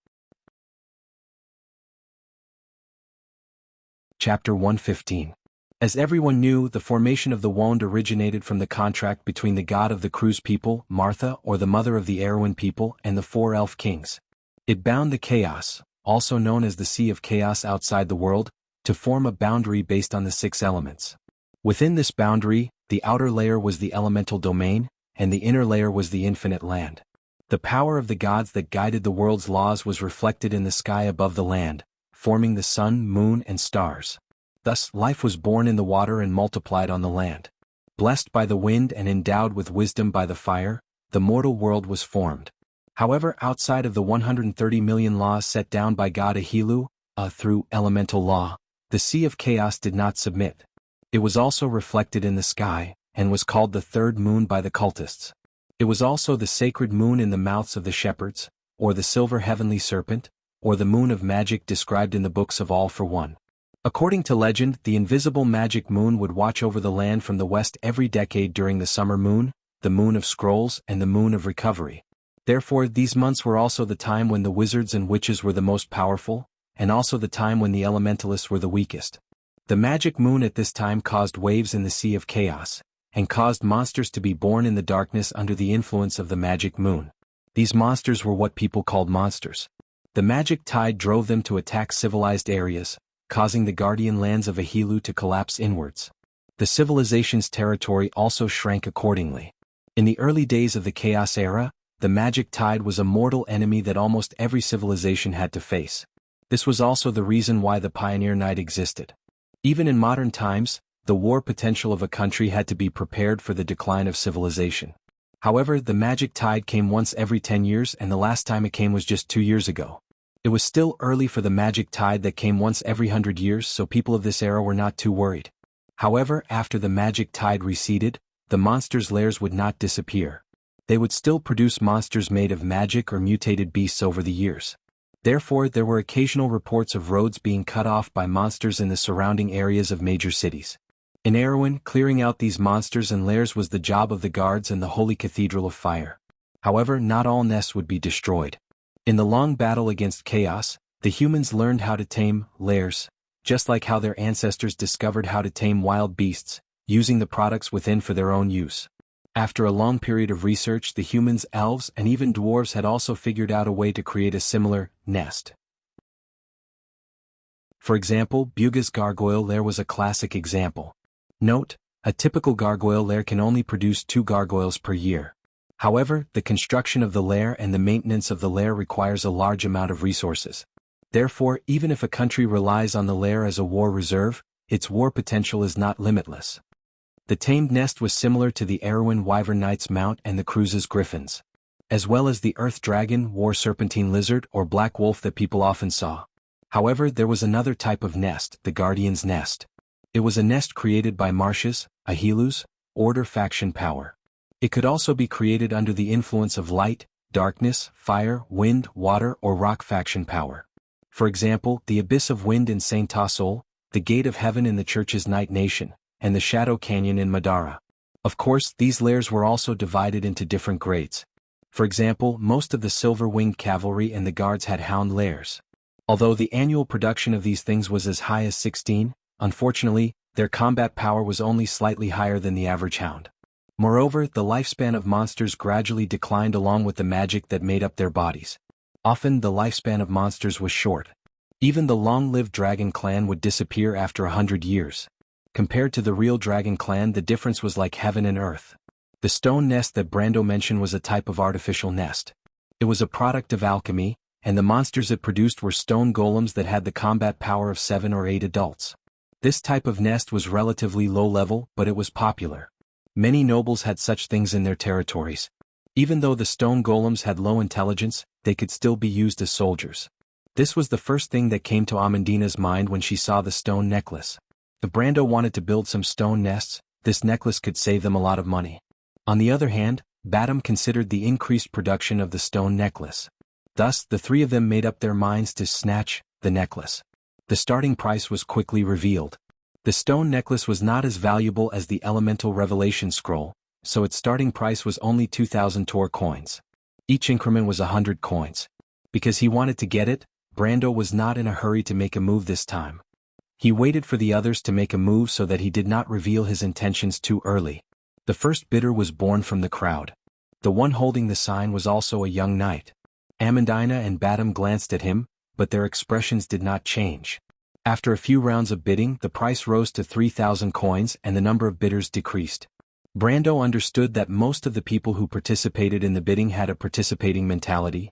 Chapter 115. As everyone knew, the formation of the Wand originated from the contract between the god of the Cruz people, Martha, or the mother of the Erewhon people, and the four elf kings. It bound the chaos, also known as the Sea of Chaos outside the world, to form a boundary based on the 6 elements. Within this boundary, the outer layer was the elemental domain, and the inner layer was the infinite land. The power of the gods that guided the world's laws was reflected in the sky above the land, forming the sun, moon, and stars. Thus, life was born in the water and multiplied on the land. Blessed by the wind and endowed with wisdom by the fire, the mortal world was formed. However, outside of the 130 million laws set down by God Ahilu, through elemental law, the Sea of Chaos did not submit. It was also reflected in the sky, and was called the third moon by the cultists. It was also the sacred moon in the mouths of the shepherds, or the silver heavenly serpent, or the moon of magic described in the books of All for One. According to legend, the invisible magic moon would watch over the land from the west every decade during the summer moon, the moon of scrolls, and the moon of recovery. Therefore, these months were also the time when the wizards and witches were the most powerful, and also the time when the elementalists were the weakest. The magic moon at this time caused waves in the Sea of Chaos, and caused monsters to be born in the darkness under the influence of the magic moon. These monsters were what people called monsters. The magic tide drove them to attack civilized areas, causing the guardian lands of Ahilu to collapse inwards. The civilization's territory also shrank accordingly. In the early days of the Chaos Era, the magic tide was a mortal enemy that almost every civilization had to face. This was also the reason why the Pioneer Knight existed. Even in modern times, the war potential of a country had to be prepared for the decline of civilization. However, the magic tide came once every 10 years, and the last time it came was just 2 years ago. It was still early for the magic tide that came once every 100 years, so people of this era were not too worried. However, after the magic tide receded, the monsters' lairs would not disappear. They would still produce monsters made of magic or mutated beasts over the years. Therefore, there were occasional reports of roads being cut off by monsters in the surrounding areas of major cities. In Erewhon, clearing out these monsters and lairs was the job of the guards and the Holy Cathedral of Fire. However, not all nests would be destroyed. In the long battle against chaos, the humans learned how to tame lairs, just like how their ancestors discovered how to tame wild beasts, using the products within for their own use. After a long period of research, the humans, elves, and even dwarves had also figured out a way to create a similar nest. For example, Buga's gargoyle lair was a classic example. Note, a typical gargoyle lair can only produce 2 gargoyles per year. However, the construction of the lair and the maintenance of the lair requires a large amount of resources. Therefore, even if a country relies on the lair as a war reserve, its war potential is not limitless. The tamed nest was similar to the Erewhon Wyvern Knight's mount and the Cruise's griffins, as well as the Earth Dragon, War Serpentine Lizard, or Black Wolf that people often saw. However, there was another type of nest, the Guardian's Nest. It was a nest created by Marsh's, Ahilu's, Order faction power. It could also be created under the influence of light, darkness, fire, wind, water, or rock faction power. For example, the Abyss of Wind in Saint Tassol, the Gate of Heaven in the Church's Night Nation, and the Shadow Canyon in Madara. Of course, these lairs were also divided into different grades. For example, most of the Silver-Winged Cavalry and the Guards had hound lairs. Although the annual production of these things was as high as 16, unfortunately, their combat power was only slightly higher than the average hound. Moreover, the lifespan of monsters gradually declined along with the magic that made up their bodies. Often the lifespan of monsters was short. Even the long-lived dragon clan would disappear after 100 years. Compared to the real dragon clan, the difference was like heaven and earth. The stone nest that Brando mentioned was a type of artificial nest. It was a product of alchemy, and the monsters it produced were stone golems that had the combat power of 7 or 8 adults. This type of nest was relatively low level, but it was popular. Many nobles had such things in their territories. Even though the stone golems had low intelligence, they could still be used as soldiers. This was the first thing that came to Amandina's mind when she saw the stone necklace. If Brando wanted to build some stone nests, this necklace could save them a lot of money. On the other hand, Badam considered the increased production of the stone necklace. Thus, the three of them made up their minds to snatch the necklace. The starting price was quickly revealed. The stone necklace was not as valuable as the elemental revelation scroll, so its starting price was only 2,000 Tor coins. Each increment was 100 coins. Because he wanted to get it, Brando was not in a hurry to make a move this time. He waited for the others to make a move so that he did not reveal his intentions too early. The first bidder was born from the crowd. The one holding the sign was also a young knight. Amandina and Badam glanced at him, but their expressions did not change. After a few rounds of bidding, the price rose to 3,000 coins and the number of bidders decreased. Brando understood that most of the people who participated in the bidding had a participating mentality.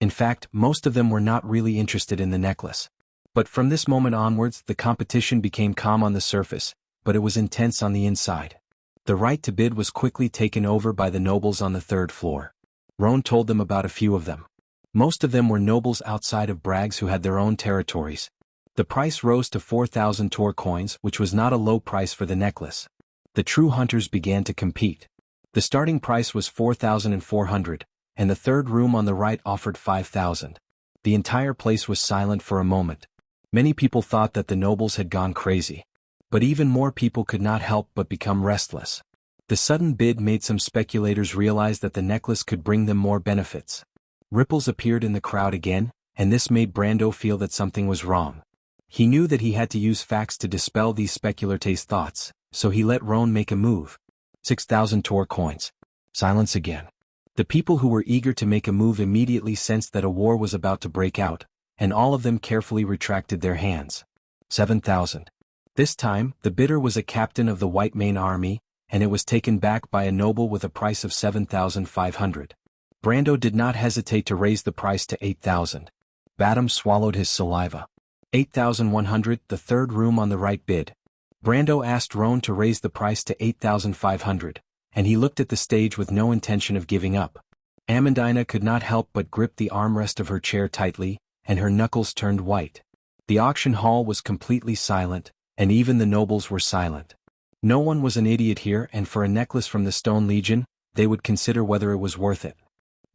In fact, most of them were not really interested in the necklace. But from this moment onwards, the competition became calm on the surface, but it was intense on the inside. The right to bid was quickly taken over by the nobles on the 3rd floor. Roan told them about a few of them. Most of them were nobles outside of Brags who had their own territories. The price rose to 4,000 Tor coins, which was not a low price for the necklace. The true hunters began to compete. The starting price was 4,400, and the third room on the right offered 5,000. The entire place was silent for a moment. Many people thought that the nobles had gone crazy. But even more people could not help but become restless. The sudden bid made some speculators realize that the necklace could bring them more benefits. Ripples appeared in the crowd again, and this made Brando feel that something was wrong. He knew that he had to use facts to dispel these speculators' thoughts, so he let Roan make a move. 6,000 Tor coins. Silence again. The people who were eager to make a move immediately sensed that a war was about to break out, and all of them carefully retracted their hands. 7,000. This time, the bidder was a captain of the White Mane Army, and it was taken back by a noble with a price of 7,500. Brando did not hesitate to raise the price to 8,000. Badam swallowed his saliva. 8,100, the third room on the right bid. Brando asked Roan to raise the price to 8,500, and he looked at the stage with no intention of giving up. Amandina could not help but grip the armrest of her chair tightly, and her knuckles turned white. The auction hall was completely silent, and even the nobles were silent. No one was an idiot here, and for a necklace from the Stone Legion, they would consider whether it was worth it.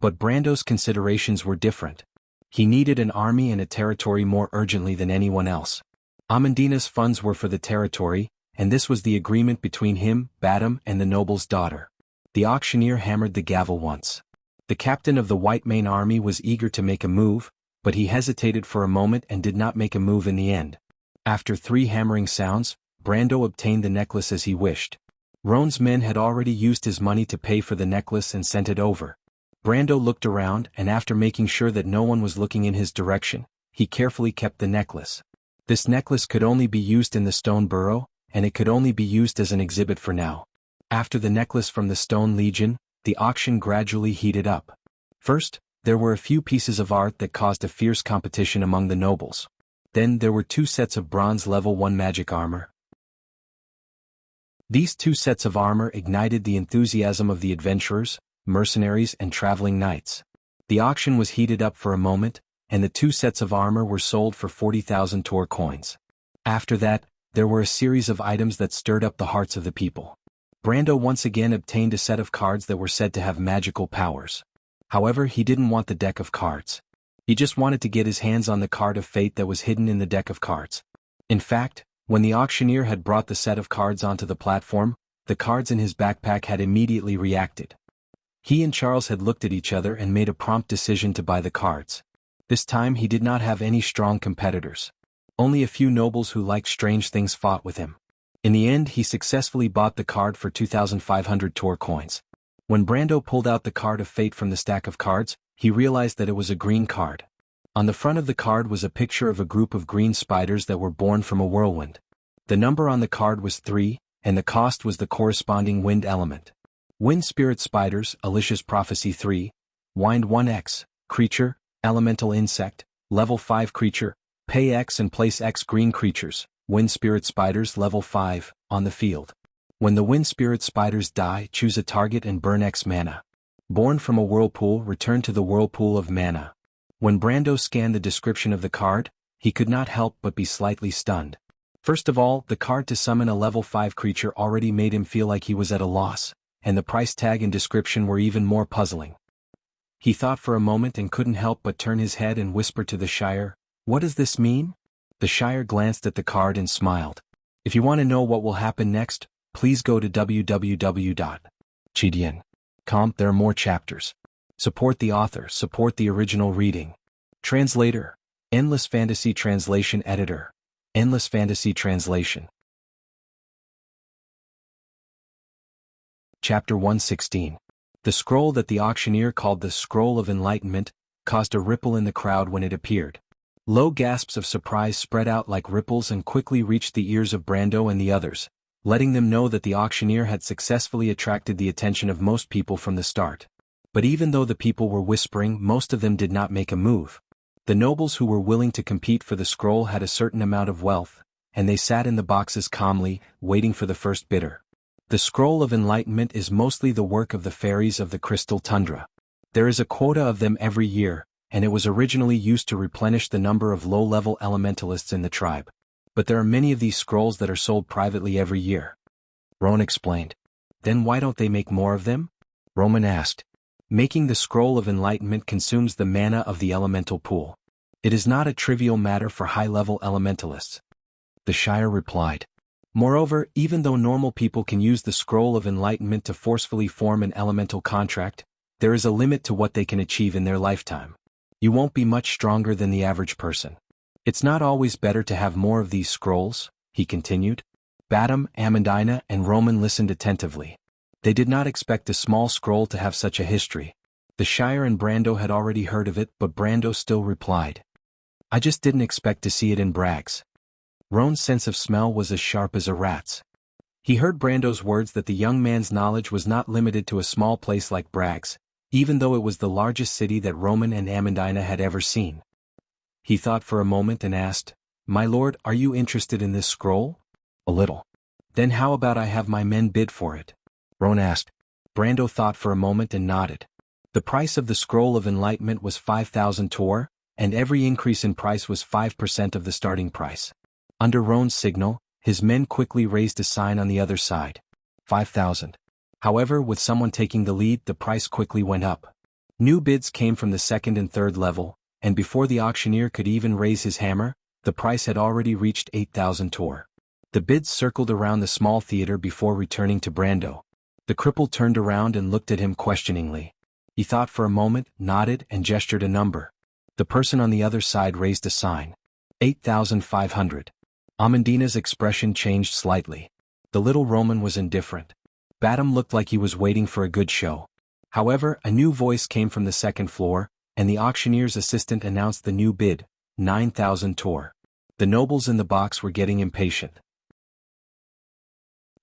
But Brando's considerations were different. He needed an army and a territory more urgently than anyone else. Amandina's funds were for the territory, and this was the agreement between him, Badam, and the noble's daughter. The auctioneer hammered the gavel once. The captain of the White Mane army was eager to make a move, but he hesitated for a moment and did not make a move in the end. After 3 hammering sounds, Brando obtained the necklace as he wished. Roan's men had already used his money to pay for the necklace and sent it over. Brando looked around, and after making sure that no one was looking in his direction, he carefully kept the necklace. This necklace could only be used in the Stone Burrow, and it could only be used as an exhibit for now. After the necklace from the Stone Legion, the auction gradually heated up. First, there were a few pieces of art that caused a fierce competition among the nobles. Then there were 2 sets of bronze level 1 magic armor. These 2 sets of armor ignited the enthusiasm of the adventurers, mercenaries, and traveling knights. The auction was heated up for a moment, and the 2 sets of armor were sold for 40,000 Tor coins. After that, there were a series of items that stirred up the hearts of the people. Brando once again obtained a set of cards that were said to have magical powers. However, he didn't want the deck of cards. He just wanted to get his hands on the card of fate that was hidden in the deck of cards. In fact, when the auctioneer had brought the set of cards onto the platform, the cards in his backpack had immediately reacted. He and Charles had looked at each other and made a prompt decision to buy the cards. This time he did not have any strong competitors. Only a few nobles who liked strange things fought with him. In the end, he successfully bought the card for 2,500 Tor coins. When Brando pulled out the card of fate from the stack of cards, he realized that it was a green card. On the front of the card was a picture of a group of green spiders that were born from a whirlwind. The number on the card was 3, and the cost was the corresponding wind element. Wind Spirit Spiders, Alicia's Prophecy 3, Wind 1x, Creature, Elemental Insect, Level 5 Creature, Pay X and place X green creatures, Wind Spirit Spiders Level 5, on the field. When the Wind Spirit Spiders die, choose a target and burn X mana. Born from a whirlpool, return to the whirlpool of mana. When Brando scanned the description of the card, he could not help but be slightly stunned. First of all, the card to summon a level 5 creature already made him feel like he was at a loss, and the price tag and description were even more puzzling. He thought for a moment and couldn't help but turn his head and whisper to the Shire, "What does this mean?" The Shire glanced at the card and smiled. "If you want to know what will happen next, please go to www.chidian.com. There are more chapters. Support the author, support the original reading. Translator, Endless Fantasy Translation Editor, Endless Fantasy Translation. Chapter 116. The scroll that the auctioneer called the Scroll of Enlightenment caused a ripple in the crowd when it appeared. Low gasps of surprise spread out like ripples and quickly reached the ears of Brando and the others, letting them know that the auctioneer had successfully attracted the attention of most people from the start. But even though the people were whispering, most of them did not make a move. The nobles who were willing to compete for the scroll had a certain amount of wealth, and they sat in the boxes calmly, waiting for the first bidder. The Scroll of Enlightenment is mostly the work of the fairies of the Crystal Tundra. There is a quota of them every year, and it was originally used to replenish the number of low-level elementalists in the tribe. But there are many of these scrolls that are sold privately every year. Roan explained. Then why don't they make more of them? Roman asked. Making the Scroll of Enlightenment consumes the mana of the elemental pool. It is not a trivial matter for high-level elementalists. The Shire replied. Moreover, even though normal people can use the Scroll of Enlightenment to forcefully form an elemental contract, there is a limit to what they can achieve in their lifetime. You won't be much stronger than the average person. It's not always better to have more of these scrolls, he continued. Badam, Amandina, and Roman listened attentively. They did not expect a small scroll to have such a history. The Shire and Brando had already heard of it, but Brando still replied. I just didn't expect to see it in Bragg's. Roan's sense of smell was as sharp as a rat's. He heard Brando's words that the young man's knowledge was not limited to a small place like Bragg's, even though it was the largest city that Roman and Amandina had ever seen. He thought for a moment and asked, "My lord, are you interested in this scroll?" "A little." "Then how about I have my men bid for it?" Roan asked. Brando thought for a moment and nodded. The price of the scroll of enlightenment was 5,000 tor, and every increase in price was 5% of the starting price. Under Roan's signal, his men quickly raised a sign on the other side. 5,000. However, with someone taking the lead, the price quickly went up. New bids came from the second and third level, and before the auctioneer could even raise his hammer, the price had already reached 8,000 tor. The bids circled around the small theater before returning to Brando. The cripple turned around and looked at him questioningly. He thought for a moment, nodded, and gestured a number. The person on the other side raised a sign. 8,500. Amandina's expression changed slightly. The little Roman was indifferent. Badam looked like he was waiting for a good show. However, a new voice came from the second floor, and the auctioneer's assistant announced the new bid, 9,000 tor. The nobles in the box were getting impatient.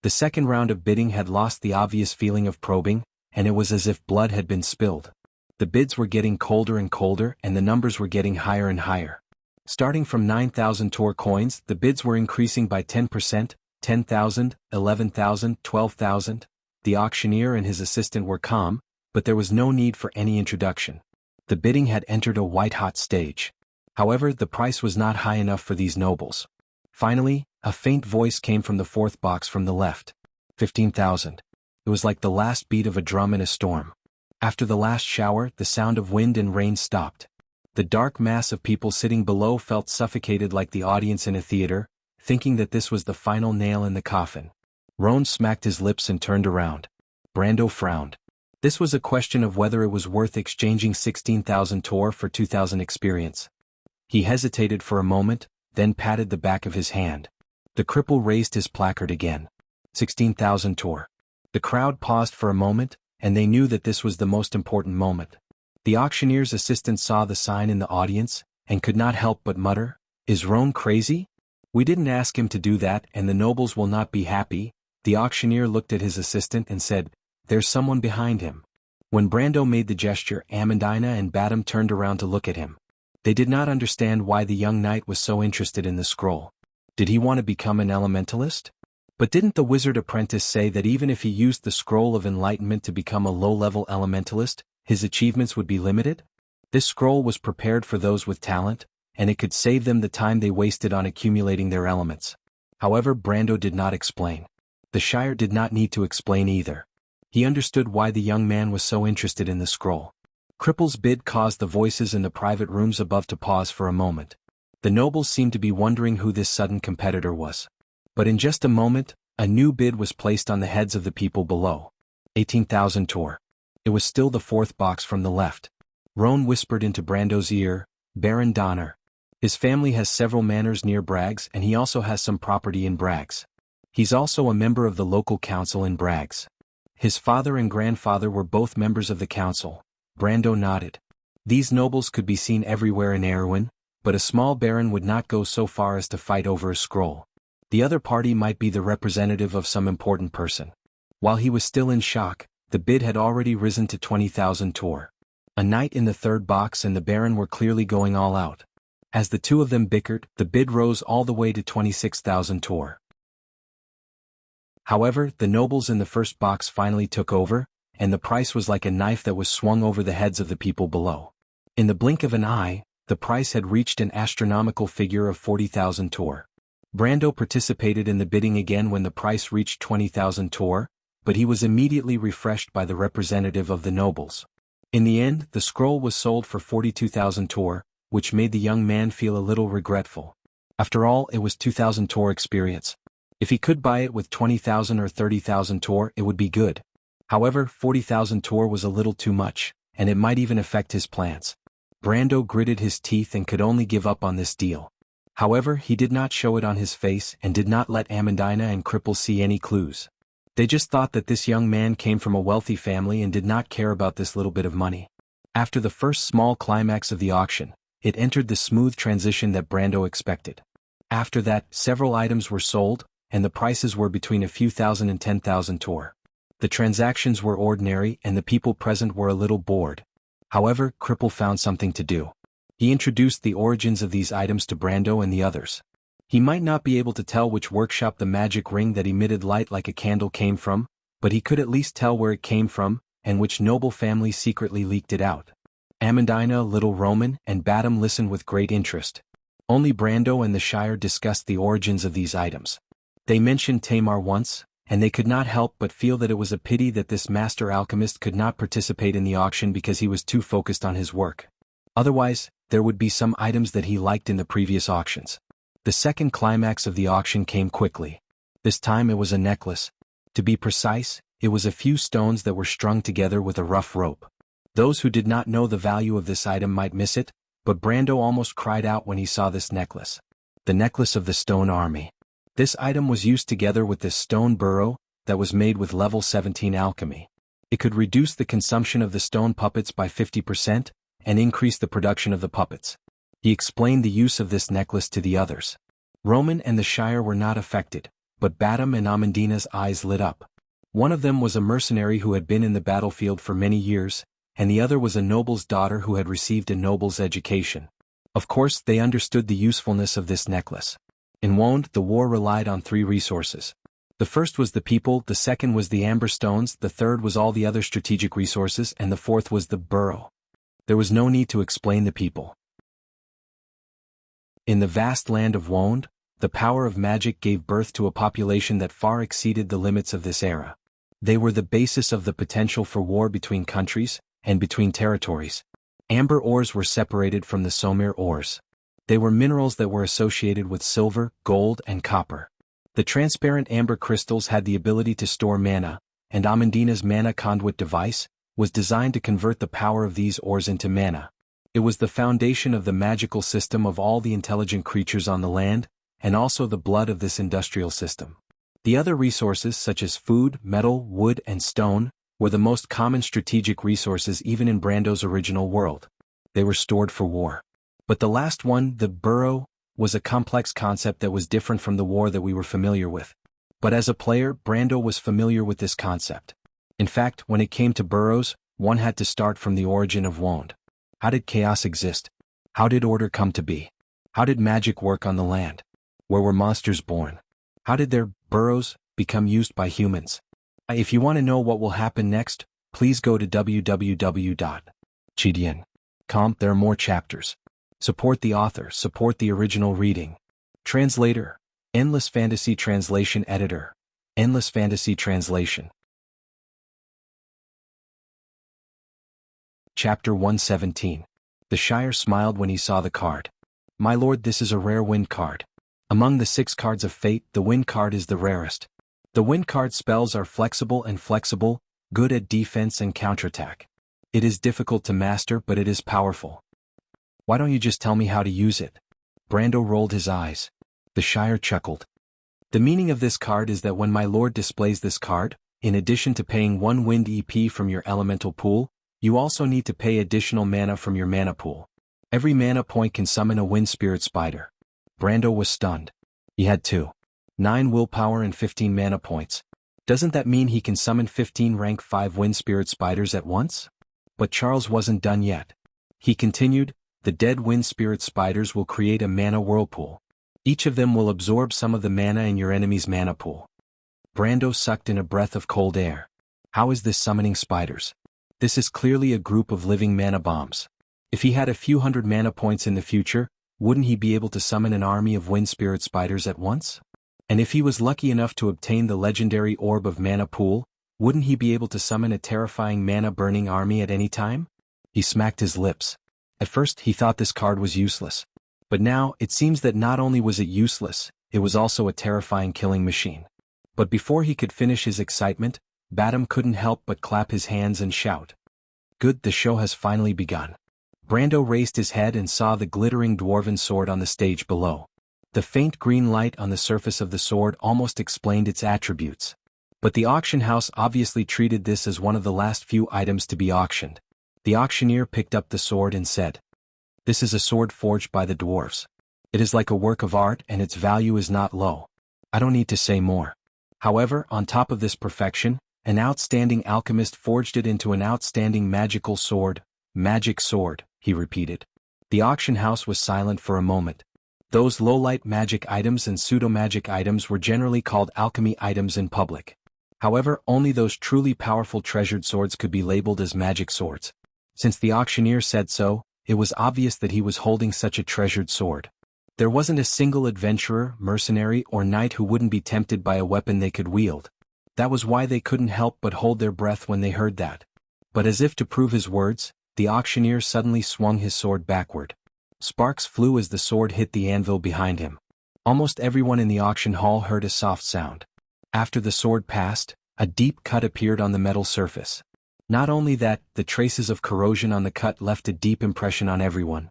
The second round of bidding had lost the obvious feeling of probing, and it was as if blood had been spilled. The bids were getting colder and colder, and the numbers were getting higher and higher. Starting from 9,000 tor coins, the bids were increasing by 10%, 10,000, 11,000, 12,000. The auctioneer and his assistant were calm, but there was no need for any introduction. The bidding had entered a white-hot stage. However, the price was not high enough for these nobles. Finally, a faint voice came from the fourth box from the left. 15,000. It was like the last beat of a drum in a storm. After the last shower, the sound of wind and rain stopped. The dark mass of people sitting below felt suffocated like the audience in a theater, thinking that this was the final nail in the coffin. Roan smacked his lips and turned around. Brando frowned. This was a question of whether it was worth exchanging 16,000 tor for 2,000 experience. He hesitated for a moment, then patted the back of his hand. The cripple raised his placard again. 16,000 tor. The crowd paused for a moment, and they knew that this was the most important moment. The auctioneer's assistant saw the sign in the audience, and could not help but mutter, "Is Roan crazy? We didn't ask him to do that, and the nobles will not be happy." The auctioneer looked at his assistant and said, "There's someone behind him." When Brando made the gesture, Amandina and Badam turned around to look at him. They did not understand why the young knight was so interested in the scroll. Did he want to become an elementalist? But didn't the wizard apprentice say that even if he used the scroll of enlightenment to become a low-level elementalist, his achievements would be limited? This scroll was prepared for those with talent, and it could save them the time they wasted on accumulating their elements. However, Brando did not explain. The Shire did not need to explain either. He understood why the young man was so interested in the scroll. Cripple's bid caused the voices in the private rooms above to pause for a moment. The nobles seemed to be wondering who this sudden competitor was. But in just a moment, a new bid was placed on the heads of the people below. 18,000 tor. It was still the fourth box from the left. Roan whispered into Brando's ear, "Baron Donner. His family has several manors near Bragg's, and he also has some property in Bragg's. He's also a member of the local council in Bragg's. His father and grandfather were both members of the council." Brando nodded. These nobles could be seen everywhere in Erewhon, but a small baron would not go so far as to fight over a scroll. The other party might be the representative of some important person. While he was still in shock, the bid had already risen to 20,000 tor. A knight in the third box and the baron were clearly going all out. As the two of them bickered, the bid rose all the way to 26,000 tor. However, the nobles in the first box finally took over, and the price was like a knife that was swung over the heads of the people below. In the blink of an eye, the price had reached an astronomical figure of 40,000 tor. Brando participated in the bidding again when the price reached 20,000 tor, but he was immediately refreshed by the representative of the nobles. In the end, the scroll was sold for 42,000 tor, which made the young man feel a little regretful. After all, it was 2,000 tor experience. If he could buy it with 20,000 or 30,000 tor, it would be good. However, 40,000 tor was a little too much, and it might even affect his plans. Brando gritted his teeth and could only give up on this deal. However, he did not show it on his face and did not let Amandina and Cripple see any clues. They just thought that this young man came from a wealthy family and did not care about this little bit of money. After the first small climax of the auction, it entered the smooth transition that Brando expected. After that, several items were sold, and the prices were between a few thousand and 10,000 tor. The transactions were ordinary and the people present were a little bored. However, Cripple found something to do. He introduced the origins of these items to Brando and the others. He might not be able to tell which workshop the magic ring that emitted light like a candle came from, but he could at least tell where it came from, and which noble family secretly leaked it out. Amandina, Little Roman, and Badam listened with great interest. Only Brando and the Shire discussed the origins of these items. They mentioned Tamar once, and they could not help but feel that it was a pity that this master alchemist could not participate in the auction because he was too focused on his work. Otherwise, there would be some items that he liked in the previous auctions. The second climax of the auction came quickly. This time it was a necklace. To be precise, it was a few stones that were strung together with a rough rope. Those who did not know the value of this item might miss it, but Brando almost cried out when he saw this necklace. The necklace of the stone army. This item was used together with this stone burrow that was made with level 17 alchemy. It could reduce the consumption of the stone puppets by 50% and increase the production of the puppets. He explained the use of this necklace to the others. Roman and the Shire were not affected, but Badam and Amandina's eyes lit up. One of them was a mercenary who had been in the battlefield for many years, and the other was a noble's daughter who had received a noble's education. Of course, they understood the usefulness of this necklace. In Wond, the war relied on 3 resources. The first was the people, the second was the amber stones, the third was all the other strategic resources, and the fourth was the burrow. There was no need to explain the people. In the vast land of Wond, the power of magic gave birth to a population that far exceeded the limits of this era. They were the basis of the potential for war between countries, and between territories. Amber ores were separated from the Somir ores. They were minerals that were associated with silver, gold, and copper. The transparent amber crystals had the ability to store mana, and Amandina's mana conduit device was designed to convert the power of these ores into mana. It was the foundation of the magical system of all the intelligent creatures on the land, and also the blood of this industrial system. The other resources such as food, metal, wood, and stone were the most common strategic resources even in Brando's original world. They were stored for war. But the last one, the burrow, was a complex concept that was different from the war that we were familiar with. But as a player, Brando was familiar with this concept. In fact, when it came to burrows, one had to start from the origin of Wond. How did chaos exist? How did order come to be? How did magic work on the land? Where were monsters born? How did their burrows become used by humans? If you want to know what will happen next, please go to www.chidian.com. There are more chapters. Support the author, support the original reading. Translator, Endless Fantasy Translation Editor, Endless Fantasy Translation. Chapter 117. The Shire smiled when he saw the card. My lord, this is a rare wind card. Among the 6 cards of fate, the wind card is the rarest. The wind card spells are flexible, good at defense and counterattack. It is difficult to master, but it is powerful. Why don't you just tell me how to use it? Brando rolled his eyes. The Shire chuckled. The meaning of this card is that when my lord displays this card, in addition to paying 1 wind EP from your elemental pool, you also need to pay additional mana from your mana pool. Every mana point can summon a wind spirit spider. Brando was stunned. He had 9 willpower and 15 mana points. Doesn't that mean he can summon 15 rank 5 wind spirit spiders at once? But Charles wasn't done yet. He continued, the dead wind spirit spiders will create a mana whirlpool. Each of them will absorb some of the mana in your enemy's mana pool. Brando sucked in a breath of cold air. How is this summoning spiders? This is clearly a group of living mana bombs. If he had a few hundred mana points in the future, wouldn't he be able to summon an army of wind spirit spiders at once? And if he was lucky enough to obtain the legendary Orb of Mana Pool, wouldn't he be able to summon a terrifying mana-burning army at any time? He smacked his lips. At first he thought this card was useless. But now, it seems that not only was it useless, it was also a terrifying killing machine. But before he could finish his excitement, Badam couldn't help but clap his hands and shout. Good, the show has finally begun. Brando raised his head and saw the glittering dwarven sword on the stage below. The faint green light on the surface of the sword almost explained its attributes. But the auction house obviously treated this as one of the last few items to be auctioned. The auctioneer picked up the sword and said, This is a sword forged by the dwarves. It is like a work of art and its value is not low. I don't need to say more. However, on top of this perfection, an outstanding alchemist forged it into an outstanding magical sword. Magic sword, he repeated. The auction house was silent for a moment. Those low-light magic items and pseudo-magic items were generally called alchemy items in public. However, only those truly powerful treasured swords could be labeled as magic swords. Since the auctioneer said so, it was obvious that he was holding such a treasured sword. There wasn't a single adventurer, mercenary, or knight who wouldn't be tempted by a weapon they could wield. That was why they couldn't help but hold their breath when they heard that. But as if to prove his words, the auctioneer suddenly swung his sword backward. Sparks flew as the sword hit the anvil behind him. Almost everyone in the auction hall heard a soft sound. After the sword passed, a deep cut appeared on the metal surface. Not only that, the traces of corrosion on the cut left a deep impression on everyone.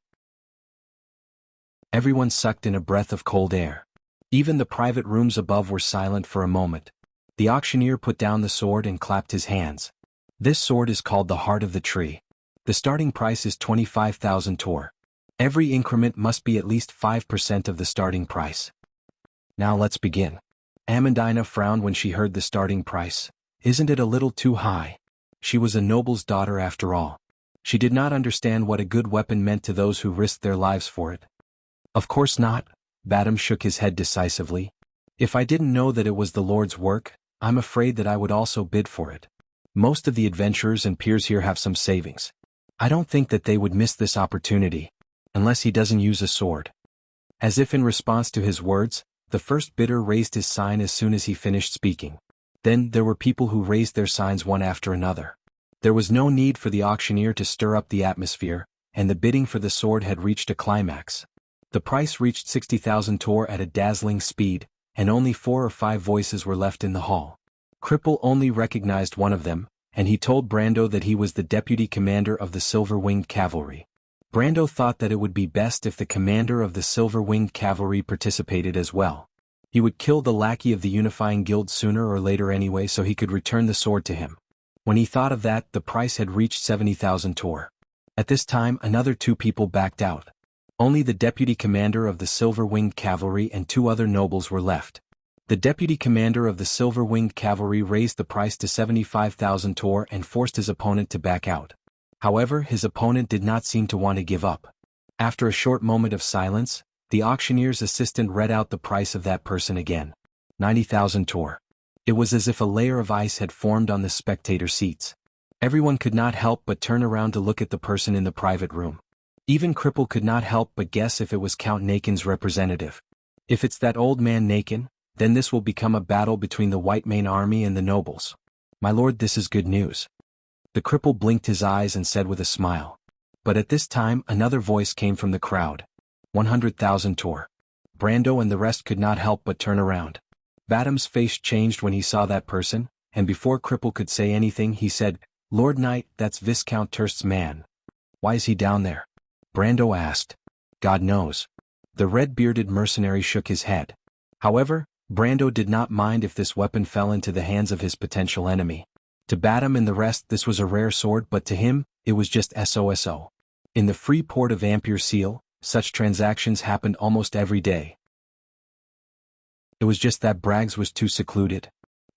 Everyone sucked in a breath of cold air. Even the private rooms above were silent for a moment. The auctioneer put down the sword and clapped his hands. This sword is called the Heart of the Tree. The starting price is 25,000 tor. Every increment must be at least 5% of the starting price. Now let's begin. Amandina frowned when she heard the starting price. Isn't it a little too high? She was a noble's daughter after all. She did not understand what a good weapon meant to those who risked their lives for it. Of course not, Badam shook his head decisively. If I didn't know that it was the Lord's work, I'm afraid that I would also bid for it. Most of the adventurers and peers here have some savings. I don't think that they would miss this opportunity, unless he doesn't use a sword. As if in response to his words, the first bidder raised his sign as soon as he finished speaking. Then there were people who raised their signs one after another. There was no need for the auctioneer to stir up the atmosphere, and the bidding for the sword had reached a climax. The price reached 60,000 tor at a dazzling speed, and only 4 or 5 voices were left in the hall. Cripple only recognized one of them, and he told Brando that he was the deputy commander of the Silver-Winged Cavalry. Brando thought that it would be best if the commander of the Silver-Winged Cavalry participated as well. He would kill the lackey of the Unifying Guild sooner or later anyway, so he could return the sword to him. When he thought of that, the price had reached 70,000 tor. At this time, another 2 people backed out. Only the deputy commander of the Silver-Winged Cavalry and 2 other nobles were left. The deputy commander of the Silver-Winged Cavalry raised the price to 75,000 tor and forced his opponent to back out. However, his opponent did not seem to want to give up. After a short moment of silence, the auctioneer's assistant read out the price of that person again. 90,000 tor. It was as if a layer of ice had formed on the spectator seats. Everyone could not help but turn around to look at the person in the private room. Even Cripple could not help but guess if it was Count Nakin's representative. If it's that old man Nakin, then this will become a battle between the White Mane Army and the nobles. My lord, this is good news. The cripple blinked his eyes and said with a smile. But at this time another voice came from the crowd. 100,000 tor. Brando and the rest could not help but turn around. Badam's face changed when he saw that person, and before Cripple could say anything he said, Lord Knight, that's Viscount Turst's man. Why is he down there? Brando asked. God knows. The red-bearded mercenary shook his head. However, Brando did not mind if this weapon fell into the hands of his potential enemy. To Badam and the rest this was a rare sword, but to him, it was just SOSO. In the free port of Ampere Seal, such transactions happened almost every day. It was just that Braggs was too secluded.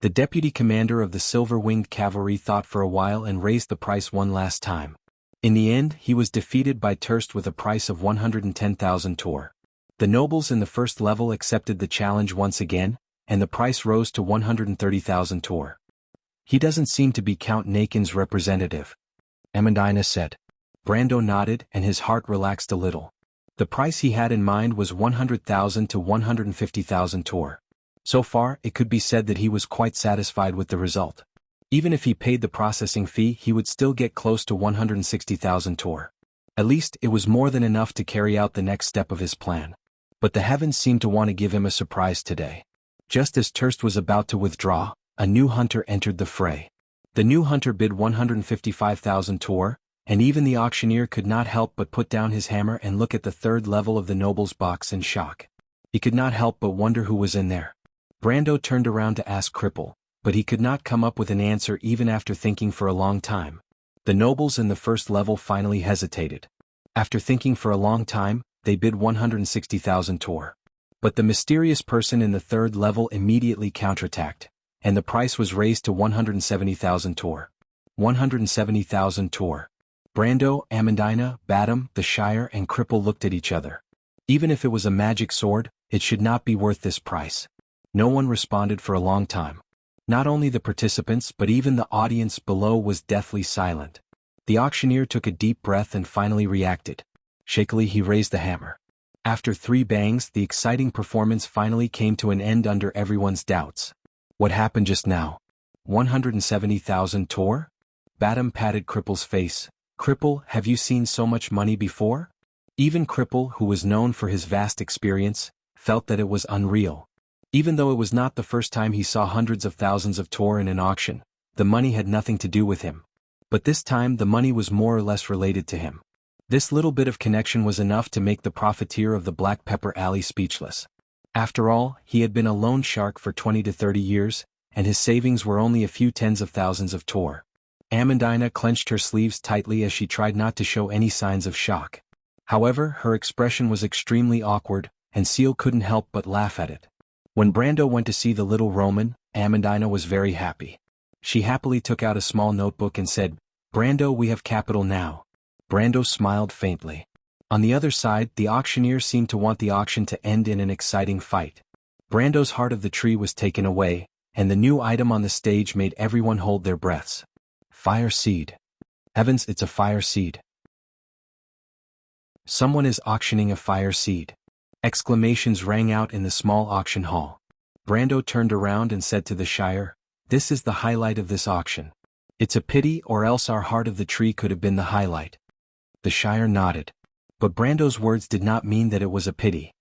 The deputy commander of the Silver-Winged Cavalry thought for a while and raised the price one last time. In the end, he was defeated by Turst with a price of 110,000 tor. The nobles in the first level accepted the challenge once again, and the price rose to 130,000 tor. He doesn't seem to be Count Nakin's representative, Amandina said. Brando nodded and his heart relaxed a little. The price he had in mind was 100,000 to 150,000 tor. So far, it could be said that he was quite satisfied with the result. Even if he paid the processing fee, he would still get close to 160,000 tor. At least, it was more than enough to carry out the next step of his plan. But the heavens seemed to want to give him a surprise today. Just as Turst was about to withdraw, a new hunter entered the fray. The new hunter bid 155,000 tor, and even the auctioneer could not help but put down his hammer and look at the third level of the noble's box in shock. He could not help but wonder who was in there. Brando turned around to ask Cripple, but he could not come up with an answer even after thinking for a long time. The nobles in the first level finally hesitated. After thinking for a long time, they bid 160,000 tor. But the mysterious person in the third level immediately counterattacked, and the price was raised to 170,000 tor. 170,000 tor. Brando, Amandina, Badam, the Shire and Cripple looked at each other. Even if it was a magic sword, it should not be worth this price. No one responded for a long time. Not only the participants but even the audience below was deathly silent. The auctioneer took a deep breath and finally reacted. Shakily he raised the hammer. After 3 bangs, the exciting performance finally came to an end under everyone's doubts. What happened just now? 170,000 tor? Badam patted Cripple's face. Cripple, have you seen so much money before? Even Cripple, who was known for his vast experience, felt that it was unreal. Even though it was not the first time he saw hundreds of thousands of tor in an auction, the money had nothing to do with him. But this time the money was more or less related to him. This little bit of connection was enough to make the profiteer of the Black Pepper Alley speechless. After all, he had been a loan shark for 20 to 30 years, and his savings were only a few tens of thousands of tor. Amandina clenched her sleeves tightly as she tried not to show any signs of shock. However, her expression was extremely awkward, and Seal couldn't help but laugh at it. When Brando went to see the little Roman, Amandina was very happy. She happily took out a small notebook and said, "Brando, we have capital now." Brando smiled faintly. On the other side, the auctioneer seemed to want the auction to end in an exciting fight. Brando's heart of the tree was taken away, and the new item on the stage made everyone hold their breaths. Fire seed. Heavens, it's a fire seed. Someone is auctioning a fire seed. Exclamations rang out in the small auction hall. Brando turned around and said to the Shire, "This is the highlight of this auction. It's a pity, or else our heart of the tree could have been the highlight." The Shire nodded. But Brando's words did not mean that it was a pity.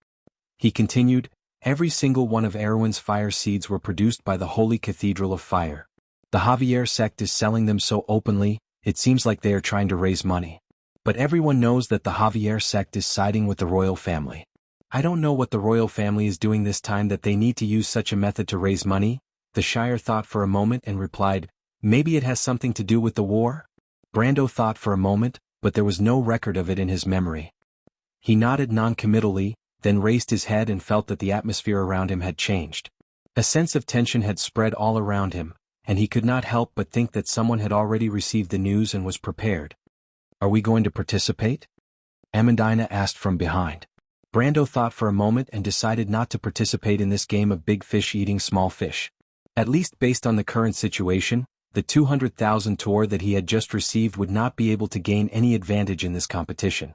He continued, "Every single one of Erwin's fire seeds were produced by the Holy Cathedral of Fire. The Javier sect is selling them so openly, it seems like they are trying to raise money. But everyone knows that the Javier sect is siding with the royal family. I don't know what the royal family is doing this time that they need to use such a method to raise money." The Shire thought for a moment and replied, "Maybe it has something to do with the war?" Brando thought for a moment, but there was no record of it in his memory. He nodded non-committally, then raised his head and felt that the atmosphere around him had changed. A sense of tension had spread all around him, and he could not help but think that someone had already received the news and was prepared. "Are we going to participate?" Amandina asked from behind. Brando thought for a moment and decided not to participate in this game of big fish eating small fish. At least based on the current situation, the 200,000 tor that he had just received would not be able to gain any advantage in this competition.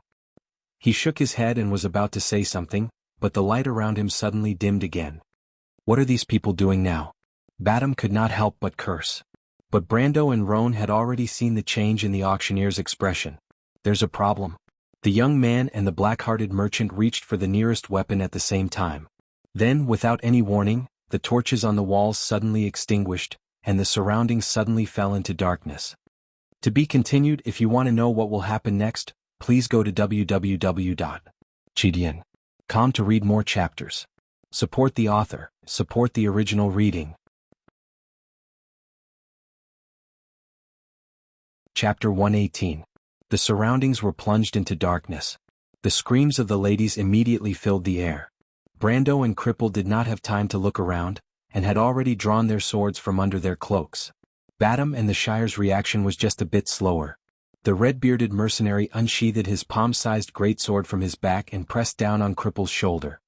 He shook his head and was about to say something, but the light around him suddenly dimmed again. What are these people doing now? Badam could not help but curse. But Brando and Roan had already seen the change in the auctioneer's expression. "There's a problem." The young man and the black-hearted merchant reached for the nearest weapon at the same time. Then, without any warning, the torches on the walls suddenly extinguished, and the surroundings suddenly fell into darkness. To be continued. If you want to know what will happen next, please go to www.gdn.com to read more chapters. Support the author, support the original reading. Chapter 118. The surroundings were plunged into darkness. The screams of the ladies immediately filled the air. Brando and Cripple did not have time to look around, and had already drawn their swords from under their cloaks. Badam and the Shire's reaction was just a bit slower. The red-bearded mercenary unsheathed his palm-sized greatsword from his back and pressed down on Cripple's shoulder.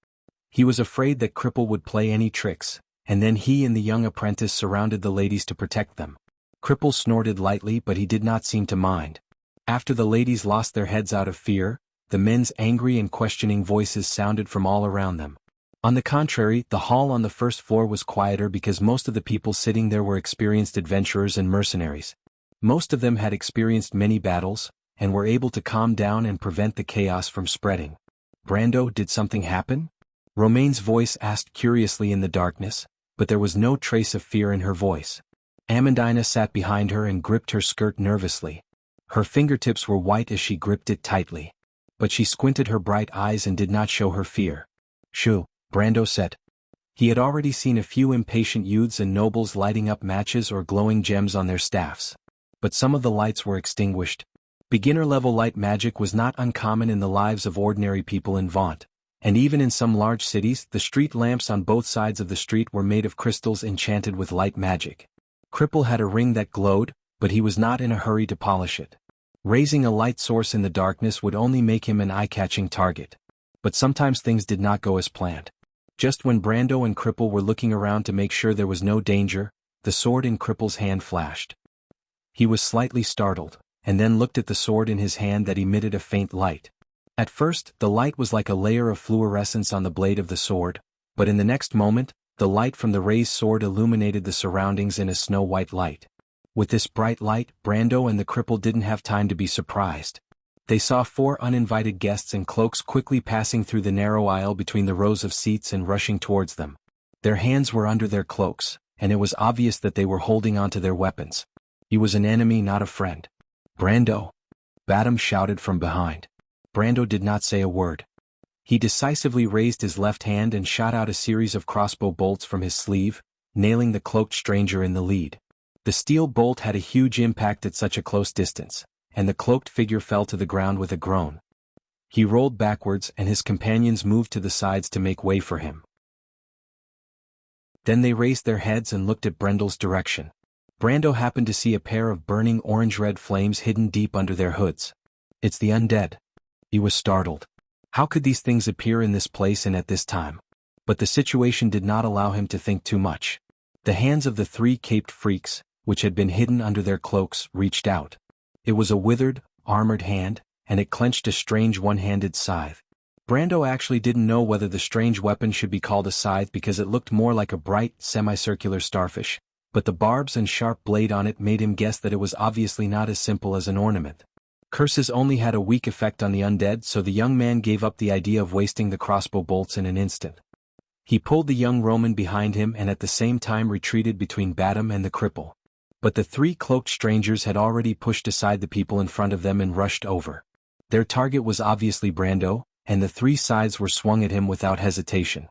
He was afraid that Cripple would play any tricks, and then he and the young apprentice surrounded the ladies to protect them. Cripple snorted lightly, but he did not seem to mind. After the ladies lost their heads out of fear, the men's angry and questioning voices sounded from all around them. On the contrary, the hall on the first floor was quieter because most of the people sitting there were experienced adventurers and mercenaries. Most of them had experienced many battles, and were able to calm down and prevent the chaos from spreading. "Brando, did something happen?" Romain's voice asked curiously in the darkness, but there was no trace of fear in her voice. Amandina sat behind her and gripped her skirt nervously. Her fingertips were white as she gripped it tightly. But she squinted her bright eyes and did not show her fear. "Shoo," Brando said. He had already seen a few impatient youths and nobles lighting up matches or glowing gems on their staffs. But some of the lights were extinguished. Beginner-level light magic was not uncommon in the lives of ordinary people in Vaunt, And even in some large cities, the street lamps on both sides of the street were made of crystals enchanted with light magic. Cripple had a ring that glowed, but he was not in a hurry to polish it. Raising a light source in the darkness would only make him an eye-catching target. But sometimes things did not go as planned. Just when Brando and Cripple were looking around to make sure there was no danger, the sword in Cripple's hand flashed. He was slightly startled, and then looked at the sword in his hand that emitted a faint light. At first, the light was like a layer of fluorescence on the blade of the sword, but in the next moment, the light from the raised sword illuminated the surroundings in a snow-white light. With this bright light, Brando and the Cripple didn't have time to be surprised. They saw 4 uninvited guests in cloaks quickly passing through the narrow aisle between the rows of seats and rushing towards them. Their hands were under their cloaks, and it was obvious that they were holding onto their weapons. He was an enemy, not a friend. "Brando!" Badam shouted from behind. Brando did not say a word. He decisively raised his left hand and shot out a series of crossbow bolts from his sleeve, nailing the cloaked stranger in the lead. The steel bolt had a huge impact at such a close distance, and the cloaked figure fell to the ground with a groan. He rolled backwards and his companions moved to the sides to make way for him. Then they raised their heads and looked at Brendel's direction. Brando happened to see a pair of burning orange-red flames hidden deep under their hoods. "It's the undead." He was startled. How could these things appear in this place and at this time? But the situation did not allow him to think too much. The hands of the 3 caped freaks, which had been hidden under their cloaks, reached out. It was a withered, armored hand, and it clenched a strange one-handed scythe. Brando actually didn't know whether the strange weapon should be called a scythe because it looked more like a bright, semicircular starfish, but the barbs and sharp blade on it made him guess that it was obviously not as simple as an ornament. Curses only had a weak effect on the undead, so the young man gave up the idea of wasting the crossbow bolts in an instant. He pulled the young Roman behind him and at the same time retreated between Badam and the Cripple. But the 3 cloaked strangers had already pushed aside the people in front of them and rushed over. Their target was obviously Brando, and the 3 scythes were swung at him without hesitation.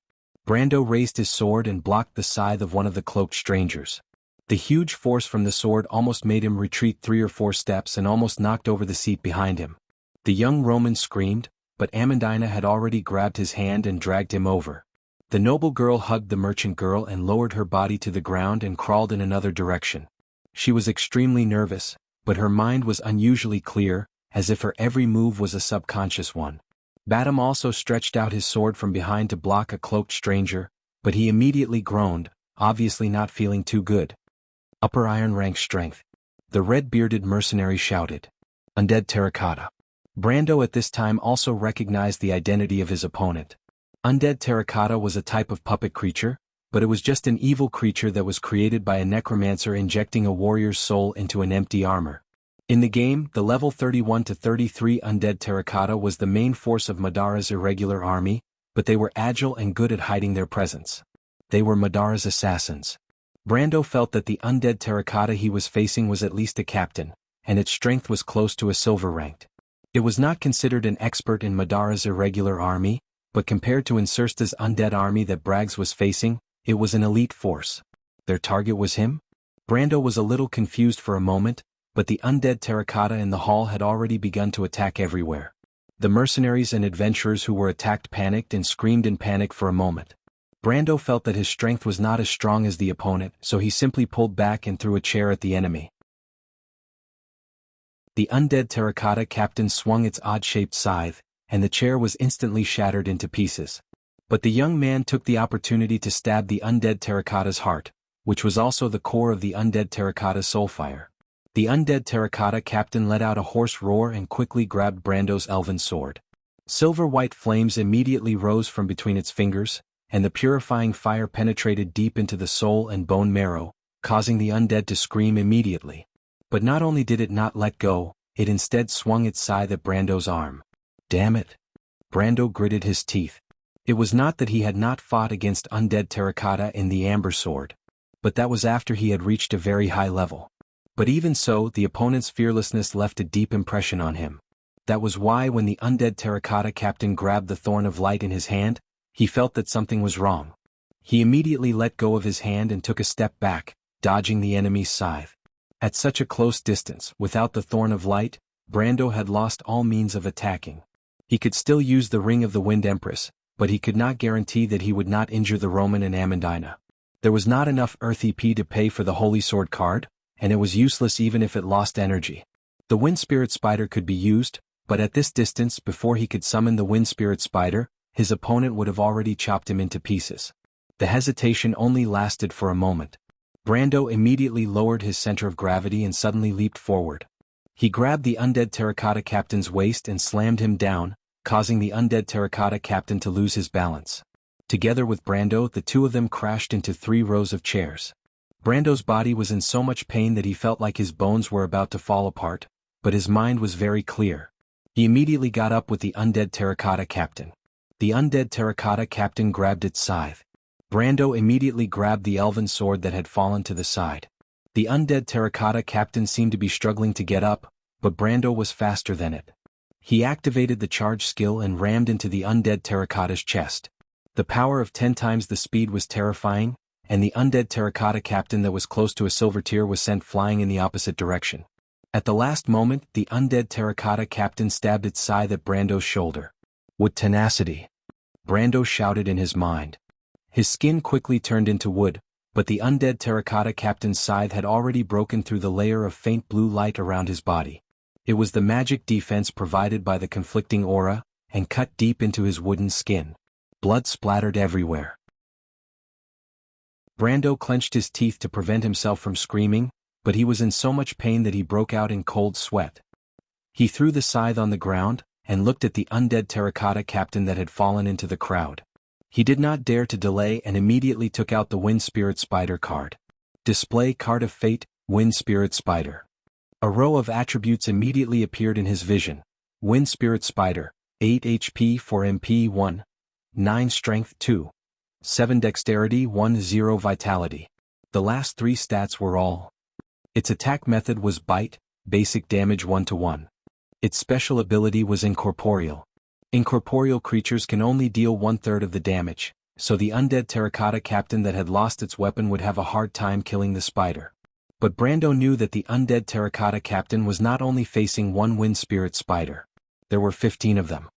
Brando raised his sword and blocked the scythe of one of the cloaked strangers. The huge force from the sword almost made him retreat 3 or 4 steps and almost knocked over the seat behind him. The young Roman screamed, but Amandina had already grabbed his hand and dragged him over. The noble girl hugged the merchant girl and lowered her body to the ground and crawled in another direction. She was extremely nervous, but her mind was unusually clear, as if her every move was a subconscious one. Badam also stretched out his sword from behind to block a cloaked stranger, but he immediately groaned, obviously not feeling too good. "Upper iron rank strength," the red-bearded mercenary shouted. "Undead terracotta." Brando at this time also recognized the identity of his opponent. Undead terracotta was a type of puppet creature, but it was just an evil creature that was created by a necromancer injecting a warrior's soul into an empty armor. In the game, the level 31 to 33 undead terracotta was the main force of Madara's irregular army, but they were agile and good at hiding their presence. They were Madara's assassins. Brando felt that the undead terracotta he was facing was at least a captain, and its strength was close to a silver ranked. It was not considered an expert in Madara's irregular army, but compared to Insursta's undead army that Braggs was facing, it was an elite force. Their target was him? Brando was a little confused for a moment, but the undead terracotta in the hall had already begun to attack everywhere. The mercenaries and adventurers who were attacked panicked and screamed in panic for a moment. Brando felt that his strength was not as strong as the opponent, so he simply pulled back and threw a chair at the enemy. The undead terracotta captain swung its odd-shaped scythe, and the chair was instantly shattered into pieces. But the young man took the opportunity to stab the undead terracotta's heart, which was also the core of the undead terracotta's soulfire. The undead terracotta captain let out a hoarse roar and quickly grabbed Brando's elven sword. Silver-white flames immediately rose from between its fingers, and the purifying fire penetrated deep into the soul and bone marrow, causing the undead to scream immediately. But not only did it not let go, it instead swung its scythe at Brando's arm. Damn it! Brando gritted his teeth. It was not that he had not fought against undead terracotta in the amber sword, but that was after he had reached a very high level. But even so, the opponent's fearlessness left a deep impression on him. That was why when the undead terracotta captain grabbed the thorn of light in his hand, he felt that something was wrong. He immediately let go of his hand and took a step back, dodging the enemy's scythe. At such a close distance, without the thorn of light, Brando had lost all means of attacking. He could still use the Ring of the Wind Empress, but he could not guarantee that he would not injure the Roman and Amandina. There was not enough Earth EP to pay for the Holy Sword card, and it was useless even if it lost energy. The Wind Spirit Spider could be used, but at this distance before he could summon the Wind Spirit Spider, his opponent would have already chopped him into pieces. The hesitation only lasted for a moment. Brando immediately lowered his center of gravity and suddenly leaped forward. He grabbed the undead Terracotta Captain's waist and slammed him down, causing the undead Terracotta Captain to lose his balance. Together with Brando, the two of them crashed into 3 rows of chairs. Brando's body was in so much pain that he felt like his bones were about to fall apart, but his mind was very clear. He immediately got up with the undead Terracotta Captain. The undead Terracotta Captain grabbed its scythe. Brando immediately grabbed the elven sword that had fallen to the side. The undead Terracotta Captain seemed to be struggling to get up, but Brando was faster than it. He activated the charge skill and rammed into the undead Terracotta's chest. The power of 10 times the speed was terrifying, and the undead Terracotta Captain that was close to a silver tier was sent flying in the opposite direction. At the last moment, the undead Terracotta Captain stabbed its scythe at Brando's shoulder. With tenacity, Brando shouted in his mind. His skin quickly turned into wood, but the undead Terracotta Captain's scythe had already broken through the layer of faint blue light around his body. It was the magic defense provided by the conflicting aura, and cut deep into his wooden skin. Blood splattered everywhere. Brando clenched his teeth to prevent himself from screaming, but he was in so much pain that he broke out in cold sweat. He threw the scythe on the ground, and looked at the undead Terracotta Captain that had fallen into the crowd. He did not dare to delay and immediately took out the Wind Spirit Spider card. Display Card of Fate, Wind Spirit Spider. A row of attributes immediately appeared in his vision. Wind Spirit Spider, 8 HP 4 MP 1, 9 Strength 2, 7 Dexterity 1 0 Vitality. The last 3 stats were all. Its attack method was Bite, basic damage 1-1. Its special ability was Incorporeal. Incorporeal creatures can only deal 1/3 of the damage, so the undead Terracotta Captain that had lost its weapon would have a hard time killing the spider. But Brando knew that the undead Terracotta Captain was not only facing one Wind Spirit Spider. There were 15 of them.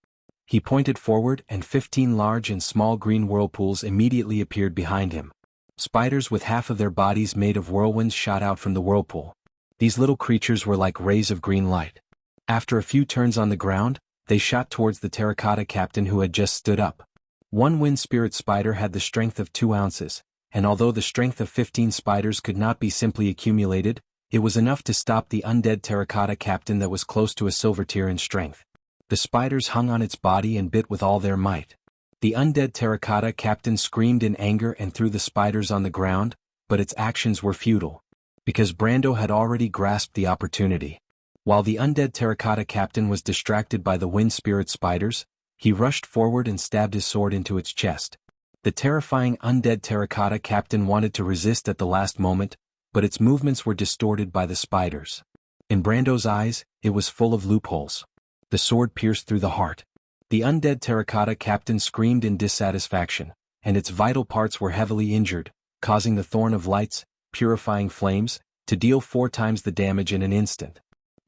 He pointed forward and 15 large and small green whirlpools immediately appeared behind him. Spiders with half of their bodies made of whirlwinds shot out from the whirlpool. These little creatures were like rays of green light. After a few turns on the ground, they shot towards the Terracotta Captain who had just stood up. One Wind Spirit Spider had the strength of 2 ounces, and although the strength of 15 spiders could not be simply accumulated, it was enough to stop the undead Terracotta Captain that was close to a silver tier in strength. The spiders hung on its body and bit with all their might. The undead Terracotta Captain screamed in anger and threw the spiders on the ground, but its actions were futile, because Brando had already grasped the opportunity. While the undead Terracotta Captain was distracted by the Wind Spirit Spiders, he rushed forward and stabbed his sword into its chest. The terrifying undead Terracotta Captain wanted to resist at the last moment, but its movements were distorted by the spiders. In Brando's eyes, it was full of loopholes. The sword pierced through the heart. The undead Terracotta Captain screamed in dissatisfaction, and its vital parts were heavily injured, causing the Thorn of Lights, purifying flames, to deal 4 times the damage in an instant.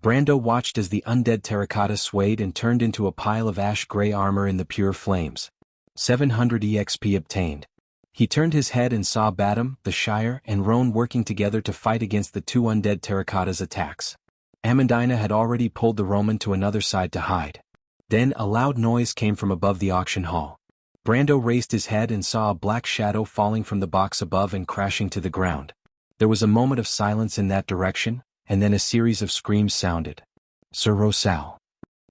Brando watched as the undead Terracotta swayed and turned into a pile of ash-gray armor in the pure flames. 700 EXP obtained. He turned his head and saw Badam, the Shire, and Roan working together to fight against the 2 undead Terracotta's attacks. Amandina had already pulled the Roman to another side to hide. Then a loud noise came from above the auction hall. Brando raised his head and saw a black shadow falling from the box above and crashing to the ground. There was a moment of silence in that direction, and then a series of screams sounded. Sir Rosal.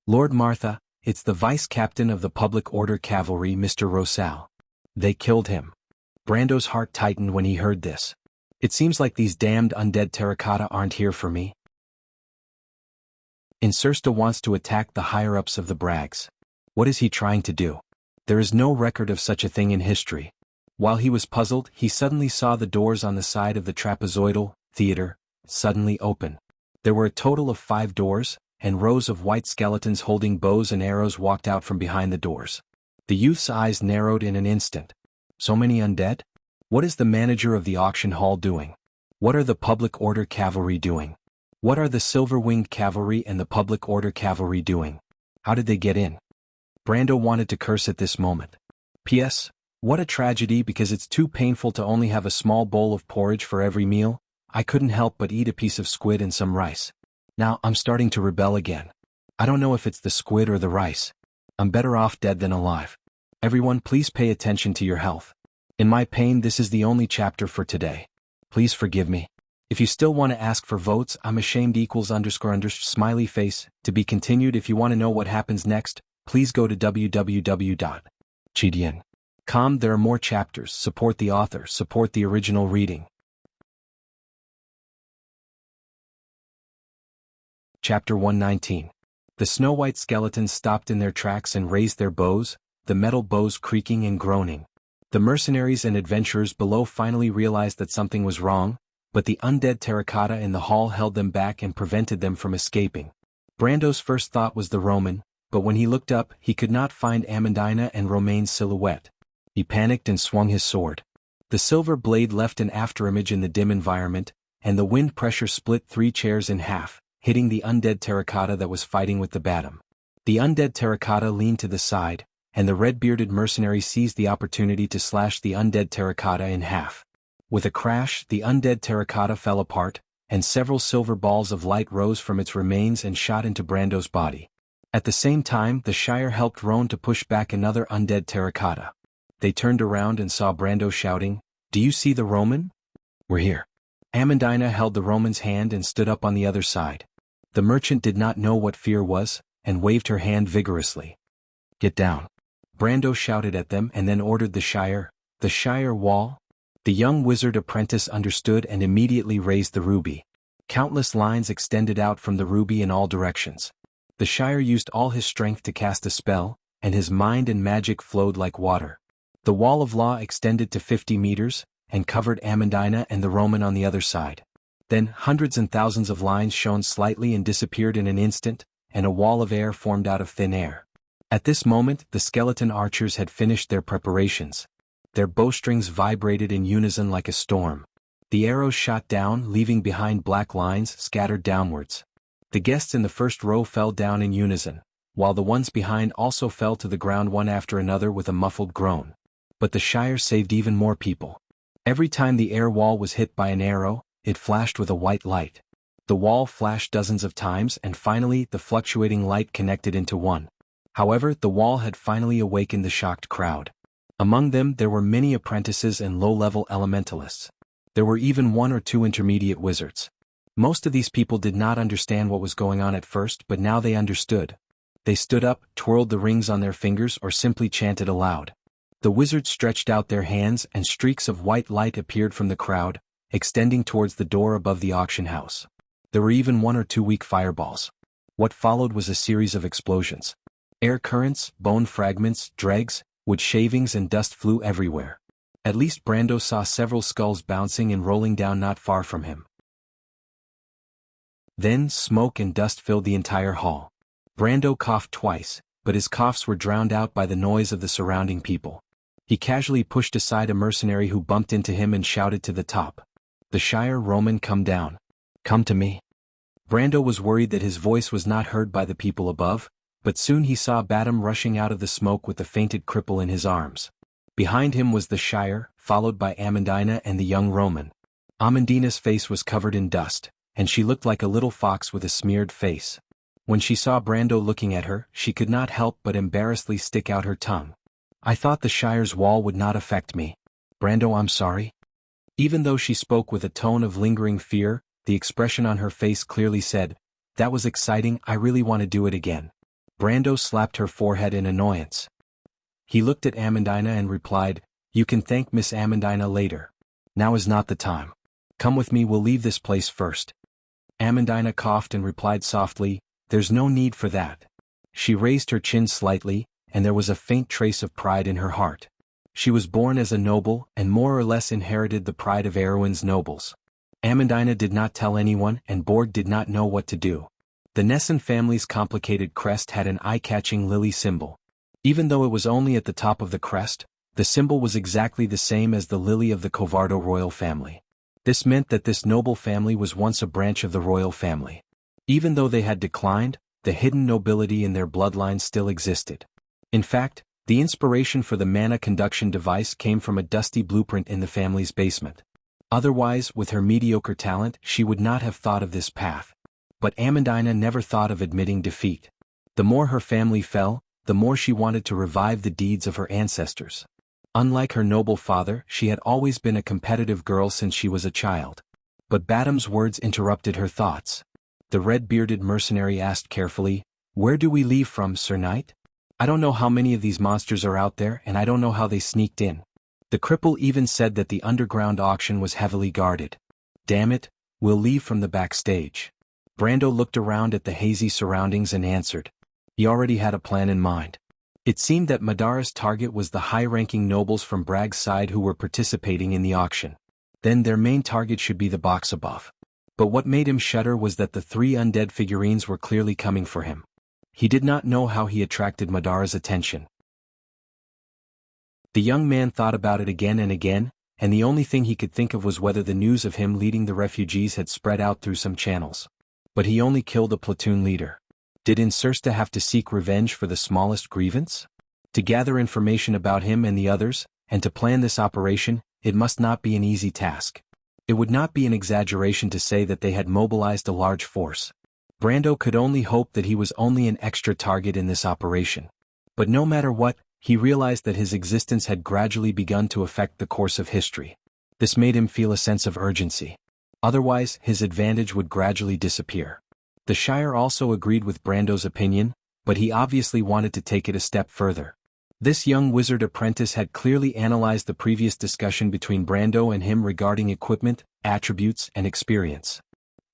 Lord Martha, it's the Vice-Captain of the Public Order Cavalry, Mr. Rosal. They killed him. Brando's heart tightened when he heard this. It seems like these damned undead Terracotta aren't here for me. Insursta wants to attack the higher-ups of the Brags. What is he trying to do? There is no record of such a thing in history. While he was puzzled, he suddenly saw the doors on the side of the trapezoidal theater suddenly open. There were a total of 5 doors, and rows of white skeletons holding bows and arrows walked out from behind the doors. The youth's eyes narrowed in an instant. So many undead? What is the manager of the auction hall doing? What are the Public Order Cavalry doing? What are the Silver-Winged Cavalry and the Public Order Cavalry doing? How did they get in? Brando wanted to curse at this moment. P.S. What a tragedy, because it's too painful to only have a small bowl of porridge for every meal. I couldn't help but eat a piece of squid and some rice. Now I'm starting to rebel again. I don't know if it's the squid or the rice. I'm better off dead than alive. Everyone, please pay attention to your health. In my pain, this is the only chapter for today. Please forgive me. If you still want to ask for votes, I'm ashamed _ smiley face. To be continued. If you want to know what happens next, please go to www.chidian.com. There are more chapters. Support the author, support the original reading. Chapter 119. The snow-white skeletons stopped in their tracks and raised their bows, the metal bows creaking and groaning. The mercenaries and adventurers below finally realized that something was wrong, but the undead terracotta in the hall held them back and prevented them from escaping. Brando's first thought was the Roman, but when he looked up, he could not find Amandina and Romaine's silhouette. He panicked and swung his sword. The silver blade left an afterimage in the dim environment, and the wind pressure split 3 chairs in half, hitting the undead terracotta that was fighting with the Batum. The undead terracotta leaned to the side, and the red-bearded mercenary seized the opportunity to slash the undead terracotta in half. With a crash, the undead terracotta fell apart, and several silver balls of light rose from its remains and shot into Brando's body. At the same time, the Shire helped Roan to push back another undead terracotta. They turned around and saw Brando shouting, "Do you see the Roman? We're here." Amandina held the Roman's hand and stood up on the other side. The merchant did not know what fear was, and waved her hand vigorously. "Get down." Brando shouted at them and then ordered the Shire wall. The young wizard apprentice understood and immediately raised the ruby. Countless lines extended out from the ruby in all directions. The Shire used all his strength to cast a spell, and his mind and magic flowed like water. The wall of law extended to 50 meters, and covered Amandina and the Roman on the other side. Then hundreds and thousands of lines shone slightly and disappeared in an instant, and a wall of air formed out of thin air. At this moment, the skeleton archers had finished their preparations. Their bowstrings vibrated in unison like a storm. The arrows shot down, leaving behind black lines scattered downwards. The guests in the first row fell down in unison, while the ones behind also fell to the ground one after another with a muffled groan. But the Shire saved even more people. Every time the air wall was hit by an arrow, it flashed with a white light. The wall flashed dozens of times, and finally the fluctuating light connected into one. However, the wall had finally awakened the shocked crowd. Among them there were many apprentices and low-level elementalists. There were even 1 or 2 intermediate wizards. Most of these people did not understand what was going on at first, but now they understood. They stood up, twirled the rings on their fingers, or simply chanted aloud. The wizards stretched out their hands, and streaks of white light appeared from the crowd, extending towards the door above the auction house. There were even 1 or 2 weak fireballs. What followed was a series of explosions. Air currents, bone fragments, dregs, wood shavings and dust flew everywhere. At least Brando saw several skulls bouncing and rolling down not far from him. Then smoke and dust filled the entire hall. Brando coughed twice, but his coughs were drowned out by the noise of the surrounding people. He casually pushed aside a mercenary who bumped into him and shouted to the top, "The Shire Roman, come down. Come to me." Brando was worried that his voice was not heard by the people above, but soon he saw Batum rushing out of the smoke with the fainted cripple in his arms. Behind him was the Shire, followed by Amandina and the young Roman. Amandina's face was covered in dust, and she looked like a little fox with a smeared face. When she saw Brando looking at her, she could not help but embarrassedly stick out her tongue. "I thought the Shire's wall would not affect me. Brando, I'm sorry." Even though she spoke with a tone of lingering fear, the expression on her face clearly said, "That was exciting, I really want to do it again." Brando slapped her forehead in annoyance. He looked at Amandina and replied, "You can thank Miss Amandina later. Now is not the time. Come with me, we'll leave this place first." Amandina coughed and replied softly, "There's no need for that." She raised her chin slightly, and there was a faint trace of pride in her heart. She was born as a noble and more or less inherited the pride of Erewhon's nobles. Amandina did not tell anyone, and Borg did not know what to do. The Nesson family's complicated crest had an eye-catching lily symbol. Even though it was only at the top of the crest, the symbol was exactly the same as the lily of the Covardo royal family. This meant that this noble family was once a branch of the royal family. Even though they had declined, the hidden nobility in their bloodline still existed. In fact, The inspiration for the mana conduction device came from a dusty blueprint in the family's basement. Otherwise, with her mediocre talent, she would not have thought of this path. But Amandina never thought of admitting defeat. The more her family fell, the more she wanted to revive the deeds of her ancestors. Unlike her noble father, she had always been a competitive girl since she was a child. But Badam's words interrupted her thoughts. The red-bearded mercenary asked carefully, "Where do we leave from, Sir Knight? I don't know how many of these monsters are out there, and I don't know how they sneaked in." The cripple even said that the underground auction was heavily guarded. "Damn it, we'll leave from the backstage." Brando looked around at the hazy surroundings and answered. He already had a plan in mind. It seemed that Madara's target was the high-ranking nobles from Bragg's side who were participating in the auction. Then their main target should be the box above. But what made him shudder was that the 3 undead figurines were clearly coming for him. He did not know how he attracted Madara's attention. The young man thought about it again and again, and the only thing he could think of was whether the news of him leading the refugees had spread out through some channels. But he only killed a platoon leader. Did Insursta have to seek revenge for the smallest grievance? To gather information about him and the others, and to plan this operation, it must not be an easy task. It would not be an exaggeration to say that they had mobilized a large force. Brando could only hope that he was only an extra target in this operation. But no matter what, he realized that his existence had gradually begun to affect the course of history. This made him feel a sense of urgency. Otherwise, his advantage would gradually disappear. The Shire also agreed with Brando's opinion, but he obviously wanted to take it a step further. This young wizard apprentice had clearly analyzed the previous discussion between Brando and him regarding equipment, attributes, and experience.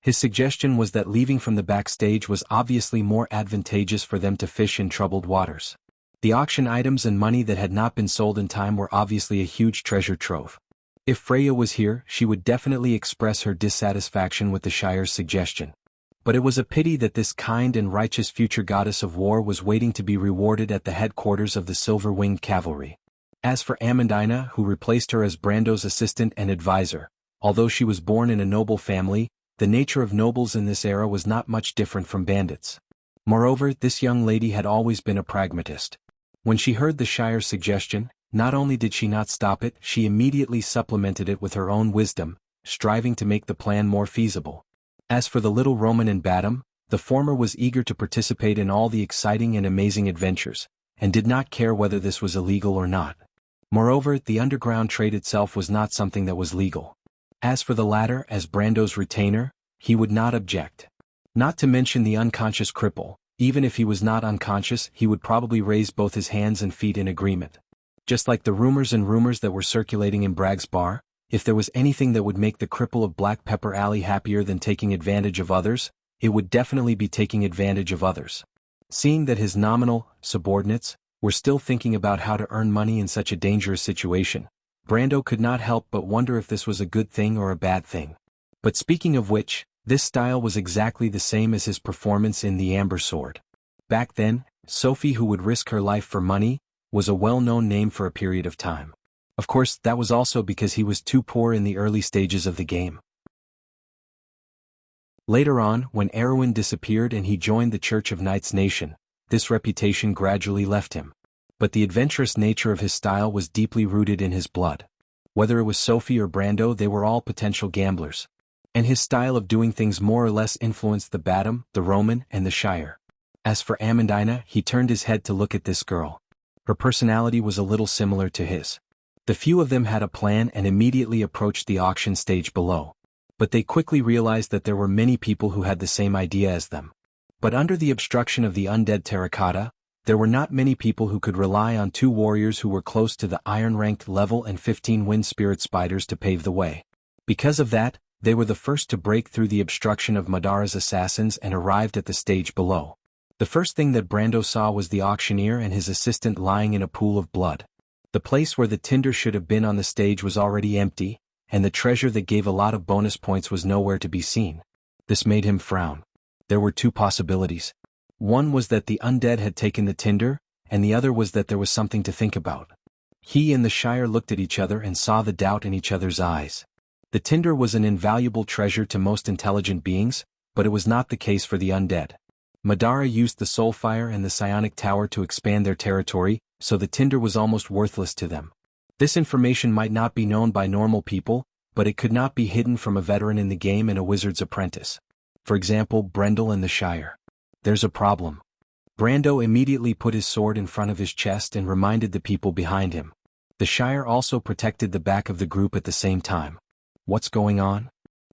His suggestion was that leaving from the backstage was obviously more advantageous for them to fish in troubled waters. The auction items and money that had not been sold in time were obviously a huge treasure trove. If Freya was here, she would definitely express her dissatisfaction with the Shire's suggestion. But it was a pity that this kind and righteous future goddess of war was waiting to be rewarded at the headquarters of the Silver-Winged Cavalry. As for Amandina, who replaced her as Brando's assistant and advisor, although she was born in a noble family, the nature of nobles in this era was not much different from bandits. Moreover, this young lady had always been a pragmatist. When she heard the Shire's suggestion, not only did she not stop it, she immediately supplemented it with her own wisdom, striving to make the plan more feasible. As for the little Roman and Badam, the former was eager to participate in all the exciting and amazing adventures, and did not care whether this was illegal or not. Moreover, the underground trade itself was not something that was legal. As for the latter, as Brando's retainer, he would not object. Not to mention the unconscious cripple, even if he was not unconscious, he would probably raise both his hands and feet in agreement. Just like the rumors that were circulating in Bragg's bar, if there was anything that would make the cripple of Black Pepper Alley happier than taking advantage of others, it would definitely be taking advantage of others. Seeing that his nominal subordinates were still thinking about how to earn money in such a dangerous situation, Brando could not help but wonder if this was a good thing or a bad thing. But speaking of which, this style was exactly the same as his performance in The Amber Sword. Back then, Sophie, who would risk her life for money, was a well-known name for a period of time. Of course, that was also because he was too poor in the early stages of the game. Later on, when Erwin disappeared and he joined the Church of Knights Nation, this reputation gradually left him. But the adventurous nature of his style was deeply rooted in his blood. Whether it was Sophie or Brando, they were all potential gamblers. And his style of doing things more or less influenced the Badam, the Roman, and the Shire. As for Amandina, he turned his head to look at this girl. Her personality was a little similar to his. The few of them had a plan and immediately approached the auction stage below. But they quickly realized that there were many people who had the same idea as them. But under the obstruction of the undead terracotta, there were not many people who could rely on 2 warriors who were close to the iron-ranked level and 15 wind spirit spiders to pave the way. Because of that, they were the first to break through the obstruction of Madara's assassins and arrived at the stage below. The first thing that Brando saw was the auctioneer and his assistant lying in a pool of blood. The place where the tinder should have been on the stage was already empty, and the treasure that gave a lot of bonus points was nowhere to be seen. This made him frown. There were 2 possibilities. One was that the undead had taken the tinder, and the other was that there was something to think about. He and the Shire looked at each other and saw the doubt in each other's eyes. The tinder was an invaluable treasure to most intelligent beings, but it was not the case for the undead. Madara used the Soulfire and the Psionic Tower to expand their territory, so the tinder was almost worthless to them. This information might not be known by normal people, but it could not be hidden from a veteran in the game and a wizard's apprentice. For example, Brendel and the Shire. There's a problem. Brando immediately put his sword in front of his chest and reminded the people behind him. The Shire also protected the back of the group at the same time. What's going on?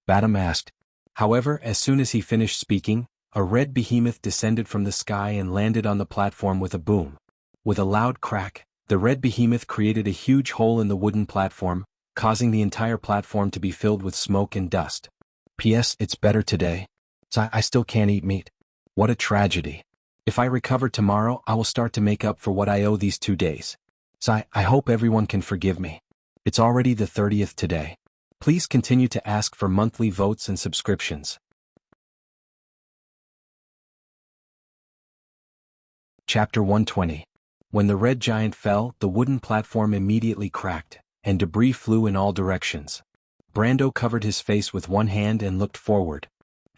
Badam asked. However, as soon as he finished speaking, a red behemoth descended from the sky and landed on the platform with a boom. With a loud crack, the red behemoth created a huge hole in the wooden platform, causing the entire platform to be filled with smoke and dust. P.S. It's better today. I still can't eat meat. What a tragedy. If I recover tomorrow, I will start to make up for what I owe these 2 days. I hope everyone can forgive me. It's already the 30th today. Please continue to ask for monthly votes and subscriptions. Chapter 120. When the red giant fell, the wooden platform immediately cracked, and debris flew in all directions. Brando covered his face with one hand and looked forward.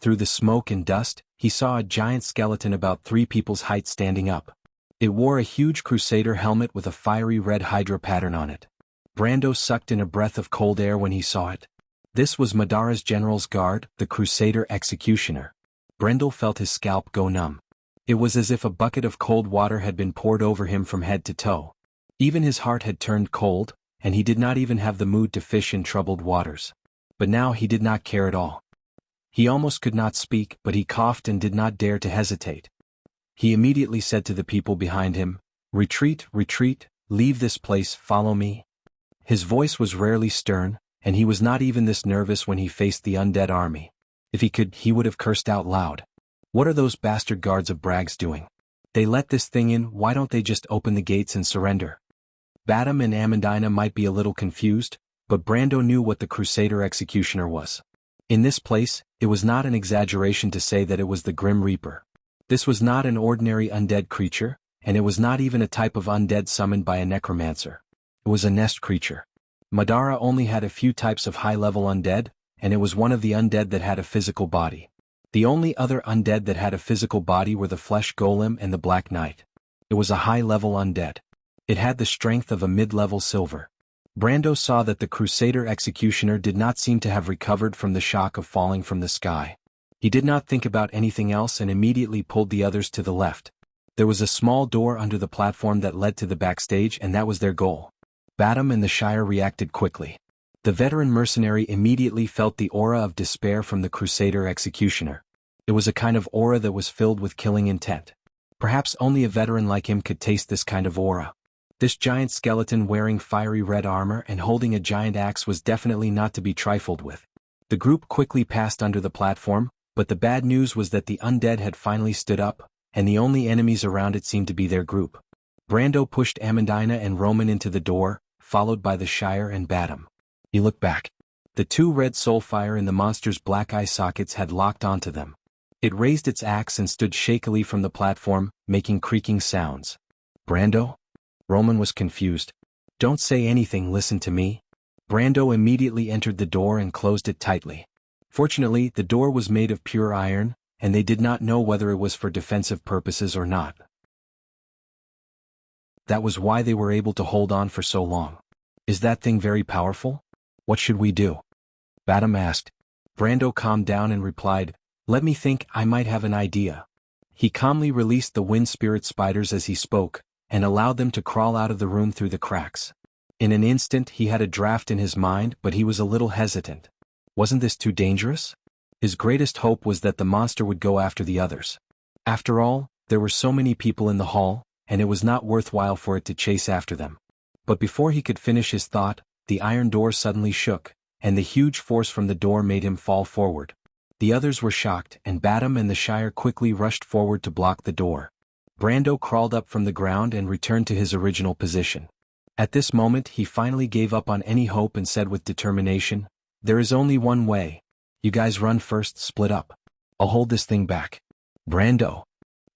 Through the smoke and dust, he saw a giant skeleton about 3 people's height standing up. It wore a huge crusader helmet with a fiery red hydra pattern on it. Brando sucked in a breath of cold air when he saw it. This was Madara's general's guard, the crusader executioner. Brendel felt his scalp go numb. It was as if a bucket of cold water had been poured over him from head to toe. Even his heart had turned cold, and he did not even have the mood to fish in troubled waters. But now he did not care at all. He almost could not speak, but he coughed and did not dare to hesitate. He immediately said to the people behind him, "Retreat, retreat, leave this place, follow me." His voice was rarely stern, and he was not even this nervous when he faced the undead army. If he could, he would have cursed out loud. What are those bastard guards of Bragg's doing? They let this thing in, why don't they just open the gates and surrender? Badam and Amandina might be a little confused, but Brando knew what the Crusader Executioner was. In this place, it was not an exaggeration to say that it was the Grim Reaper. This was not an ordinary undead creature, and it was not even a type of undead summoned by a necromancer. It was a nest creature. Madara only had a few types of high-level undead, and it was one of the undead that had a physical body. The only other undead that had a physical body were the Flesh Golem and the Black Knight. It was a high-level undead. It had the strength of a mid-level silver. Brando saw that the Crusader Executioner did not seem to have recovered from the shock of falling from the sky. He did not think about anything else and immediately pulled the others to the left. There was a small door under the platform that led to the backstage, and that was their goal. Badam and the Shire reacted quickly. The veteran mercenary immediately felt the aura of despair from the Crusader Executioner. It was a kind of aura that was filled with killing intent. Perhaps only a veteran like him could taste this kind of aura. This giant skeleton wearing fiery red armor and holding a giant axe was definitely not to be trifled with. The group quickly passed under the platform, but the bad news was that the undead had finally stood up, and the only enemies around it seemed to be their group. Brando pushed Amandina and Roman into the door, followed by the Shire and Badam. He looked back. The 2 red soulfire in the monster's black eye sockets had locked onto them. It raised its axe and stood shakily from the platform, making creaking sounds. Brando? Roman was confused. Don't say anything, listen to me. Brando immediately entered the door and closed it tightly. Fortunately, the door was made of pure iron, and they did not know whether it was for defensive purposes or not. That was why they were able to hold on for so long. Is that thing very powerful? What should we do? Badam asked. Brando calmed down and replied, "Let me think, I might have an idea." He calmly released the wind spirit spiders as he spoke, and allowed them to crawl out of the room through the cracks. In an instant he had a draft in his mind, but he was a little hesitant. Wasn't this too dangerous? His greatest hope was that the monster would go after the others. After all, there were so many people in the hall, and it was not worthwhile for it to chase after them. But before he could finish his thought, the iron door suddenly shook, and the huge force from the door made him fall forward. The others were shocked, and Badam and the Shire quickly rushed forward to block the door. Brando crawled up from the ground and returned to his original position. At this moment he finally gave up on any hope and said with determination, "There is only one way. You guys run first, split up. I'll hold this thing back." Brando.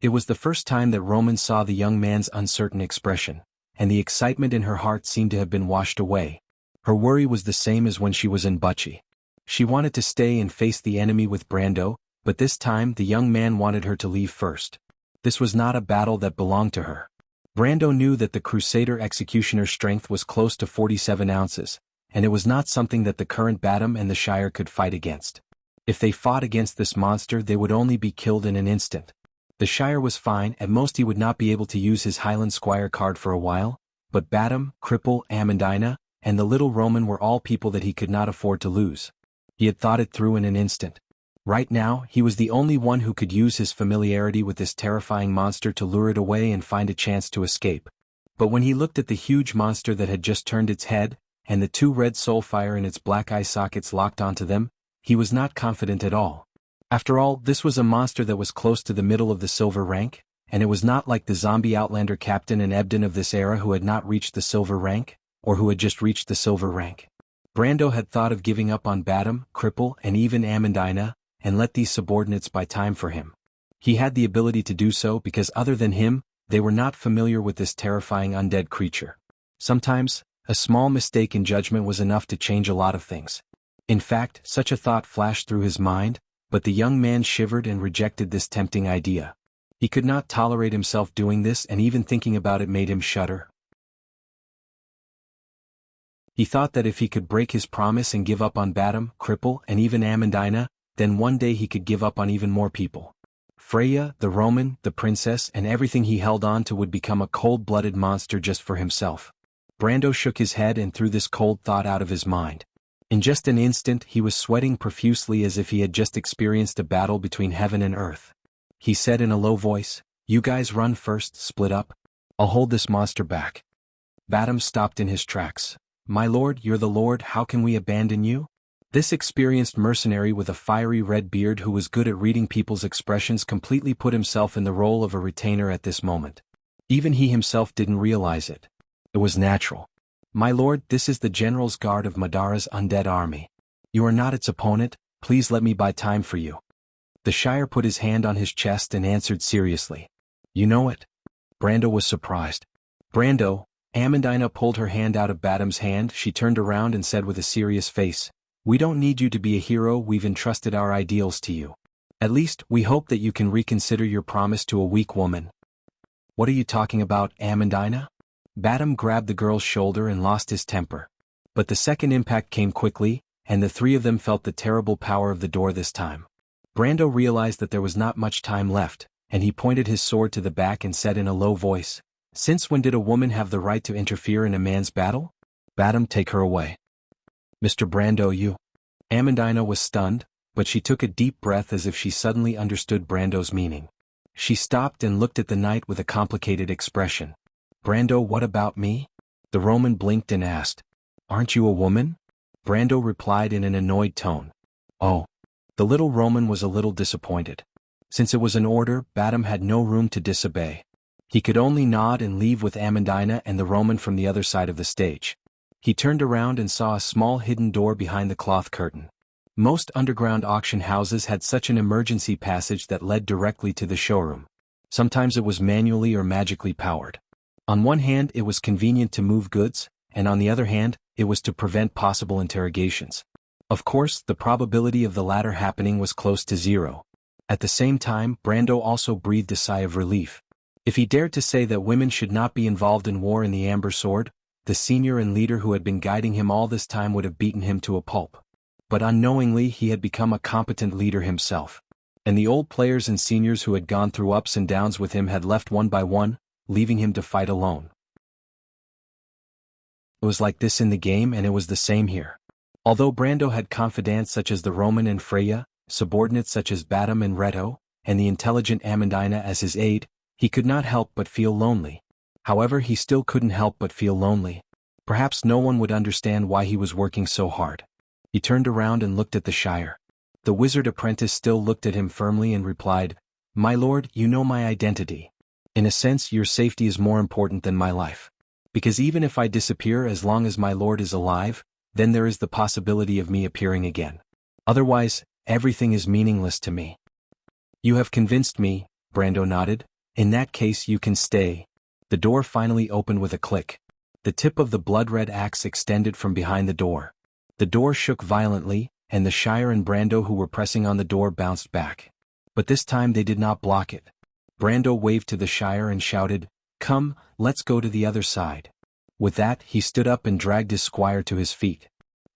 It was the first time that Roman saw the young man's uncertain expression, and the excitement in her heart seemed to have been washed away. Her worry was the same as when she was in Bucci. She wanted to stay and face the enemy with Brando, but this time the young man wanted her to leave first. This was not a battle that belonged to her. Brando knew that the Crusader executioner's strength was close to 47 ounces, and it was not something that the current Badam and the Shire could fight against. If they fought against this monster, they would only be killed in an instant. The Shire was fine, at most he would not be able to use his Highland Squire card for a while, but Badam, Cripple, Amandina, and the little Roman were all people that he could not afford to lose. He had thought it through in an instant. Right now, he was the only one who could use his familiarity with this terrifying monster to lure it away and find a chance to escape. But when he looked at the huge monster that had just turned its head, and the two red soulfire in its black eye sockets locked onto them, he was not confident at all. After all, this was a monster that was close to the middle of the silver rank, and it was not like the zombie Outlander Captain and Ebden of this era who had not reached the silver rank, or who had just reached the silver rank. Brando had thought of giving up on Badam, Cripple, and even Amandina, and let these subordinates buy time for him. He had the ability to do so because other than him, they were not familiar with this terrifying undead creature. Sometimes, a small mistake in judgment was enough to change a lot of things. In fact, such a thought flashed through his mind, but the young man shivered and rejected this tempting idea. He could not tolerate himself doing this, and even thinking about it made him shudder. He thought that if he could break his promise and give up on Badam, Cripple, and even Amandina, then one day he could give up on even more people. Freya, the Roman, the princess, and everything he held on to would become a cold-blooded monster just for himself. Brando shook his head and threw this cold thought out of his mind. In just an instant he was sweating profusely as if he had just experienced a battle between heaven and earth. He said in a low voice, "You guys run first, split up. I'll hold this monster back." Badam stopped in his tracks. "My lord, you're the lord, how can we abandon you?" This experienced mercenary with a fiery red beard who was good at reading people's expressions completely put himself in the role of a retainer at this moment. Even he himself didn't realize it. It was natural. "My lord, this is the general's guard of Madara's undead army. You are not its opponent, please let me buy time for you." The Shire put his hand on his chest and answered seriously. "You know it?" Brando was surprised. "Brando," Amandina pulled her hand out of Badam's hand. She turned around and said with a serious face, "We don't need you to be a hero, we've entrusted our ideals to you. At least, we hope that you can reconsider your promise to a weak woman." "What are you talking about, Amandina?" Badam grabbed the girl's shoulder and lost his temper. But the second impact came quickly, and the three of them felt the terrible power of the door this time. Brando realized that there was not much time left, and he pointed his sword to the back and said in a low voice, "Since when did a woman have the right to interfere in a man's battle? Badam, take her away." "Mr. Brando, you..." Amandina was stunned, but she took a deep breath as if she suddenly understood Brando's meaning. She stopped and looked at the knight with a complicated expression. "Brando, what about me?" The Roman blinked and asked, "Aren't you a woman?" Brando replied in an annoyed tone, "Oh." The little Roman was a little disappointed. Since it was an order, Badam had no room to disobey. He could only nod and leave with Amandina and the Roman from the other side of the stage. He turned around and saw a small hidden door behind the cloth curtain. Most underground auction houses had such an emergency passage that led directly to the showroom. Sometimes it was manually or magically powered. On one hand, it was convenient to move goods, and on the other hand, it was to prevent possible interrogations. Of course, the probability of the latter happening was close to zero. At the same time, Brando also breathed a sigh of relief. If he dared to say that women should not be involved in war in the Amber Sword, the senior and leader who had been guiding him all this time would have beaten him to a pulp. But unknowingly he had become a competent leader himself. And the old players and seniors who had gone through ups and downs with him had left one by one, leaving him to fight alone. It was like this in the game, and it was the same here. Although Brando had confidants such as the Roman and Freya, subordinates such as Badam and Reto, and the intelligent Amandina as his aide, he could not help but feel lonely. However, he still couldn't help but feel lonely. Perhaps no one would understand why he was working so hard. He turned around and looked at the Shire. The wizard apprentice still looked at him firmly and replied, "My lord, you know my identity. In a sense, your safety is more important than my life. Because even if I disappear, as long as my lord is alive, then there is the possibility of me appearing again. Otherwise, everything is meaningless to me." "You have convinced me," Brando nodded. "In that case you can stay." The door finally opened with a click. The tip of the blood-red axe extended from behind the door. The door shook violently, and the Shire and Brando who were pressing on the door bounced back. But this time they did not block it. Brando waved to the Shire and shouted, Come, let's go to the other side. With that, he stood up and dragged his squire to his feet.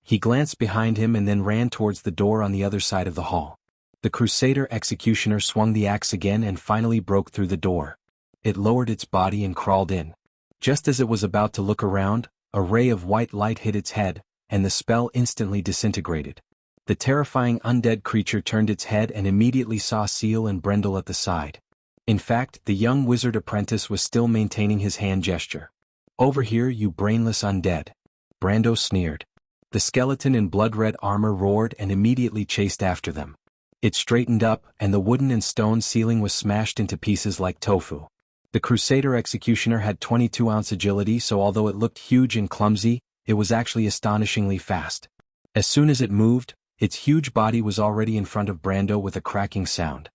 He glanced behind him and then ran towards the door on the other side of the hall. The Crusader executioner swung the axe again and finally broke through the door. It lowered its body and crawled in. Just as it was about to look around, a ray of white light hit its head, and the spell instantly disintegrated. The terrifying undead creature turned its head and immediately saw Seal and Brendel at the side. In fact, the young wizard apprentice was still maintaining his hand gesture. "Over here, you brainless undead." Brando sneered. The skeleton in blood-red armor roared and immediately chased after them. It straightened up, and the wooden and stone ceiling was smashed into pieces like tofu. The Crusader executioner had 22-ounce agility, so although it looked huge and clumsy, it was actually astonishingly fast. As soon as it moved, its huge body was already in front of Brando with a cracking sound.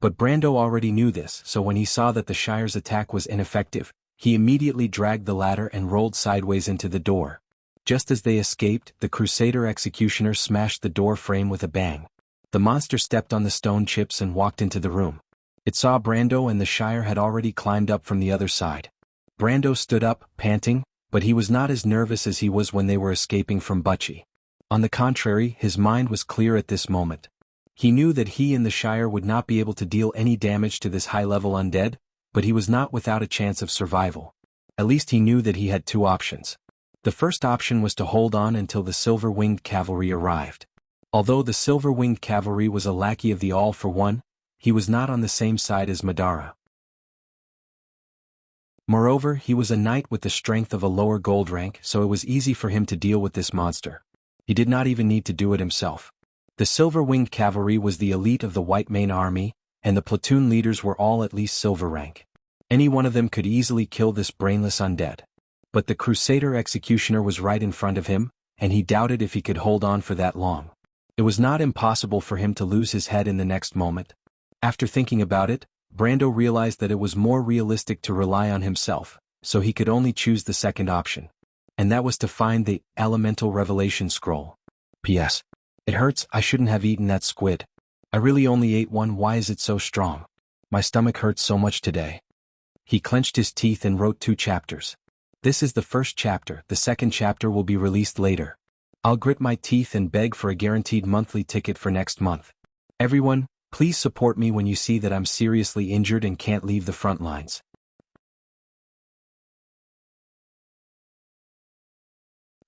But Brando already knew this, so when he saw that the Shire's attack was ineffective, he immediately dragged the ladder and rolled sideways into the door. Just as they escaped, the Crusader executioner smashed the door frame with a bang. The monster stepped on the stone chips and walked into the room. It saw Brando and the Shire had already climbed up from the other side. Brando stood up, panting, but he was not as nervous as he was when they were escaping from Butchie. On the contrary, his mind was clear at this moment. He knew that he and the Shire would not be able to deal any damage to this high-level undead, but he was not without a chance of survival. At least he knew that he had two options. The first option was to hold on until the silver-winged cavalry arrived. Although the silver-winged cavalry was a lackey of the All-for-One, he was not on the same side as Madara. Moreover, he was a knight with the strength of a lower gold rank, so it was easy for him to deal with this monster. He did not even need to do it himself. The silver-winged cavalry was the elite of the White Mane army, and the platoon leaders were all at least silver rank. Any one of them could easily kill this brainless undead. But the Crusader executioner was right in front of him, and he doubted if he could hold on for that long. It was not impossible for him to lose his head in the next moment. After thinking about it, Brando realized that it was more realistic to rely on himself, so he could only choose the second option. And that was to find the Elemental Revelation Scroll. P.S. It hurts, I shouldn't have eaten that squid. I really only ate one, why is it so strong? My stomach hurts so much today. He clenched his teeth and wrote 2 chapters. This is the first chapter, the second chapter will be released later. I'll grit my teeth and beg for a guaranteed monthly ticket for next month. Everyone, please support me when you see that I'm seriously injured and can't leave the front lines.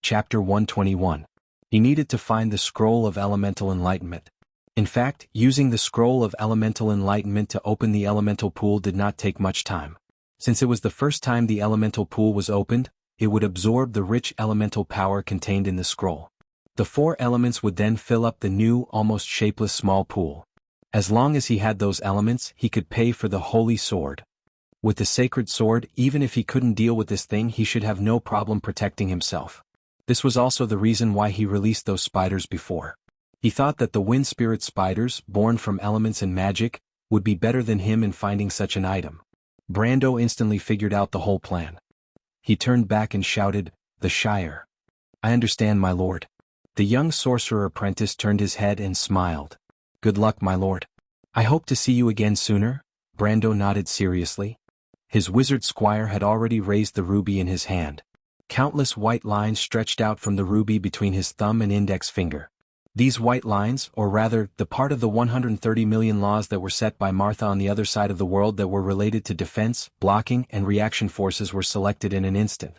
Chapter 121. He needed to find the Scroll of Elemental Enlightenment. In fact, using the Scroll of Elemental Enlightenment to open the elemental pool did not take much time. Since it was the first time the elemental pool was opened, it would absorb the rich elemental power contained in the scroll. The 4 elements would then fill up the new, almost shapeless small pool. As long as he had those elements, he could pay for the Holy Sword. With the Sacred Sword, even if he couldn't deal with this thing, he should have no problem protecting himself. This was also the reason why he released those spiders before. He thought that the wind spirit spiders, born from elements and magic, would be better than him in finding such an item. Brando instantly figured out the whole plan. He turned back and shouted, "The Shire." "I understand, my lord." The young sorcerer apprentice turned his head and smiled. "Good luck, my lord." "I hope to see you again sooner," Brando nodded seriously. His wizard squire had already raised the ruby in his hand. Countless white lines stretched out from the ruby between his thumb and index finger. These white lines, or rather, the part of the 130 million laws that were set by Martha on the other side of the world that were related to defense, blocking, and reaction forces were selected in an instant.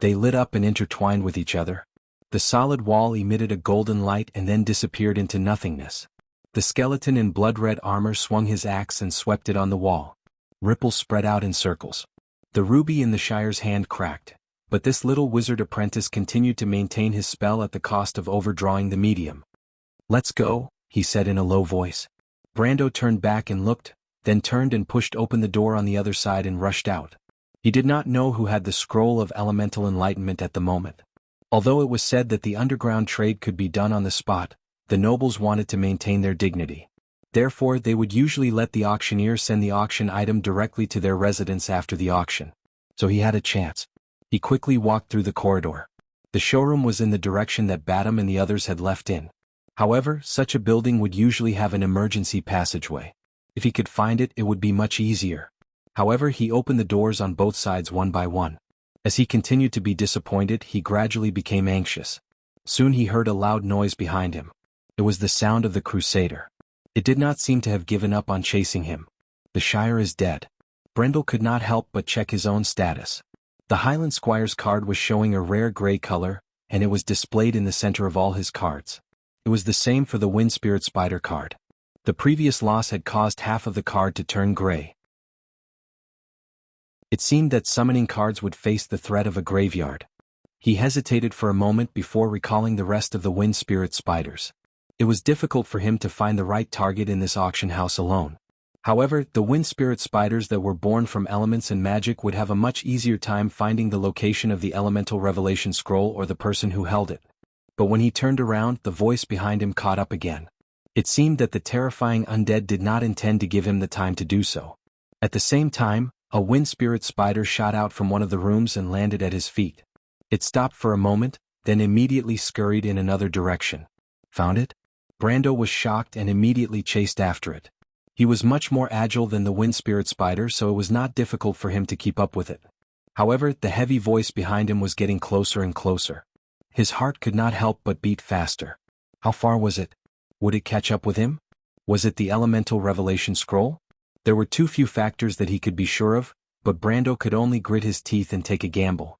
They lit up and intertwined with each other. The solid wall emitted a golden light and then disappeared into nothingness. The skeleton in blood-red armor swung his axe and swept it on the wall. Ripples spread out in circles. The ruby in the Shire's hand cracked, but this little wizard apprentice continued to maintain his spell at the cost of overdrawing the medium. "Let's go," he said in a low voice. Brando turned back and looked, then turned and pushed open the door on the other side and rushed out. He did not know who had the Scroll of Elemental Enlightenment at the moment. Although it was said that the underground trade could be done on the spot, the nobles wanted to maintain their dignity. Therefore, they would usually let the auctioneer send the auction item directly to their residence after the auction. So he had a chance. He quickly walked through the corridor. The showroom was in the direction that Batum and the others had left in. However, such a building would usually have an emergency passageway. If he could find it, it would be much easier. However, he opened the doors on both sides one by one. As he continued to be disappointed, he gradually became anxious. Soon he heard a loud noise behind him. It was the sound of the Crusader. It did not seem to have given up on chasing him. The Shire is dead. Brendel could not help but check his own status. The Highland Squire's card was showing a rare gray color, and it was displayed in the center of all his cards. It was the same for the Wind Spirit Spider card. The previous loss had caused half of the card to turn gray. It seemed that summoning cards would face the threat of a graveyard. He hesitated for a moment before recalling the rest of the Wind Spirit Spiders. It was difficult for him to find the right target in this auction house alone. However, the Wind Spirit Spiders that were born from elements and magic would have a much easier time finding the location of the Elemental Revelation Scroll or the person who held it. But when he turned around, the voice behind him caught up again. It seemed that the terrifying undead did not intend to give him the time to do so. At the same time, a Wind Spirit Spider shot out from one of the rooms and landed at his feet. It stopped for a moment, then immediately scurried in another direction. Found it? Brando was shocked and immediately chased after it. He was much more agile than the Wind Spirit Spider, so it was not difficult for him to keep up with it. However, the heavy voice behind him was getting closer and closer. His heart could not help but beat faster. How far was it? Would it catch up with him? Was it the Elemental Revelation Scroll? There were too few factors that he could be sure of, but Brando could only grit his teeth and take a gamble.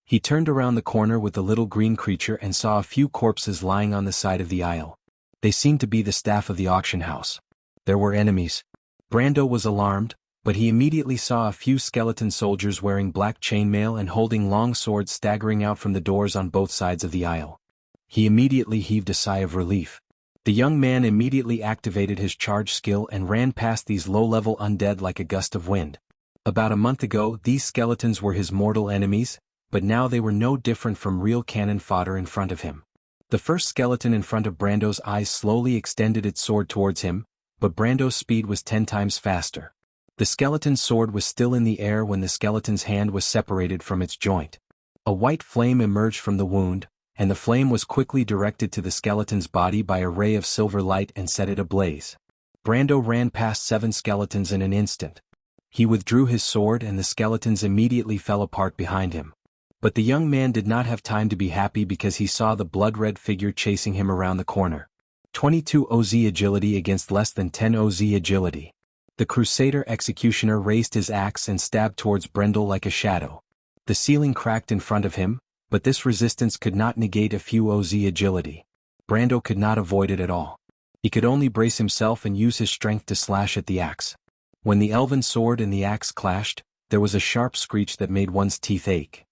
He turned around the corner with the little green creature and saw a few corpses lying on the side of the aisle. They seemed to be the staff of the auction house. There were enemies. Brando was alarmed, but he immediately saw a few skeleton soldiers wearing black chainmail and holding long swords staggering out from the doors on both sides of the aisle. He immediately heaved a sigh of relief. The young man immediately activated his charge skill and ran past these low-level undead like a gust of wind. About a month ago, these skeletons were his mortal enemies, but now they were no different from real cannon fodder in front of him. The first skeleton in front of Brando's eyes slowly extended its sword towards him, but Brando's speed was 10 times faster. The skeleton's sword was still in the air when the skeleton's hand was separated from its joint. A white flame emerged from the wound, and the flame was quickly directed to the skeleton's body by a ray of silver light and set it ablaze. Brando ran past 7 skeletons in an instant. He withdrew his sword and the skeletons immediately fell apart behind him. But the young man did not have time to be happy because he saw the blood-red figure chasing him around the corner. 22 OZ agility against less than 10 OZ agility. The Crusader Executioner raised his axe and stabbed towards Brendel like a shadow. The ceiling cracked in front of him, but this resistance could not negate a few OZ agility. Brando could not avoid it at all. He could only brace himself and use his strength to slash at the axe. When the elven sword and the axe clashed, there was a sharp screech that made one's teeth ache.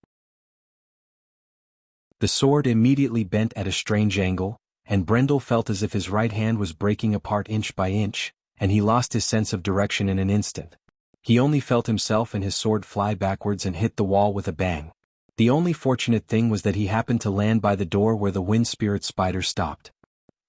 The sword immediately bent at a strange angle, and Brendel felt as if his right hand was breaking apart inch by inch, and he lost his sense of direction in an instant. He only felt himself and his sword fly backwards and hit the wall with a bang. The only fortunate thing was that he happened to land by the door where the Wind Spirit Spider stopped.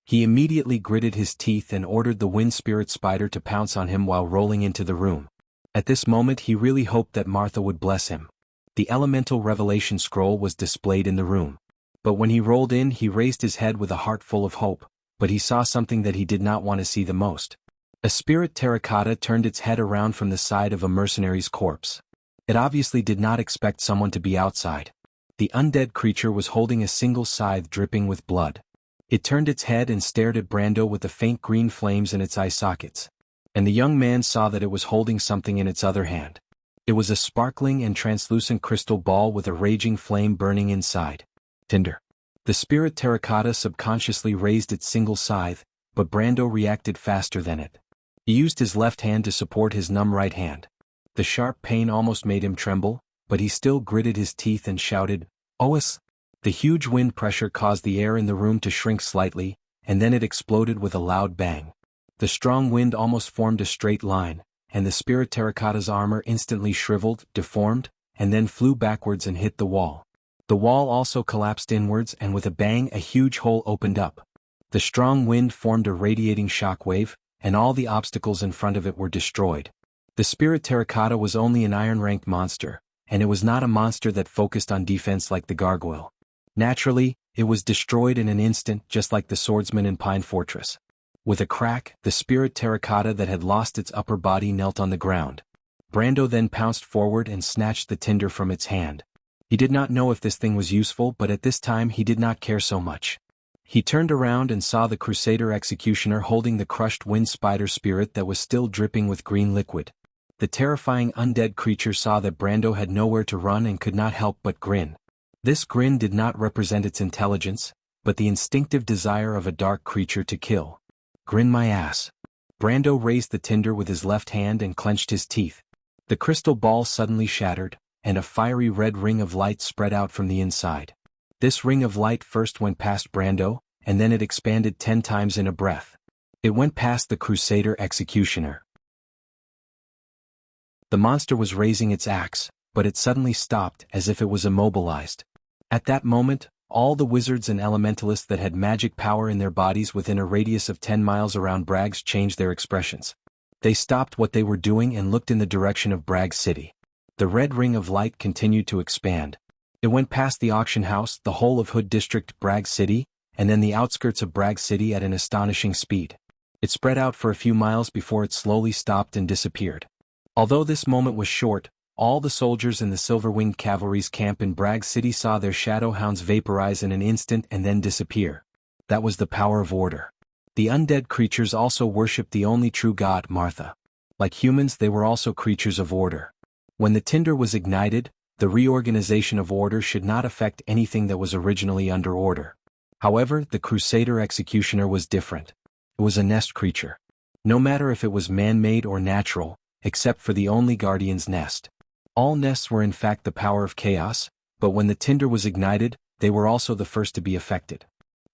He immediately gritted his teeth and ordered the Wind Spirit Spider to pounce on him while rolling into the room. At this moment he really hoped that Martha would bless him. The Elemental Revelation Scroll was displayed in the room. But when he rolled in, he raised his head with a heart full of hope, but he saw something that he did not want to see the most. A spirit terracotta turned its head around from the side of a mercenary's corpse. It obviously did not expect someone to be outside. The undead creature was holding a single scythe dripping with blood. It turned its head and stared at Brando with the faint green flames in its eye sockets. And the young man saw that it was holding something in its other hand. It was a sparkling and translucent crystal ball with a raging flame burning inside. Tinder. The spirit terracotta subconsciously raised its single scythe, but Brando reacted faster than it. He used his left hand to support his numb right hand. The sharp pain almost made him tremble, but he still gritted his teeth and shouted, "Ois!" The huge wind pressure caused the air in the room to shrink slightly, and then it exploded with a loud bang. The strong wind almost formed a straight line, and the spirit terracotta's armor instantly shriveled, deformed, and then flew backwards and hit the wall. The wall also collapsed inwards and with a bang a huge hole opened up. The strong wind formed a radiating shock wave, and all the obstacles in front of it were destroyed. The spirit terracotta was only an iron-ranked monster, and it was not a monster that focused on defense like the gargoyle. Naturally, it was destroyed in an instant just like the swordsman in Pine Fortress. With a crack, the spirit terracotta that had lost its upper body knelt on the ground. Brando then pounced forward and snatched the tinder from its hand. He did not know if this thing was useful, but at this time he did not care so much. He turned around and saw the Crusader Executioner holding the crushed wind spider spirit that was still dripping with green liquid. The terrifying undead creature saw that Brando had nowhere to run and could not help but grin. This grin did not represent its intelligence, but the instinctive desire of a dark creature to kill. Grin my ass. Brando raised the tinder with his left hand and clenched his teeth. The crystal ball suddenly shattered, and a fiery red ring of light spread out from the inside. This ring of light first went past Brando, and then it expanded 10 times in a breath. It went past the Crusader Executioner. The monster was raising its axe, but it suddenly stopped as if it was immobilized. At that moment, all the wizards and elementalists that had magic power in their bodies within a radius of 10 miles around Bragg's changed their expressions. They stopped what they were doing and looked in the direction of Bragg City. The red ring of light continued to expand. It went past the auction house, the whole of Hood District, Bragg City, and then the outskirts of Bragg City at an astonishing speed. It spread out for a few miles before it slowly stopped and disappeared. Although this moment was short, all the soldiers in the Silver-Winged Cavalry's camp in Bragg City saw their shadow hounds vaporize in an instant and then disappear. That was the power of order. The undead creatures also worshipped the only true god, Martha. Like humans, they were also creatures of order. When the tinder was ignited, the reorganization of order should not affect anything that was originally under order. However, the Crusader Executioner was different. It was a nest creature. No matter if it was man-made or natural, except for the only guardian's nest. All nests were in fact the power of chaos, but when the tinder was ignited, they were also the first to be affected.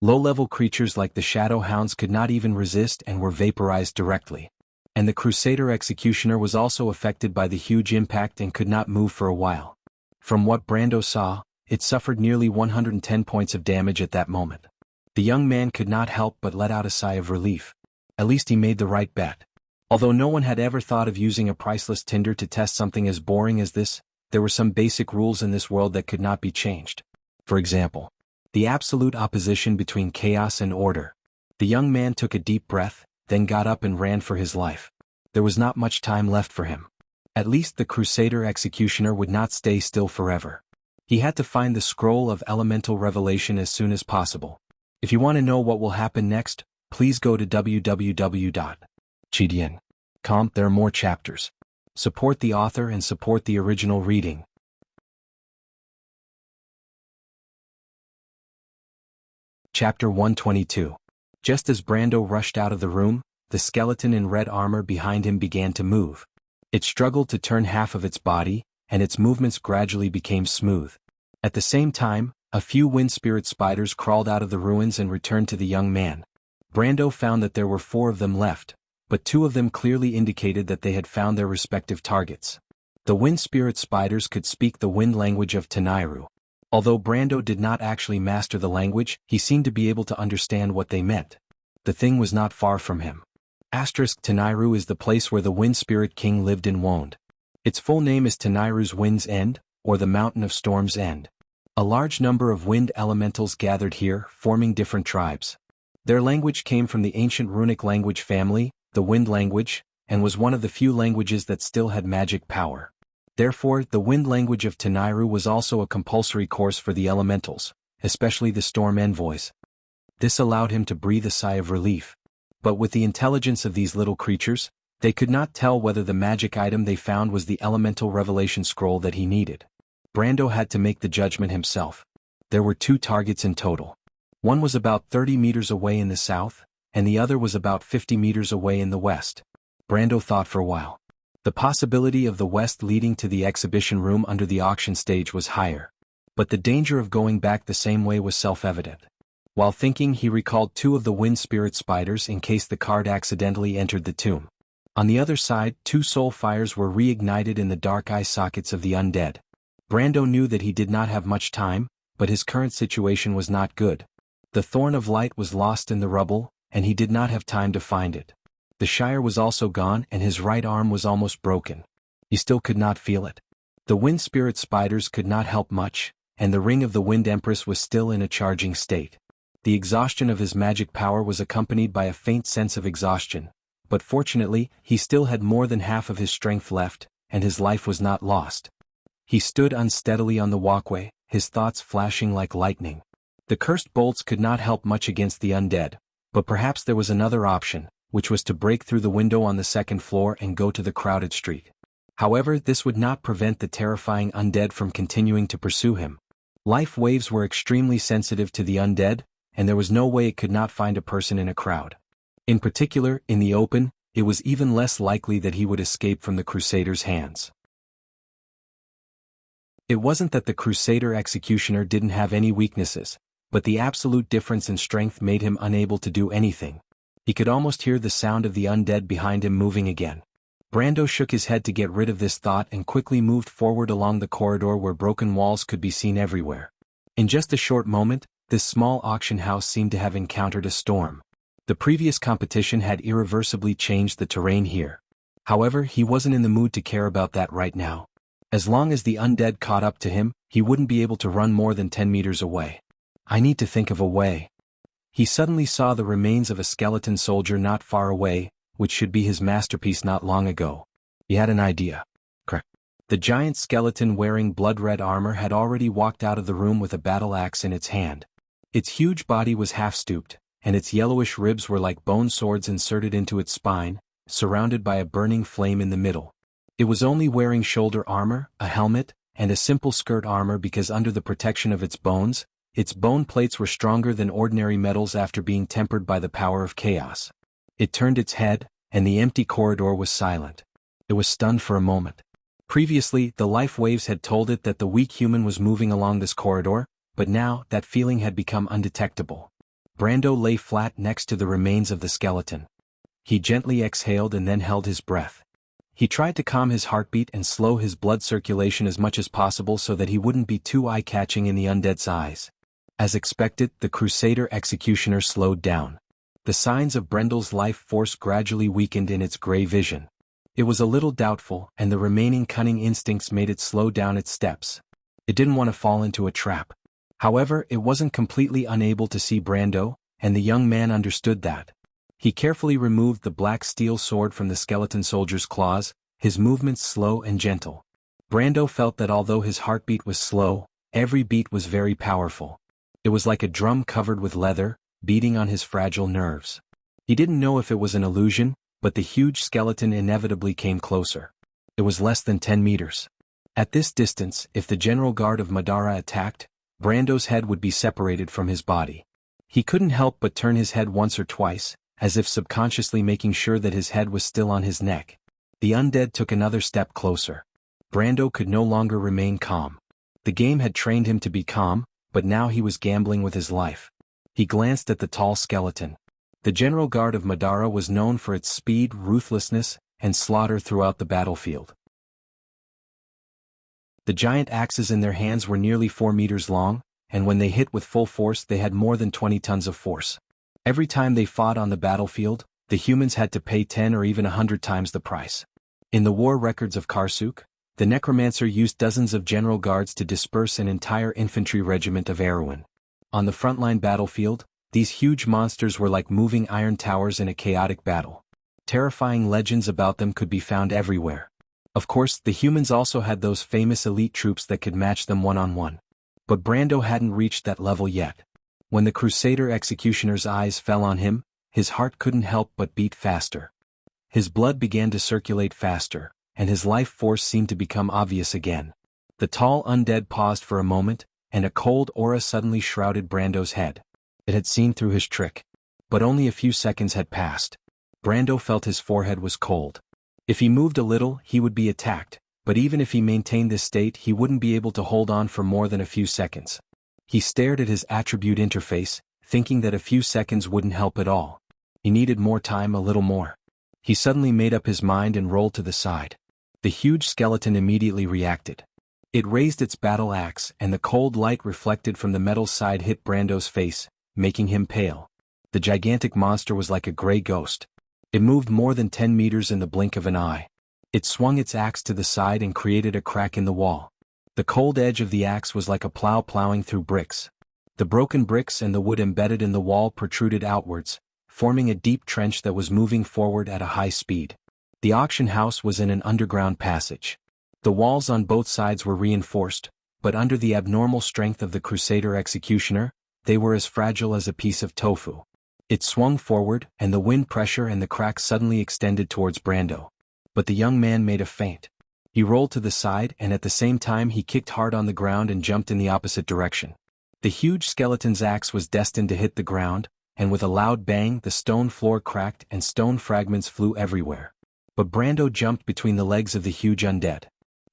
Low-level creatures like the Shadow Hounds could not even resist and were vaporized directly. And the Crusader Executioner was also affected by the huge impact and could not move for a while. From what Brando saw, it suffered nearly 110 points of damage at that moment. The young man could not help but let out a sigh of relief. At least he made the right bet. Although no one had ever thought of using a priceless tinder to test something as boring as this, there were some basic rules in this world that could not be changed. For example, the absolute opposition between chaos and order. The young man took a deep breath, then got up and ran for his life. There was not much time left for him. At least the Crusader Executioner would not stay still forever. He had to find the scroll of elemental revelation as soon as possible. If you want to know what will happen next, please go to www.chidian.com. There are more chapters. Support the author and support the original reading. Chapter 122. Just as Brando rushed out of the room, the skeleton in red armor behind him began to move. It struggled to turn half of its body, and its movements gradually became smooth. At the same time, a few wind spirit spiders crawled out of the ruins and returned to the young man. Brando found that there were 4 of them left, but 2 of them clearly indicated that they had found their respective targets. The wind spirit spiders could speak the wind language of Tenairu. Although Brando did not actually master the language, he seemed to be able to understand what they meant. The thing was not far from him. Tenairu is the place where the Wind Spirit King lived and woned. Its full name is Tenairu's Wind's End, or the Mountain of Storm's End. A large number of wind elementals gathered here, forming different tribes. Their language came from the ancient runic language family, the Wind language, and was one of the few languages that still had magic power. Therefore, the wind language of Tenairu was also a compulsory course for the elementals, especially the storm envoys. This allowed him to breathe a sigh of relief. But with the intelligence of these little creatures, they could not tell whether the magic item they found was the elemental revelation scroll that he needed. Brando had to make the judgment himself. There were 2 targets in total. One was about 30 meters away in the south, and the other was about 50 meters away in the west. Brando thought for a while. The possibility of the west leading to the exhibition room under the auction stage was higher. But the danger of going back the same way was self-evident. While thinking, he recalled 2 of the wind spirit spiders in case the card accidentally entered the tomb. On the other side, 2 soul fires were reignited in the dark eye sockets of the undead. Brando knew that he did not have much time, but his current situation was not good. The Thorn of Light was lost in the rubble, and he did not have time to find it. The Shire was also gone and his right arm was almost broken. He still could not feel it. The wind spirit spiders could not help much, and the ring of the Wind Empress was still in a charging state. The exhaustion of his magic power was accompanied by a faint sense of exhaustion, but fortunately, he still had more than half of his strength left, and his life was not lost. He stood unsteadily on the walkway, his thoughts flashing like lightning. The cursed bolts could not help much against the undead, but perhaps there was another option, which was to break through the window on the second floor and go to the crowded street. However, this would not prevent the terrifying undead from continuing to pursue him. Life waves were extremely sensitive to the undead, and there was no way it could not find a person in a crowd. In particular, in the open, it was even less likely that he would escape from the Crusader's hands. It wasn't that the Crusader executioner didn't have any weaknesses, but the absolute difference in strength made him unable to do anything. He could almost hear the sound of the undead behind him moving again. Brando shook his head to get rid of this thought and quickly moved forward along the corridor where broken walls could be seen everywhere. In just a short moment, this small auction house seemed to have encountered a storm. The previous competition had irreversibly changed the terrain here. However, he wasn't in the mood to care about that right now. As long as the undead caught up to him, he wouldn't be able to run more than 10 meters away. I need to think of a way. He suddenly saw the remains of a skeleton soldier not far away, which should be his masterpiece not long ago. He had an idea. Crack. The giant skeleton wearing blood-red armor had already walked out of the room with a battle axe in its hand. Its huge body was half-stooped, and its yellowish ribs were like bone swords inserted into its spine, surrounded by a burning flame in the middle. It was only wearing shoulder armor, a helmet, and a simple skirt armor because under the protection of its bone plates were stronger than ordinary metals after being tempered by the power of chaos. It turned its head, and the empty corridor was silent. It was stunned for a moment. Previously, the life waves had told it that the weak human was moving along this corridor, but now, that feeling had become undetectable. Brando lay flat next to the remains of the skeleton. He gently exhaled and then held his breath. He tried to calm his heartbeat and slow his blood circulation as much as possible so that he wouldn't be too eye-catching in the undead's eyes. As expected, the Crusader executioner slowed down. The signs of Brendel's life force gradually weakened in its gray vision. It was a little doubtful, and the remaining cunning instincts made it slow down its steps. It didn't want to fall into a trap. However, it wasn't completely unable to see Brando, and the young man understood that. He carefully removed the black steel sword from the skeleton soldier's claws, his movements slow and gentle. Brando felt that although his heartbeat was slow, every beat was very powerful. It was like a drum covered with leather, beating on his fragile nerves. He didn't know if it was an illusion, but the huge skeleton inevitably came closer. It was less than 10 meters. At this distance, if the general guard of Madara attacked, Brando's head would be separated from his body. He couldn't help but turn his head once or twice, as if subconsciously making sure that his head was still on his neck. The undead took another step closer. Brando could no longer remain calm. The game had trained him to be calm, but now he was gambling with his life. He glanced at the tall skeleton. The general guard of Madara was known for its speed, ruthlessness, and slaughter throughout the battlefield. The giant axes in their hands were nearly 4 meters long, and when they hit with full force they had more than 20 tons of force. Every time they fought on the battlefield, the humans had to pay 10 or even 100 times the price. In the war records of Karsuk, the necromancer used dozens of general guards to disperse an entire infantry regiment of Erewhon. On the frontline battlefield, these huge monsters were like moving iron towers in a chaotic battle. Terrifying legends about them could be found everywhere. Of course, the humans also had those famous elite troops that could match them one-on-one. But Brando hadn't reached that level yet. When the Crusader executioner's eyes fell on him, his heart couldn't help but beat faster. His blood began to circulate faster, and his life force seemed to become obvious again. The tall undead paused for a moment, and a cold aura suddenly shrouded Brando's head. It had seen through his trick. But only a few seconds had passed. Brando felt his forehead was cold. If he moved a little, he would be attacked, but even if he maintained this state he wouldn't be able to hold on for more than a few seconds. He stared at his attribute interface, thinking that a few seconds wouldn't help at all. He needed more time, a little more. He suddenly made up his mind and rolled to the side. The huge skeleton immediately reacted. It raised its battle axe, and the cold light reflected from the metal side hit Brando's face, making him pale. The gigantic monster was like a gray ghost. It moved more than 10 meters in the blink of an eye. It swung its axe to the side and created a crack in the wall. The cold edge of the axe was like a plow plowing through bricks. The broken bricks and the wood embedded in the wall protruded outwards, forming a deep trench that was moving forward at a high speed. The auction house was in an underground passage. The walls on both sides were reinforced, but under the abnormal strength of the Crusader executioner, they were as fragile as a piece of tofu. It swung forward, and the wind pressure and the crack suddenly extended towards Brando. But the young man made a feint. He rolled to the side, and at the same time he kicked hard on the ground and jumped in the opposite direction. The huge skeleton's axe was destined to hit the ground, and with a loud bang the stone floor cracked and stone fragments flew everywhere. But Brando jumped between the legs of the huge undead.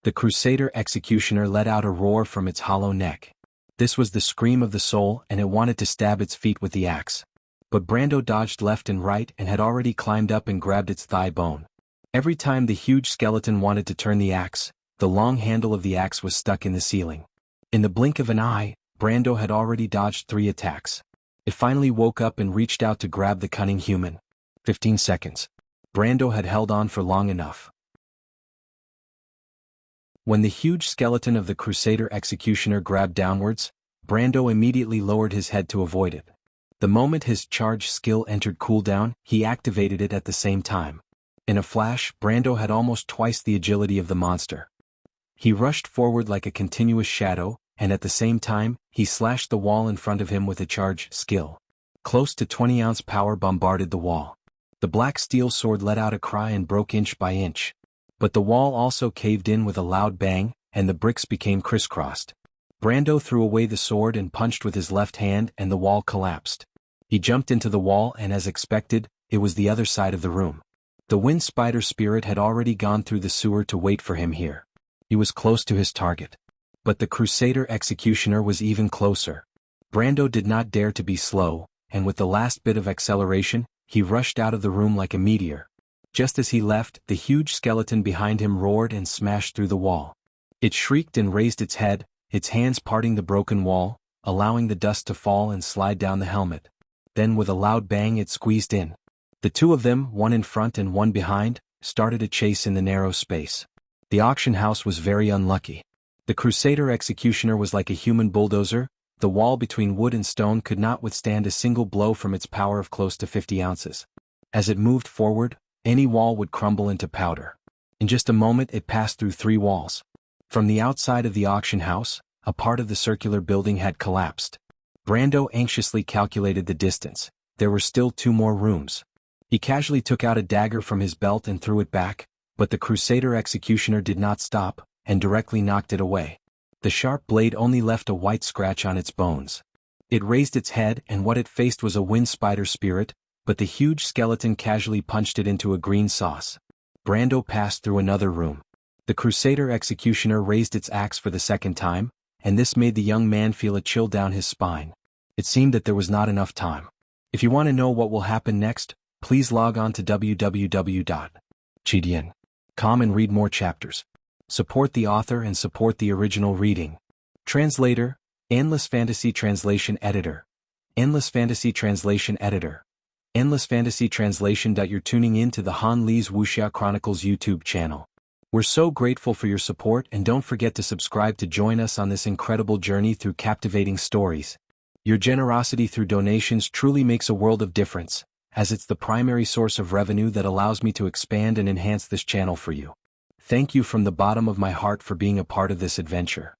The Crusader executioner let out a roar from its hollow neck. This was the scream of the soul, and it wanted to stab its feet with the axe. But Brando dodged left and right and had already climbed up and grabbed its thigh bone. Every time the huge skeleton wanted to turn the axe, the long handle of the axe was stuck in the ceiling. In the blink of an eye, Brando had already dodged 3 attacks. It finally woke up and reached out to grab the cunning human. 15 seconds. Brando had held on for long enough. When the huge skeleton of the Crusader executioner grabbed downwards, Brando immediately lowered his head to avoid it. The moment his charge skill entered cooldown, he activated it at the same time. In a flash, Brando had almost twice the agility of the monster. He rushed forward like a continuous shadow, and at the same time, he slashed the wall in front of him with a charge skill. Close to 20-ounce power bombarded the wall. The black steel sword let out a cry and broke inch by inch. But the wall also caved in with a loud bang, and the bricks became crisscrossed. Brando threw away the sword and punched with his left hand, and the wall collapsed. He jumped into the wall, and as expected, it was the other side of the room. The wind spider spirit had already gone through the sewer to wait for him here. He was close to his target. But the Crusader executioner was even closer. Brando did not dare to be slow, and with the last bit of acceleration, he rushed out of the room like a meteor. Just as he left, the huge skeleton behind him roared and smashed through the wall. It shrieked and raised its head, its hands parting the broken wall, allowing the dust to fall and slide down the helmet. Then with a loud bang it squeezed in. The two of them, one in front and one behind, started a chase in the narrow space. The auction house was very unlucky. The Crusader executioner was like a human bulldozer. The wall between wood and stone could not withstand a single blow from its power of close to 50 ounces. As it moved forward, any wall would crumble into powder. In just a moment it passed through 3 walls. From the outside of the auction house, a part of the circular building had collapsed. Brando anxiously calculated the distance. There were still 2 more rooms. He casually took out a dagger from his belt and threw it back, but the Crusader executioner did not stop, and directly knocked it away. The sharp blade only left a white scratch on its bones. It raised its head, and what it faced was a wind spider spirit, but the huge skeleton casually punched it into a green sauce. Brando passed through another room. The Crusader executioner raised its axe for the second time, and this made the young man feel a chill down his spine. It seemed that there was not enough time. If you want to know what will happen next, please log on to www.gdn.com and read more chapters. Support the author and support the original reading. Translator, Endless Fantasy Translation Editor. Endless Fantasy Translation Editor. Endless Fantasy Translation. You're tuning in to the Han Lee's Wuxia Chronicles YouTube channel. We're so grateful for your support, and don't forget to subscribe to join us on this incredible journey through captivating stories. Your generosity through donations truly makes a world of difference, as it's the primary source of revenue that allows me to expand and enhance this channel for you. Thank you from the bottom of my heart for being a part of this adventure.